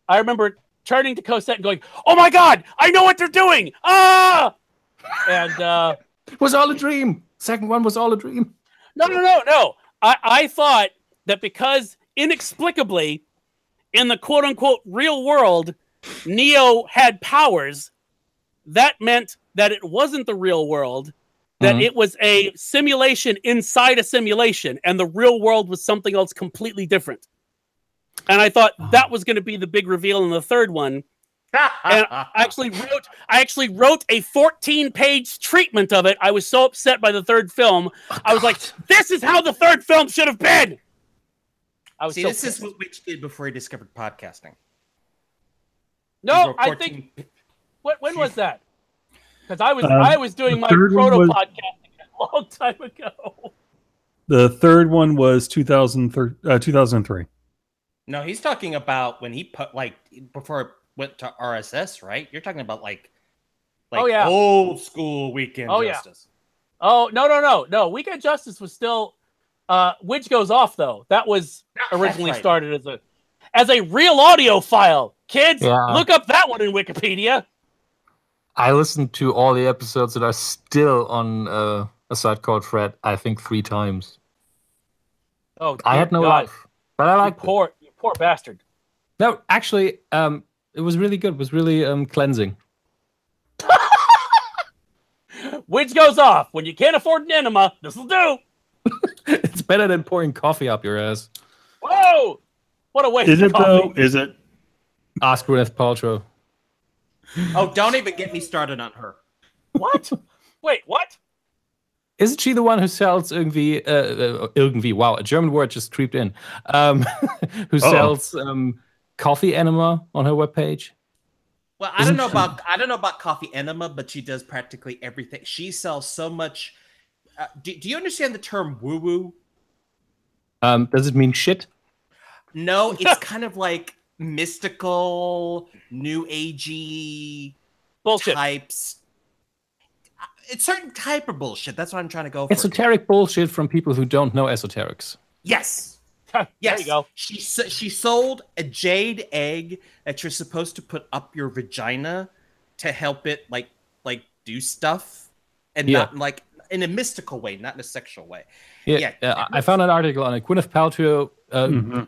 remember turning to Cosette and going, "Oh my God, I know what they're doing!" Ah! And it was all a dream. Second one was all a dream. No. I thought that because inexplicably in the quote unquote real world, Neo had powers, that meant that it wasn't the real world, that it was a simulation inside a simulation, and the real world was something else completely different. And I thought that was going to be the big reveal in the third one. And I actually wrote a 14-page treatment of it. I was so upset by the third film. I was like, this is how the third film should have been. This is what Witch did before he discovered podcasting. No, I think. When was that? Because I was doing my proto podcasting a long time ago. The third one was 2003. No, he's talking about when he put before it went to RSS, right? You're talking about like old school Weekend Justice. Yeah. Oh no! Weekend Justice was still. Which goes off though. That was originally started as a real audio file. Kids, look up that one in Wikipedia. I listened to all the episodes that are still on a site called Fred. I think 3 times. Oh, I had no life, but I like you poor bastard. No, actually, it was really good. It was really cleansing. Which goes off when you can't afford an enema. This'll do. It's better than pouring coffee up your ass. Whoa! What a waste of coffee. Though? Is it? Ask Gwyneth Paltrow. Oh, don't even get me started on her. What? Wait, what? Isn't she the one who sells irgendwie? Wow, a German word just creeped in. Who sells coffee enema on her webpage? Well, I don't know about coffee enema, but she does practically everything. She sells so much. Do you understand the term woo-woo? Does it mean shit? No, it's kind of like mystical, new agey bullshit types. It's certain type of bullshit. That's what I'm trying to go for. Esoteric bullshit from people who don't know esoterics. Yes. There you go. She sold a jade egg that you're supposed to put up your vagina to help it like do stuff, and not like in a mystical way, not in a sexual way. I found an article on it. Gwyneth Paltrow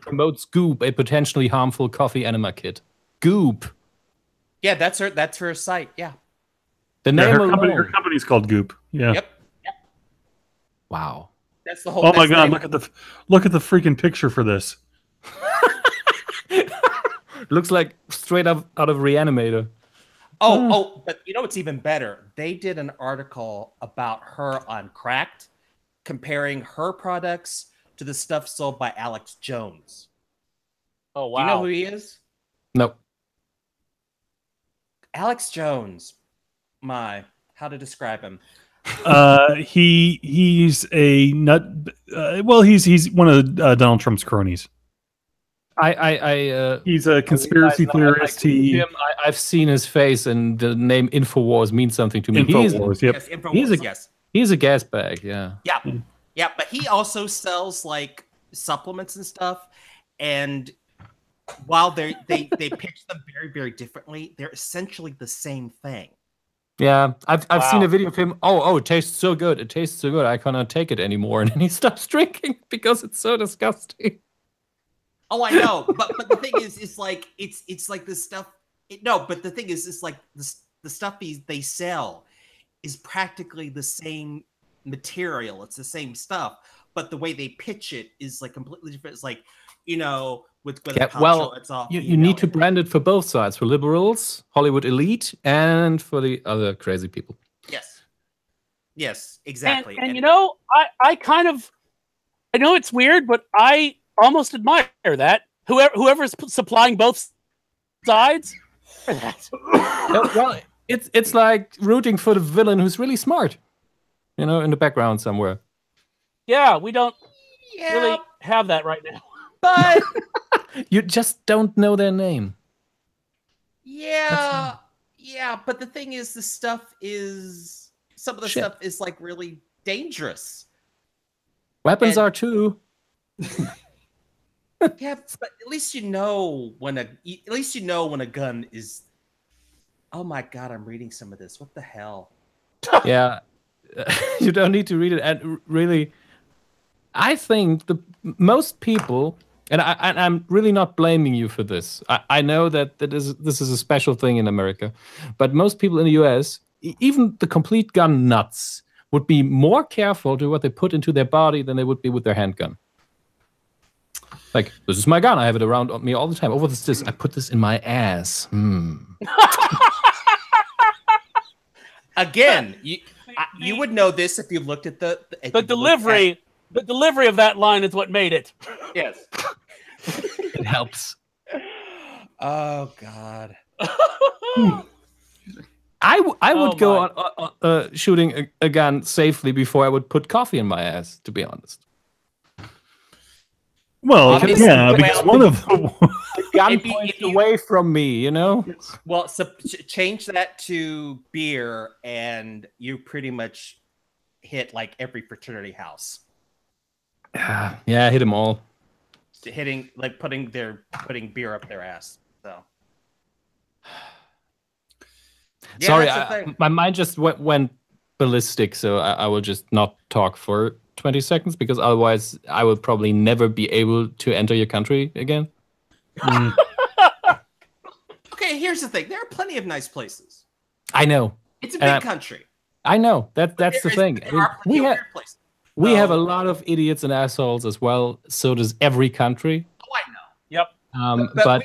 promotes Goop, a potentially harmful coffee enema kit. Goop. Yeah, that's her site. Yeah. The name her company's called Goop. Yeah. Yep. Wow. That's the whole. Oh my God! Look at the freaking picture for this. Looks like straight up out of Reanimator. Oh, but you know what's even better? They did an article about her on Cracked, comparing her products to the stuff sold by Alex Jones. Oh, wow. Do you know who he is? Nope. Alex Jones. How to describe him? He's a nut. He's one of Donald Trump's cronies. He's a conspiracy theorist. I've seen his face, and the name Infowars means something to me. Infowars, yep. Yes, Infowars, He's a gas bag, yeah. Yeah, but he also sells like supplements and stuff. And while they pitch them very, very differently, they're essentially the same thing. Yeah, I've seen a video of him. Oh, it tastes so good. It tastes so good. I cannot take it anymore, and then he stops drinking because it's so disgusting. Oh, I know, but the thing is, it's like this stuff. But the thing is, it's like the stuff they sell is practically the same material. It's the same stuff, but the way they pitch it is like completely different. It's like, with it's all you need to brand it for both sides, for liberals, Hollywood elite, and for the other crazy people. Yes, exactly. And I know it's weird, but I almost admire that whoever's supplying both sides, Well, it's like rooting for the villain who's really smart, in the background somewhere. Yeah, we don't really have that right now. But you just don't know their name. Yeah, but the thing is, some of the stuff is like really dangerous. Weapons are too. Yeah, but at least you know when a gun is. Oh my god, I'm reading some of this. What the hell? Yeah, you don't need to read it. And really, I think most people, and I'm really not blaming you for this. I know that this is a special thing in America, but most people in the US, even the complete gun nuts, would be more careful to what they put into their body than they would be with their handgun. Like, this is my gun. I have it around me all the time. Oh, what's this? I put this in my ass. Again, you would know this if you looked at the delivery. The delivery of that line is what made it. Yes, it helps. Oh God. I would go on shooting a gun safely before I would put coffee in my ass, to be honest. Well, because one of the gun points away from me, Well, so change that to beer, and you pretty much hit like every fraternity house. Yeah, I hit them all. Hitting like putting beer up their ass. So. Yeah, sorry, my mind just went ballistic, so I will just not talk for 20 seconds because otherwise I will probably never be able to enter your country again. Okay, here's the thing. There are plenty of nice places. I know. It's a big country. I know. That's the thing. We have a lot of idiots and assholes as well. So does every country. Oh, I know. Yep. But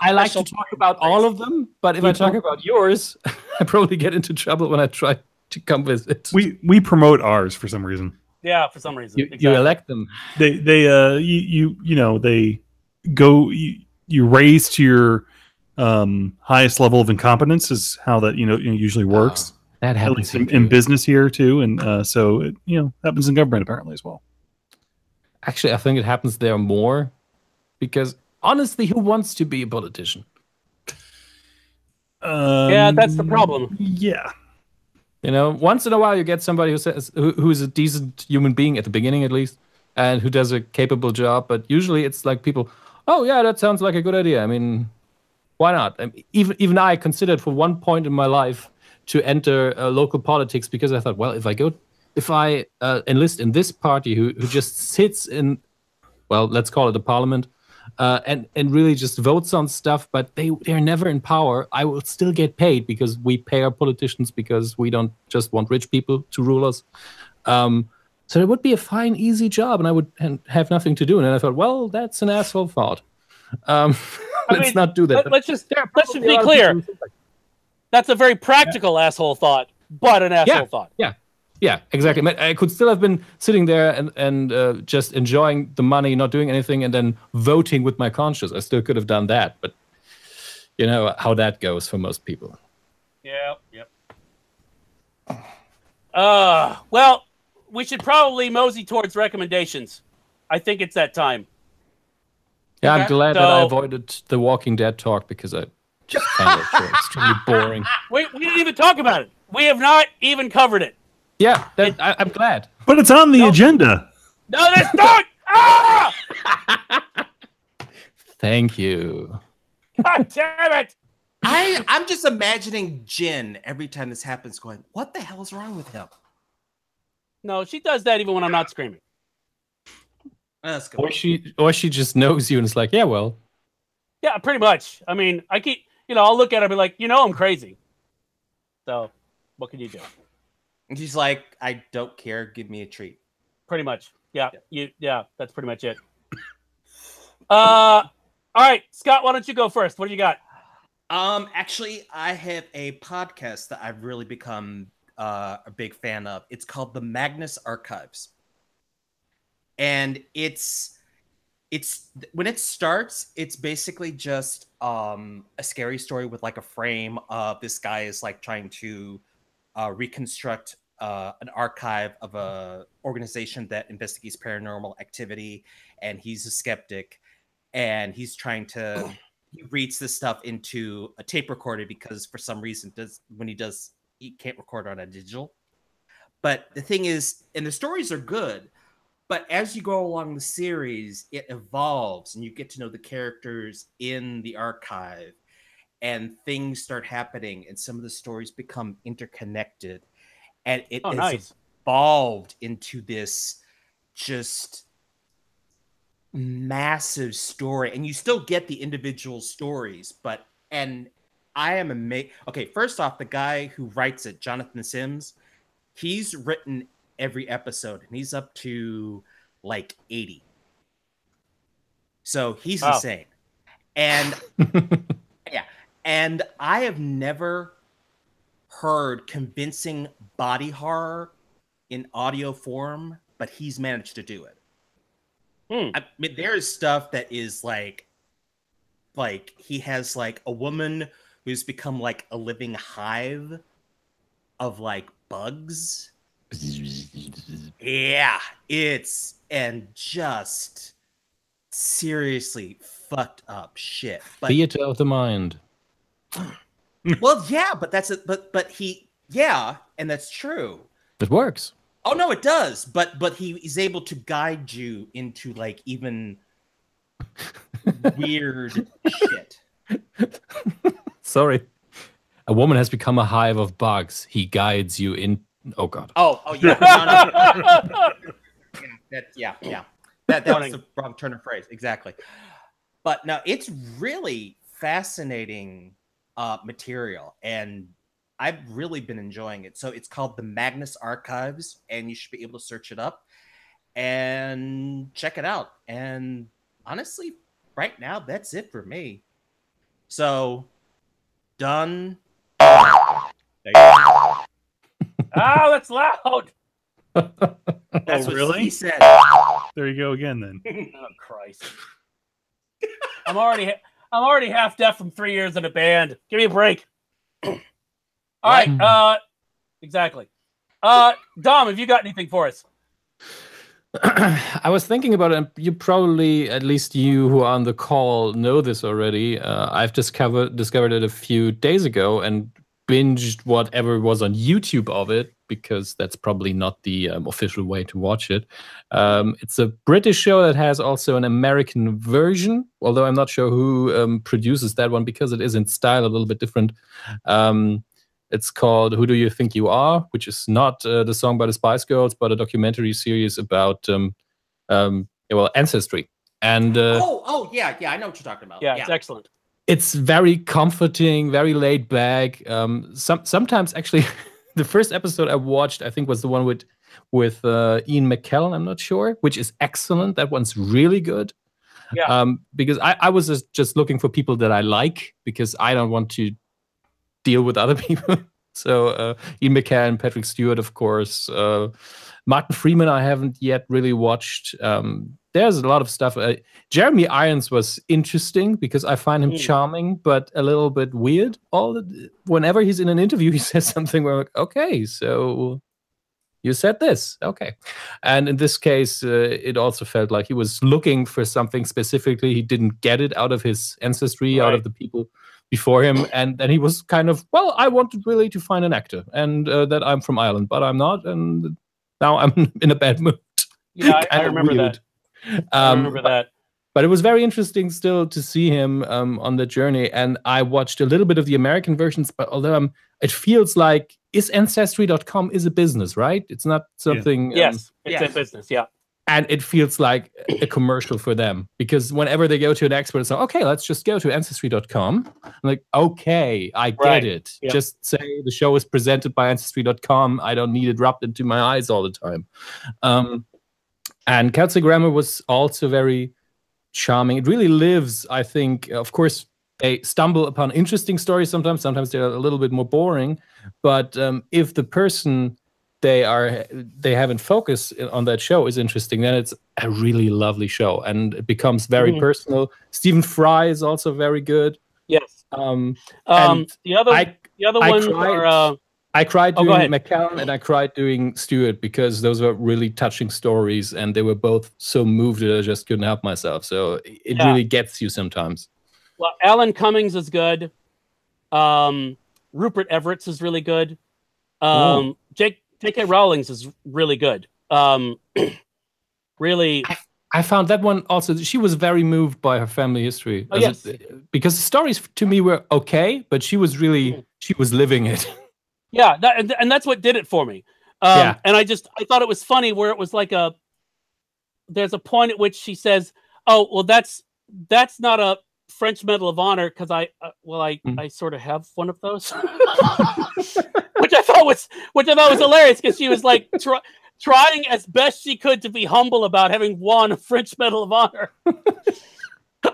I like to talk about all of them. But if I talk about yours, I probably get into trouble when I try to come with it. We promote ours for some reason. Yeah, for some reason. You elect them. They go. You raise to your highest level of incompetence is how that usually works. That happens at least in business here too, and so it happens in government apparently as well. Actually, I think it happens there more because honestly, who wants to be a politician? Yeah, that's the problem. Yeah. Once in a while you get somebody who's a decent human being at the beginning at least, and who does a capable job. But usually it's like people, oh yeah, that sounds like a good idea. I mean, why not? Even I considered for one point in my life to enter local politics because I thought, well, if I enlist in this party who just sits in, well, let's call it a parliament, and really just votes on stuff, but they're never in power, I will still get paid because we pay our politicians because we don't just want rich people to rule us. So it would be a fine, easy job, and I would have nothing to do. And then I thought, well, that's an asshole thought. Let's not do that. Let's just be clear. That's a very practical asshole thought, but an asshole thought. Yeah, exactly. I could still have been sitting there and just enjoying the money, not doing anything, and then voting with my conscience. I still could have done that, but you know how that goes for most people. Yep. Well, we should probably mosey towards recommendations. I think it's that time. Yeah, I'm glad that I avoided the Walking Dead talk because I just found it extremely boring. We didn't even talk about it. We have not even covered it. Yeah, I'm glad. But it's on the agenda. No, that's not! Ah! Thank you. God damn it! I'm just imagining Jen every time this happens going, what the hell is wrong with him? No, she does that even when I'm not screaming. That's good. Or she just knows you and is like, yeah, well. Yeah, pretty much. I mean, I keep, I'll look at her and be like, I'm crazy. So, what can you do? And she's like, I don't care. Give me a treat. Pretty much. Yeah. That's pretty much it. All right, Scott, why don't you go first? What do you got? Actually, I have a podcast that I've really become a big fan of. It's called the Magnus Archives. And it's it's when it starts, it's basically just a scary story with like a frame of this guy is like trying to reconstruct an archive of a organization that investigates paranormal activity, and he's a skeptic, and he's trying to he reads this stuff into a tape recorder because for some reason he can't record on a digital. But the thing is, and the stories are good, but as you go along the series, it evolves and you get to know the characters in the archive, and things start happening, and some of the stories become interconnected, and it has evolved into this just massive story. And you still get the individual stories, and I am amazed. Okay, first off, the guy who writes it, Jonathan Sims, he's written every episode, and he's up to like 80. So he's insane. And yeah, and I have never heard convincing body horror in audio form, but he's managed to do it. I mean, there is stuff that is like he has like a woman who's become like a living hive of like bugs. Yeah, it's and just seriously fucked up shit. But, Theater of the mind. Well, yeah, but that's it. But and that's true. It works. Oh no, it does. But he's able to guide you into like even weird shit. Sorry. A woman has become a hive of bugs. He guides you in. Oh God. Oh yeah. No. Yeah. That was the wrong turn of phrase. Exactly. But no, it's really fascinating material, and I've really been enjoying it. So it's called the Magnus Archives, and you should be able to search it up and check it out. And honestly, right now, that's it for me. So, done. Oh, that's loud. That's what really? he said. There you go again, then. Oh Christ! I'm already half deaf from 3 years in a band. Give me a break. All right. Exactly. Dom, have you got anything for us? I was thinking about it, and you probably, at least you who are on the call, know this already. I've discovered it a few days ago and binged whatever was on YouTube of it, because that's probably not the official way to watch it. It's a British show that has also an American version, although I'm not sure who produces that one, because it is in style a little bit different. It's called Who Do You Think You Are, which is not the song by the Spice Girls, but a documentary series about ancestry. And yeah, I know what you're talking about. Yeah, it's excellent. It's very comforting, very laid back. Sometimes actually, the first episode I watched, I think, was the one with Ian McKellen. I'm not sure, which is excellent. That one's really good. Yeah. Because I was just looking for people that I like, because I don't want to deal with other people. So Ian McKellen, Patrick Stewart, of course. Martin Freeman, I haven't yet really watched. There's a lot of stuff. Jeremy Irons was interesting because I find him charming, but a little bit weird. Whenever he's in an interview, he says something where I'm like, okay, so you said this. Okay. And in this case, it also felt like he was looking for something specifically. He didn't get it out of his ancestry, out of the people before him. And then he was kind of, well, I wanted really to find an actor, and that I'm from Ireland, but I'm not. And now I'm in a bad mood. Yeah, I remember that. I remember that. But it was very interesting still to see him on the journey. And I watched a little bit of the American versions, but although it feels like Ancestry.com is a business, right? It's not something... Yes, it's a business, yeah. And it feels like a commercial for them, because whenever they go to an expert, it's like, okay, let's just go to Ancestry.com. I'm like, okay, I get it. Yep. Just say the show is presented by Ancestry.com. I don't need it rubbed into my eyes all the time. And Kelsey Grammer was also very charming. It really lives, I think. Of course, they stumble upon interesting stories sometimes. Sometimes they're a little bit more boring. But if the person they have in focus on that show is interesting, then it's a really lovely show, and it becomes very personal. Stephen Fry is also very good. Yes. The other ones are. I cried doing McCallum and I cried doing Stewart because those were really touching stories, and they were both so moved that I just couldn't help myself. So it really gets you sometimes. Well, Alan Cummings is good. Rupert Everett's is really good. J.K. Rowling's is really good. Really, I found that one also. She was very moved by her family history. Because the stories to me were okay, but she was living it. Yeah, and that's what did it for me. And I thought it was funny where it was like there's a point at which she says, "Oh, well, that's not a French Medal of Honor because I sort of have one of those," which I thought was hilarious because she was like trying as best she could to be humble about having won a French Medal of Honor.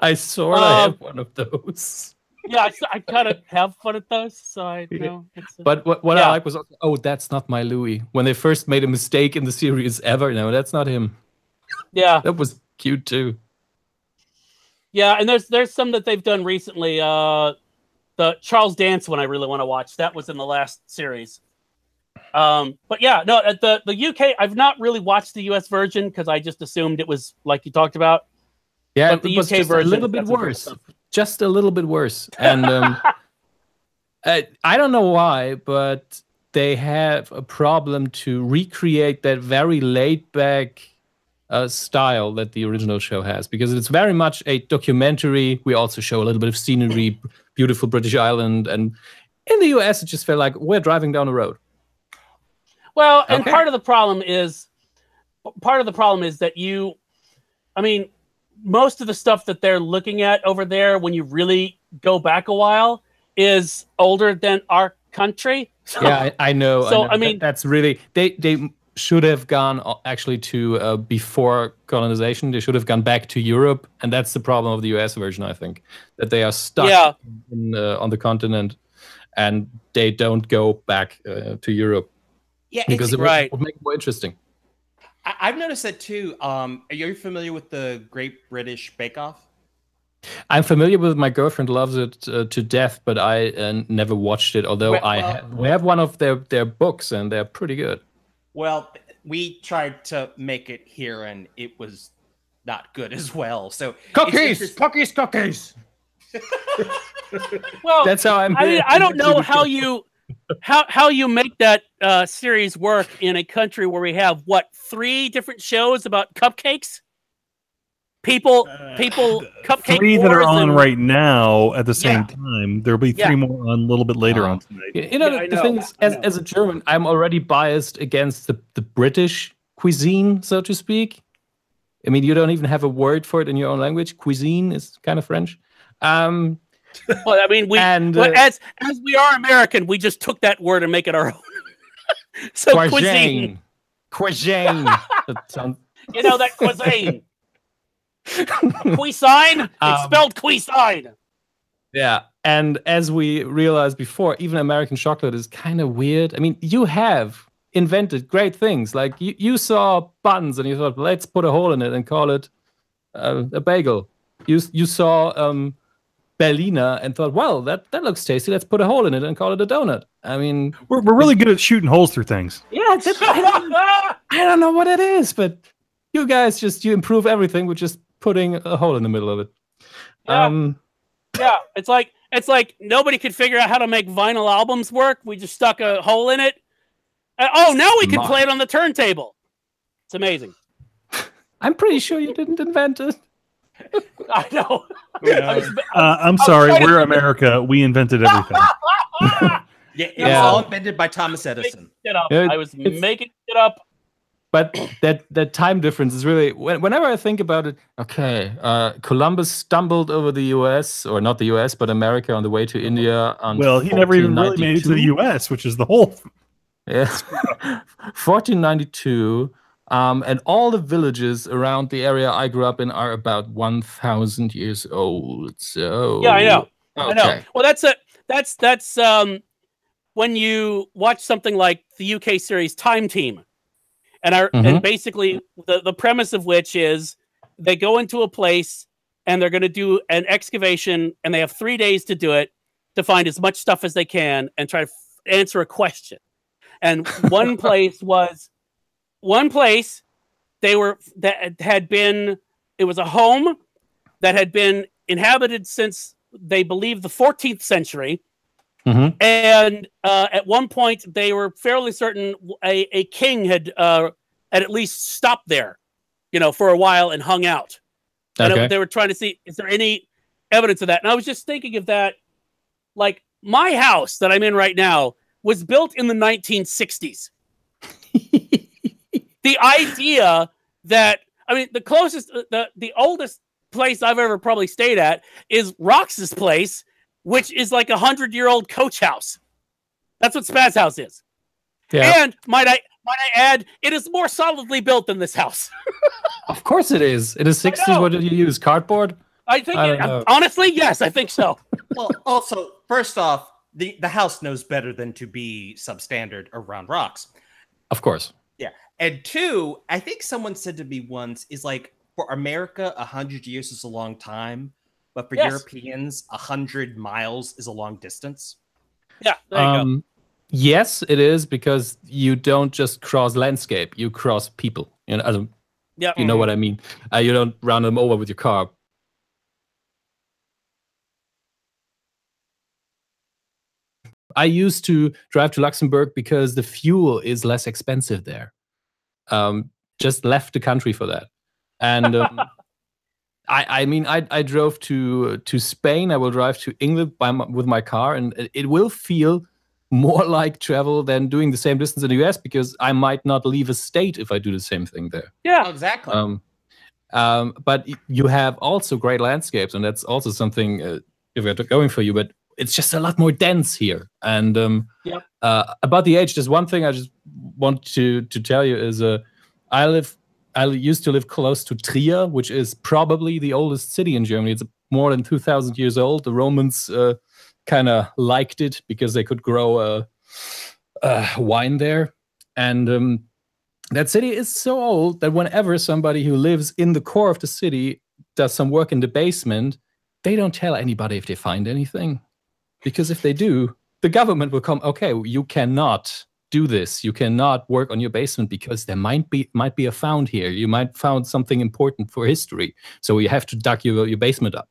I sort of have one of those. Yeah, I kind of have fun at those, so I know. But what I like was, that's not my Louis. When they first made a mistake in the series ever, no, that's not him. Yeah, that was cute too. Yeah, and there's some that they've done recently. The Charles Dance one I really want to watch. That was in the last series. But yeah, no, at the UK, I've not really watched the US version because I just assumed it was like you talked about. Yeah, but the UK version a little bit worse. Just a little bit worse. And I don't know why, but they have a problem to recreate that very laid-back style that the original show has, because it's very much a documentary. We also show a little bit of scenery, beautiful British Island, and in the US, it just felt like we're driving down the road. Well, and part of the problem is that most of the stuff that they're looking at over there, when you really go back a while, is older than our country. Yeah, I know. So I mean, that's really they should have gone actually to before colonization. They should have gone back to Europe, and that's the problem of the US version. I think that they are stuck on the continent, and they don't go back to Europe. Yeah, because it would make it more interesting. I've noticed that too. Are you familiar with the Great British Bake Off? I'm familiar with it. My girlfriend loves it to death, but I never watched it. Although we have one of their books, and they're pretty good. Well, we tried to make it here, and it was not good as well. So cookies. Well, that's how I'm. I mean, I don't know how you make that series work in a country where we have 3 different shows about cupcakes. People, cupcake 3 that are wars on and- right now at the same time. There'll be 3 more on a little bit later on tonight. The thing is, as a German, I'm already biased against the British cuisine, so to speak. I mean, you don't even have a word for it in your own language. Cuisine is kind of French. Well, I mean, as we are American, we just took that word and make it our own. So cuisine. That sounds... You know that cuisine. Cuisine. It's spelled cuisine. Yeah, and as we realized before, even American chocolate is kind of weird. I mean, you have invented great things. Like you saw buns and you thought, let's put a hole in it and call it a bagel. You saw Berliner and thought, well, that looks tasty. Let's put a hole in it and call it a donut. I mean, we're really good at shooting holes through things. Yeah, I don't know what it is, but you guys you improve everything with just putting a hole in the middle of it. Yeah, it's like nobody could figure out how to make vinyl albums work. We just stuck a hole in it. Now we can play it on the turntable. It's amazing. I'm pretty sure you didn't invent it. I know. I'm sorry, we're America. We invented everything. It was all invented by Thomas Edison. I was making it up. But that time difference is really, whenever I think about it, Columbus stumbled over the U.S., or not the U.S., but America on the way to India. Well, he never even really made it to the U.S., which is the whole. Yeah, 1492. And all the villages around the area I grew up in are about 1,000 years old. So yeah, I know. Okay. I know. Well, that's when you watch something like the UK series Time Team, and basically the premise of which is they go into a place and they're going to do an excavation, and they have 3 days to do it, to find as much stuff as they can and try to answer a question. And one place it was a home that had been inhabited since, they believe, the 14th century. And at one point they were fairly certain a king had at least stopped there, for a while and hung out. And they were trying to see, is there any evidence of that? And I was just thinking of that, like, my house that I'm in right now was built in the 1960s. The idea that, the closest, the oldest place I've ever probably stayed at is Rox's place, which is like 100-year-old coach house. That's what Spaz House is. Yeah. And might I add, it is more solidly built than this house. Of course it is. In the 60s, what did you use? Cardboard? I think, honestly, yes, I think so. Well, also, first off, the house knows better than to be substandard around rocks. Of course. Yeah. And two, I think someone said to me once, is like, for America, 100 years is a long time, but for Europeans, 100 miles is a long distance. Yeah, there you go. Yes, it is, because you don't just cross landscape, you cross people. You know what I mean? You don't run them over with your car. I used to drive to Luxembourg because the fuel is less expensive there. Just left the country for that. And I drove to Spain. I will drive to England with my car, and it will feel more like travel than doing the same distance in the US, because I might not leave a state if I do the same thing there. Yeah, exactly. But you have also great landscapes, and that's also something if you're going for you. But it's just a lot more dense here. And about the age, there's one thing I just want to tell you is I used to live close to Trier, which is probably the oldest city in Germany. It's more than 2,000 years old. The Romans kind of liked it because they could grow wine there. And that city is so old that whenever somebody who lives in the core of the city does some work in the basement, they don't tell anybody if they find anything. Because if they do, the government will come, okay, you cannot do this. You cannot work on your basement because there might be a found here. You might found something important for history. So you have to dug your basement up.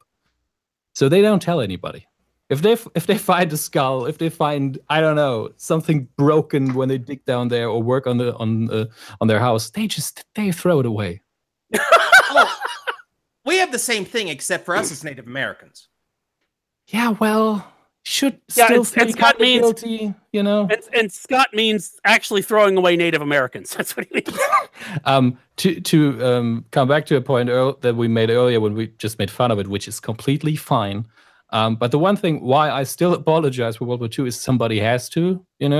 So they don't tell anybody. If they find a skull, if they find, I don't know, something broken when they dig down there or work on their house, they throw it away. We have the same thing, except for us as Native Americans. Yeah, well, still feel Scott means guilty, And Scott means actually throwing away Native Americans. That's what he means. To come back to a point that we made earlier when we just made fun of it, which is completely fine. But the one thing why I still apologize for World War II is somebody has to, and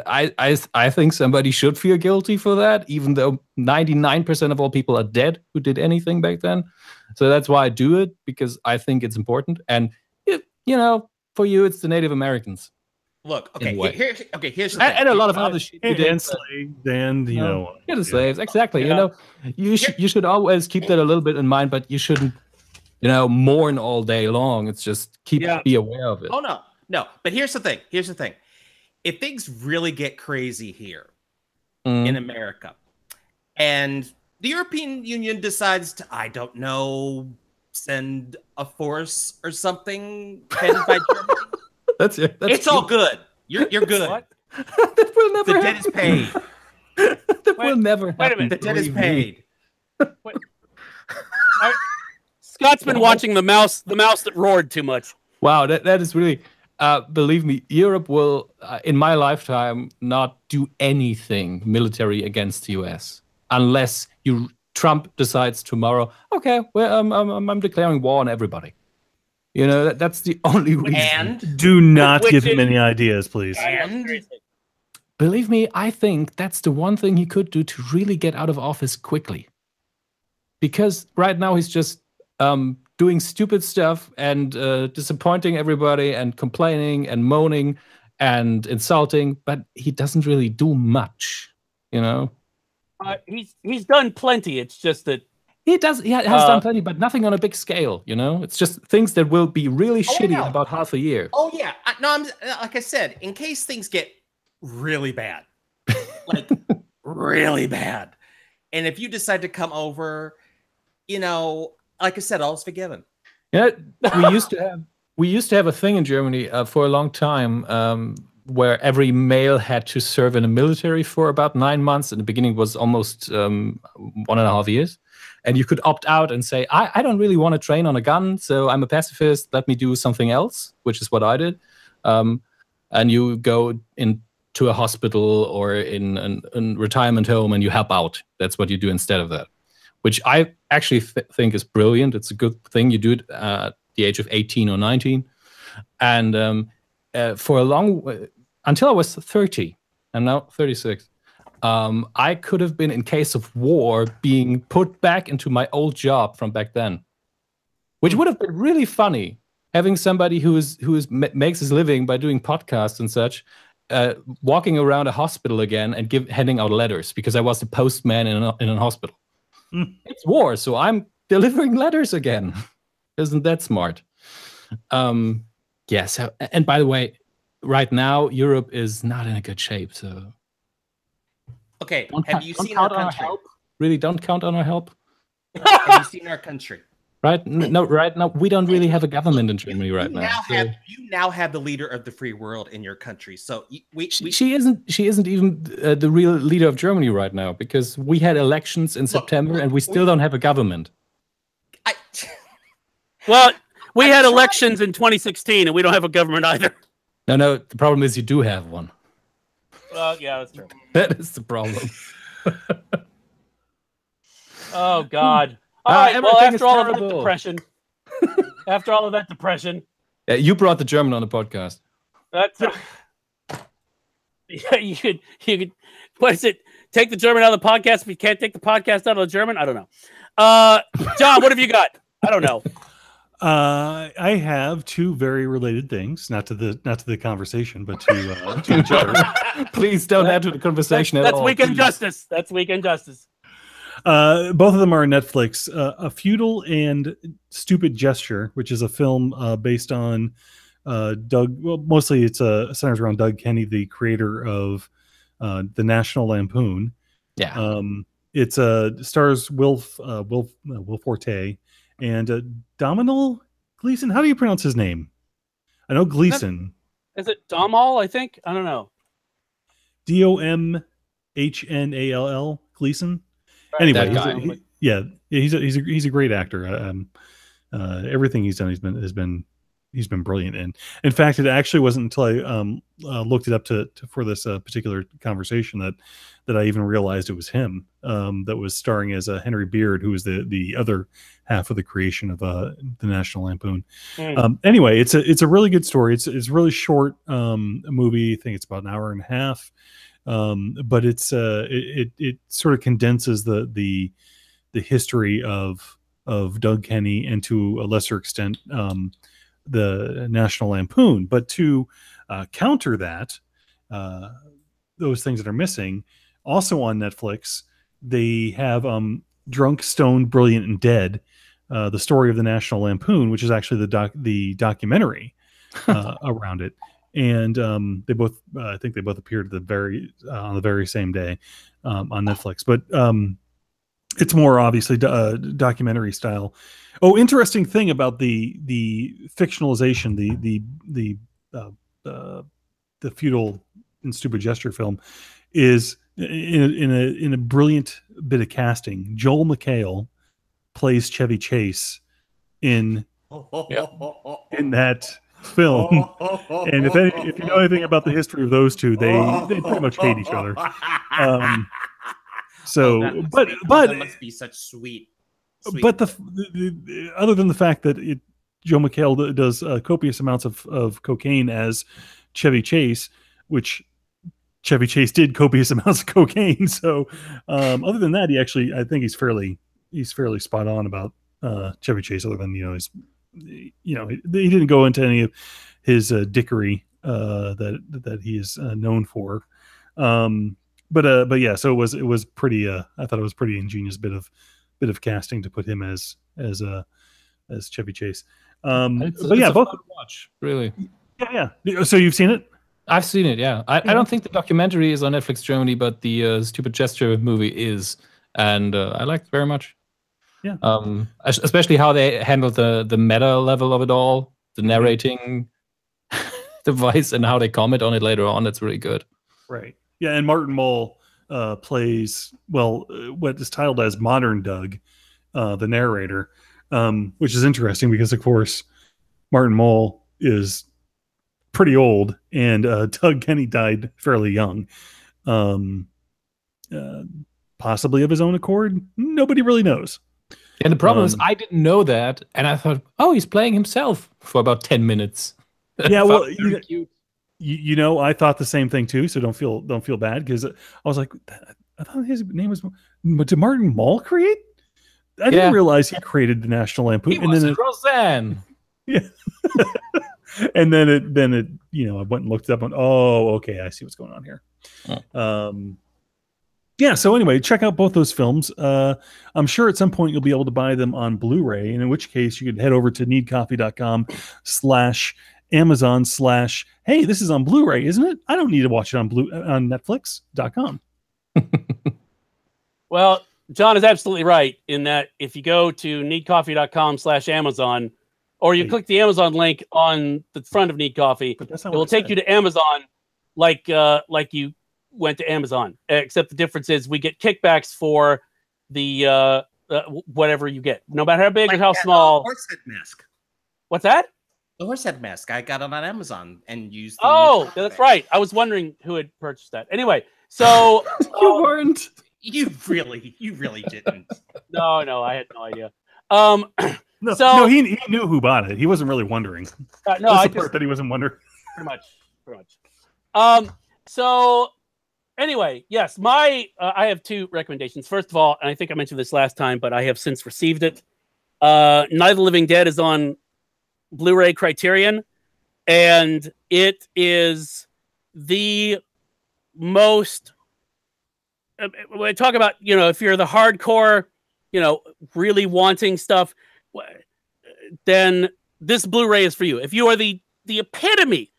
I think somebody should feel guilty for that, even though 99% of all people are dead who did anything back then. So that's why I do it, because I think it's important. And for you, it's the Native Americans. Look, here's the thing. And a lot of other shit. And slaves, and the slaves, exactly. You should always keep that a little bit in mind, but you shouldn't, mourn all day long. It's just be aware of it. Oh no. But here's the thing. If things really get crazy here in America, and the European Union decides to, I don't know, send a force or something headed by Germany, it's all good. You're good. What? That will never The debt is paid. That will never happen. Wait a minute. The debt is paid. Scott's been watching the mouse that roared too much. Wow, that is really... believe me, Europe will, in my lifetime, not do anything military against the US unless Trump decides tomorrow, okay, well, I'm declaring war on everybody. That's the only reason. And do not give him any ideas, please. And believe me, I think that's the one thing he could do to really get out of office quickly. Because right now he's just doing stupid stuff and disappointing everybody and complaining and moaning and insulting, but he doesn't really do much, you know. He's done plenty. It's just that he has done plenty, but nothing on a big scale, you know. It's just things that will be really shitty in about half a year. Oh yeah, I'm like I said, in case things get really bad, like really bad, and if you decide to come over, you know, like I said, all's forgiven. Yeah, we used to have a thing in Germany for a long time where every male had to serve in the military for about 9 months. In the beginning, it was almost 1.5 years. And you could opt out and say, I don't really want to train on a gun, so I'm a pacifist. Let me do something else, which is what I did. And you go into a hospital or in a retirement home and you help out. That's what you do instead of that, which I actually think is brilliant. It's a good thing. You do it at the age of 18 or 19. And for a long, until I was 30, I'm now 36. I could have been, in case of war, being put back into my old job from back then, which would have been really funny. Having somebody who makes his living by doing podcasts and such, walking around a hospital again and handing out letters, because I was the postman in a hospital. It's war, so I'm delivering letters again. Isn't that smart? Yes. And by the way, right now Europe is not in a good shape, so. Okay, have you seen our country? Really, don't count on our help. Have you seen our country? Right? No, right now we don't really have a government in Germany right now. You now have the leader of the free world in your country. So she isn't even the real leader of Germany right now, because we had elections in September and we still don't have a government. Well, we had elections in 2016 and we don't have a government either. No, the problem is you do have one. Well, yeah, that's true. That is the problem. Oh God! All right. Well, after all of that depression. Yeah, you brought the German on the podcast. That's yeah. You could. What is it? Take the German out of the podcast if you can't take the podcast out of the German. I don't know. John, what have you got? I don't know. I have two very related things, not to the conversation, but to each other. Please don't add to the conversation at all. That's Weekend Justice. That's Weekend Justice. Both of them are on Netflix. A Futile and Stupid Gesture, which is a film based on Doug. Well, mostly it centers around Doug Kenny, the creator of the National Lampoon. Yeah. It stars Will Forte and Domhnall Gleeson. How do you pronounce his name? I know Gleeson. Is it Domhnall? I think. I don't know. Domhnall Gleeson. Anyway, he's a great actor. Everything he's done, he's been brilliant in. In fact, it actually wasn't until I looked it up for this particular conversation that I even realized it was him that was starring as Henry Beard, who was the other half of the creation of the National Lampoon. Anyway, it's a really good story. It's a really short movie. I think it's about an hour and a half. But it sort of condenses the history of Doug Kenny and, to a lesser extent, the National Lampoon. But to counter that, those things that are missing, also on Netflix, they have Drunk, Stoned, Brilliant, and Dead, the story of the National Lampoon, which is actually the documentary around it. And they both, I think they both appeared on the very same day on Netflix. But it's more obviously documentary style. Oh, interesting thing about the fictionalization, the Futile and Stupid Gesture film is in a brilliant bit of casting. Joel McHale plays Chevy Chase in that film, and if you know anything about the history of those two, they pretty much hate each other. But that must be such sweet. But the other than the fact that Joe McHale does copious amounts of cocaine as Chevy Chase, which Chevy Chase did copious amounts of cocaine. So other than that, I think he's fairly spot on about Chevy Chase, other than he didn't go into any of his dickery that he is known for. But yeah, so it was pretty. I thought it was pretty ingenious bit of casting to put him as Chevy Chase. But yeah, both watch really. Yeah. So you've seen it? I've seen it. Yeah, I don't think the documentary is on Netflix Germany, but the Stupid Gesture movie is, and I liked it very much. Yeah. Especially how they handled the meta level of it all, the narrating device, and how they comment on it later on. That's really good. Right. Yeah, and Martin Mull plays what is titled as Modern Doug, the narrator, which is interesting because, of course, Martin Mull is pretty old, and Doug Kenny died fairly young, possibly of his own accord. Nobody really knows. And the problem is, I didn't know that, and I thought, oh, he's playing himself for about 10 minutes. Yeah, well, I thought the same thing too. So don't feel bad, because I was like, I thought his name was. Did Martin Mull create? I didn't realize he created the National Lampoon. He was Roseanne. Yeah. And then it I went and looked it up and oh, okay, I see what's going on here. Yeah, so anyway, check out both those films. I'm sure at some point you'll be able to buy them on Blu-ray, and in which case you could head over to needcoffee.com/Amazon/ hey, this is on Blu-ray, isn't it? I don't need to watch it on Netflix.com. Well, John is absolutely right in that if you go to needcoffee.com/Amazon, or you click the Amazon link on the front of Need Coffee, it will take you to Amazon like you went to Amazon, except the difference is we get kickbacks for the whatever you get, no matter how big or how small. Horsehead mask. What's that? The horsehead mask. I got it on Amazon and used. That's right. I was wondering who had purchased that. Anyway, so you weren't. You really didn't. No, I had no idea. No, he knew who bought it. He wasn't really wondering. No, I just that he wasn't wondering. Pretty much. So anyway, yes, I have two recommendations. First of all, and I think I mentioned this last time, but I have since received it. Night of the Living Dead is on Blu-ray Criterion, and it is the most. When I talk about, if you're the hardcore, really wanting stuff, then this Blu-ray is for you. If you are the epitome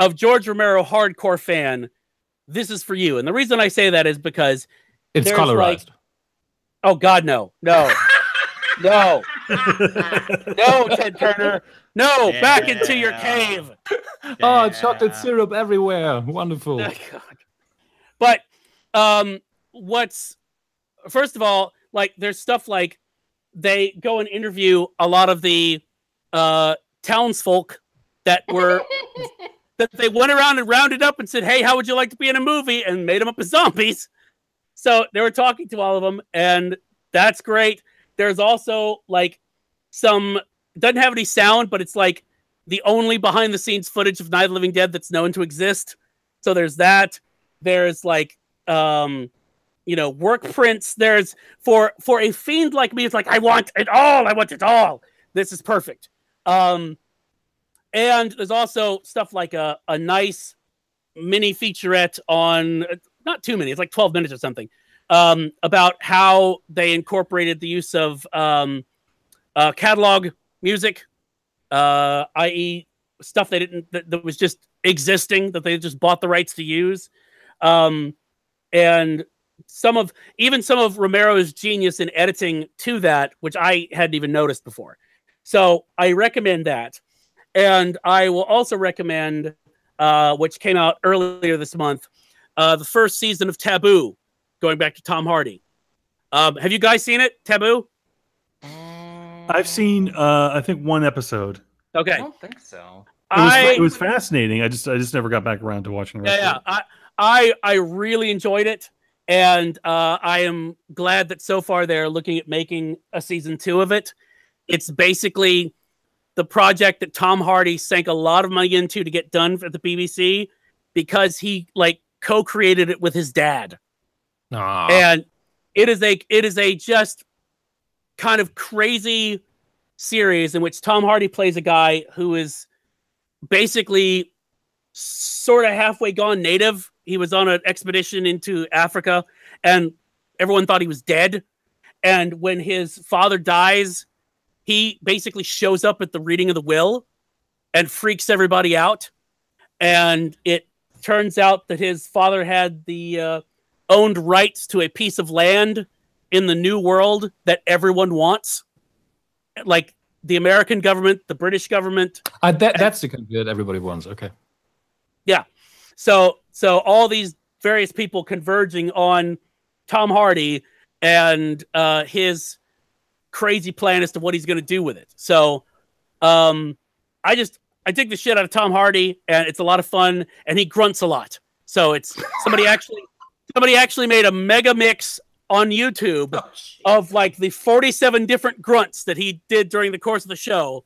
of George Romero hardcore fan, this is for you. And the reason I say that is because it's colorized. Oh God, no, no, Ted Turner, no, back into your cave. Oh, chocolate syrup everywhere, wonderful. But first of all, there's stuff like they go and interview a lot of the townsfolk that were that they went around and rounded up and said, hey, how would you like to be in a movie? And made them up as zombies. So they were talking to all of them, and that's great. There's also some, doesn't have any sound, but it's the only behind the scenes footage of Night of the Living Dead that's known to exist. So there's that. There's work prints. There's for a fiend like me, it's I want it all. I want it all. This is perfect. And there's also stuff like a nice mini featurette on, not too many, it's 12 minutes or something, about how they incorporated the use of catalog music, i.e. stuff that was just existing, that they just bought the rights to use. And some of Romero's genius in editing to that, which I hadn't even noticed before. So I recommend that. And I will also recommend, which came out earlier this month, the first season of Taboo, going back to Tom Hardy. Have you guys seen it, Taboo? I've seen, I think, one episode. Okay. I don't think so. It was fascinating. I just never got back around to watching the rest of it. I really enjoyed it, and I am glad that so far they're looking at making a season 2 of it. It's basically the project that Tom Hardy sank a lot of money into to get done at the BBC, because he co-created it with his dad. Aww. And it is a just kind of crazy series in which Tom Hardy plays a guy who is basically sort of halfway gone native. He was on an expedition into Africa and everyone thought he was dead. And when his father dies, he basically shows up at the reading of the will and freaks everybody out. And it turns out that his father had the owned rights to a piece of land in the new world that everyone wants. Like the American government, the British government. That's the country that everybody wants. Okay. Yeah. So all these various people converging on Tom Hardy and his crazy plan as to what he's going to do with it. So I dig the shit out of Tom Hardy, and it's a lot of fun, and he grunts a lot. So it's somebody actually made a mega mix on YouTube of like the 47 different grunts that he did during the course of the show,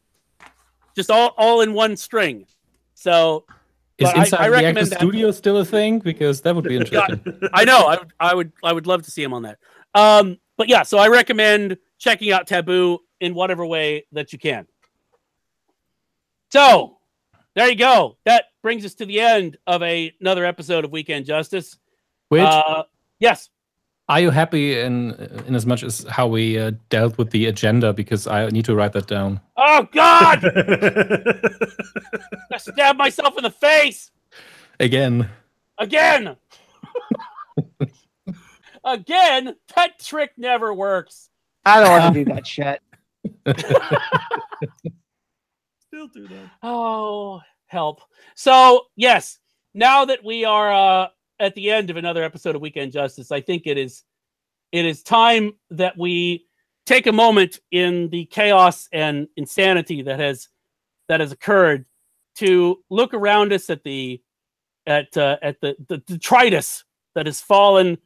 just all in one string. So is Inside the Actor that. Studio still a thing? Because that would be interesting. Yeah, I know. I would love to see him on that. But yeah, so I recommend checking out Taboo in whatever way that you can. So there you go. That brings us to the end of another episode of Weekend Justice. Which, yes. Are you happy in as much as how we dealt with the agenda? Because I need to write that down. Oh God! I stabbed myself in the face again. Again. That trick never works. I don't want to do that shit. Still do that. Oh, help. So, yes, now that we are at the end of another episode of Weekend Justice, I think it is time that we take a moment in the chaos and insanity that has occurred to look around us at the detritus that has fallen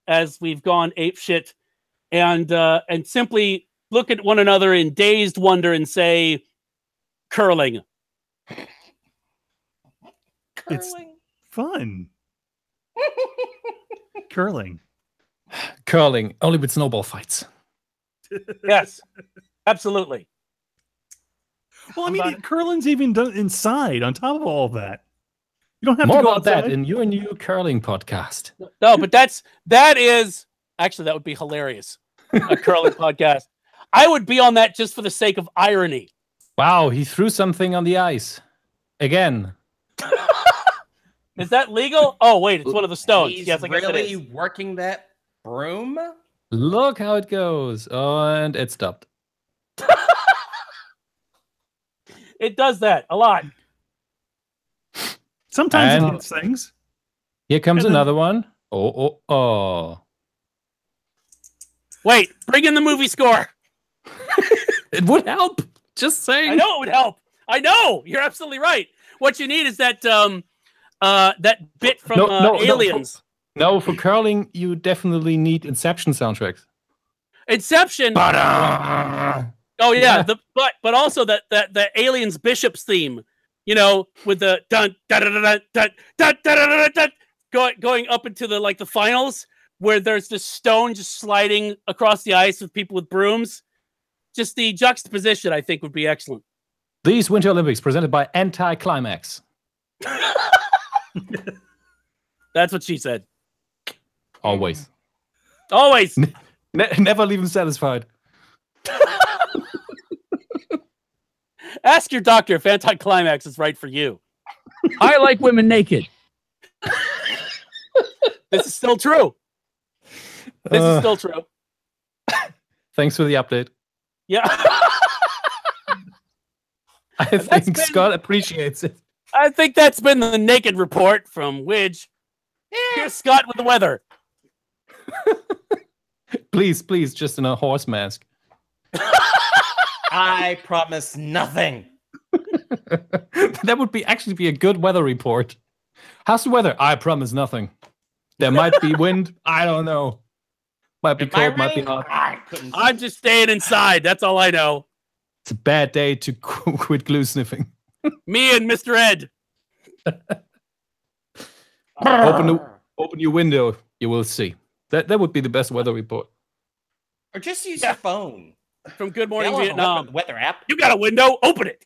as we've gone apeshit, and simply look at one another in dazed wonder and say, curling. It's fun. Curling. Only with snowball fights. Yes, absolutely. Well, I mean, curling's even done inside on top of all of that. You don't have more to go about outside. that in your new curling podcast. No, but that is actually, that would be hilarious. A curling podcast. I would be on that just for the sake of irony. Wow, he threw something on the ice again. Is that legal? Oh wait, it's one of the stones. He's yes, I guess it really is. working that broom. Look how it goes, and it stopped. It does that a lot. Sometimes it hits things. Here comes another one. Oh. Wait, bring in the movie score. It would help. Just saying. I know it would help. I know. You're absolutely right. What you need is that that bit from Aliens. No, for curling, you definitely need Inception soundtracks. Inception. Oh yeah, but also the Aliens Bishop's theme. You know, with the dun dun dun dun dun dun dun dun going up into the finals where there's this stone just sliding across the ice with people with brooms. Just the juxtaposition, I think, would be excellent. These Winter Olympics presented by Anti-Climax. That's what she said. Always. Always. Never leave him satisfied. Ask your doctor if Anti-Climax is right for you. I like women naked. This is still true. This is still true. Thanks for the update. Yeah. I think Scott appreciates it. I think that's been the Naked Report from Widge. Here's Scott with the weather. Please, just in a horse mask. I promise nothing. That would actually be a good weather report. How's the weather? I promise nothing. There might be wind. I don't know. Might be cold, might be hot. I'm just staying inside. That's all I know. It's a bad day to quit glue sniffing. Me and Mr. Ed. Open your window. You will see. That would be the best weather report. Or just use your phone. from Good Morning They all have a Vietnam. weather app. You got a window? Open it.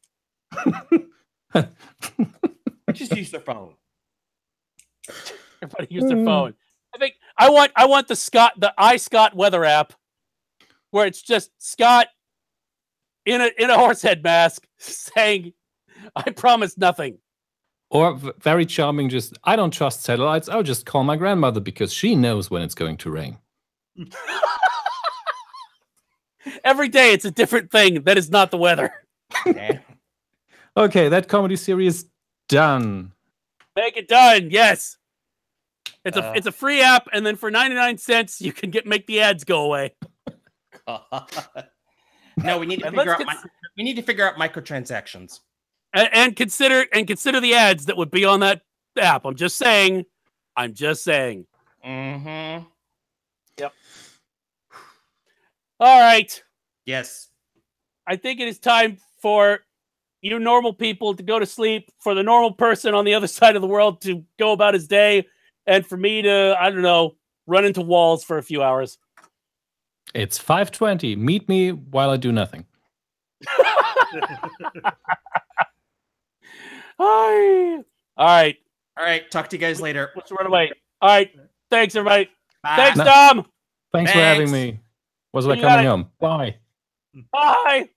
Just use their phone. Everybody use their phone. I think I want the iScott weather app, where it's just Scott in a horse head mask saying, "I promise nothing." Or very charming, just, I don't trust satellites. I'll just call my grandmother because she knows when it's going to rain. Every day it's a different thing that is not the weather. Okay, that comedy series done. Make it done. Yes. It's a free app, and then for 99 cents you can make the ads go away. No, we need to figure out microtransactions. And consider the ads that would be on that app. I'm just saying. Mm-hmm. Yep. All right. Yes. I think it is time for you normal people to go to sleep, for the normal person on the other side of the world to go about his day, and for me to, I don't know, run into walls for a few hours. It's 5:20. Meet me while I do nothing. All right. Talk to you guys later. Let's run away. All right. Thanks, everybody. Bye. Thanks, Tom. Thanks for having me. Was like coming home. Bye. Bye.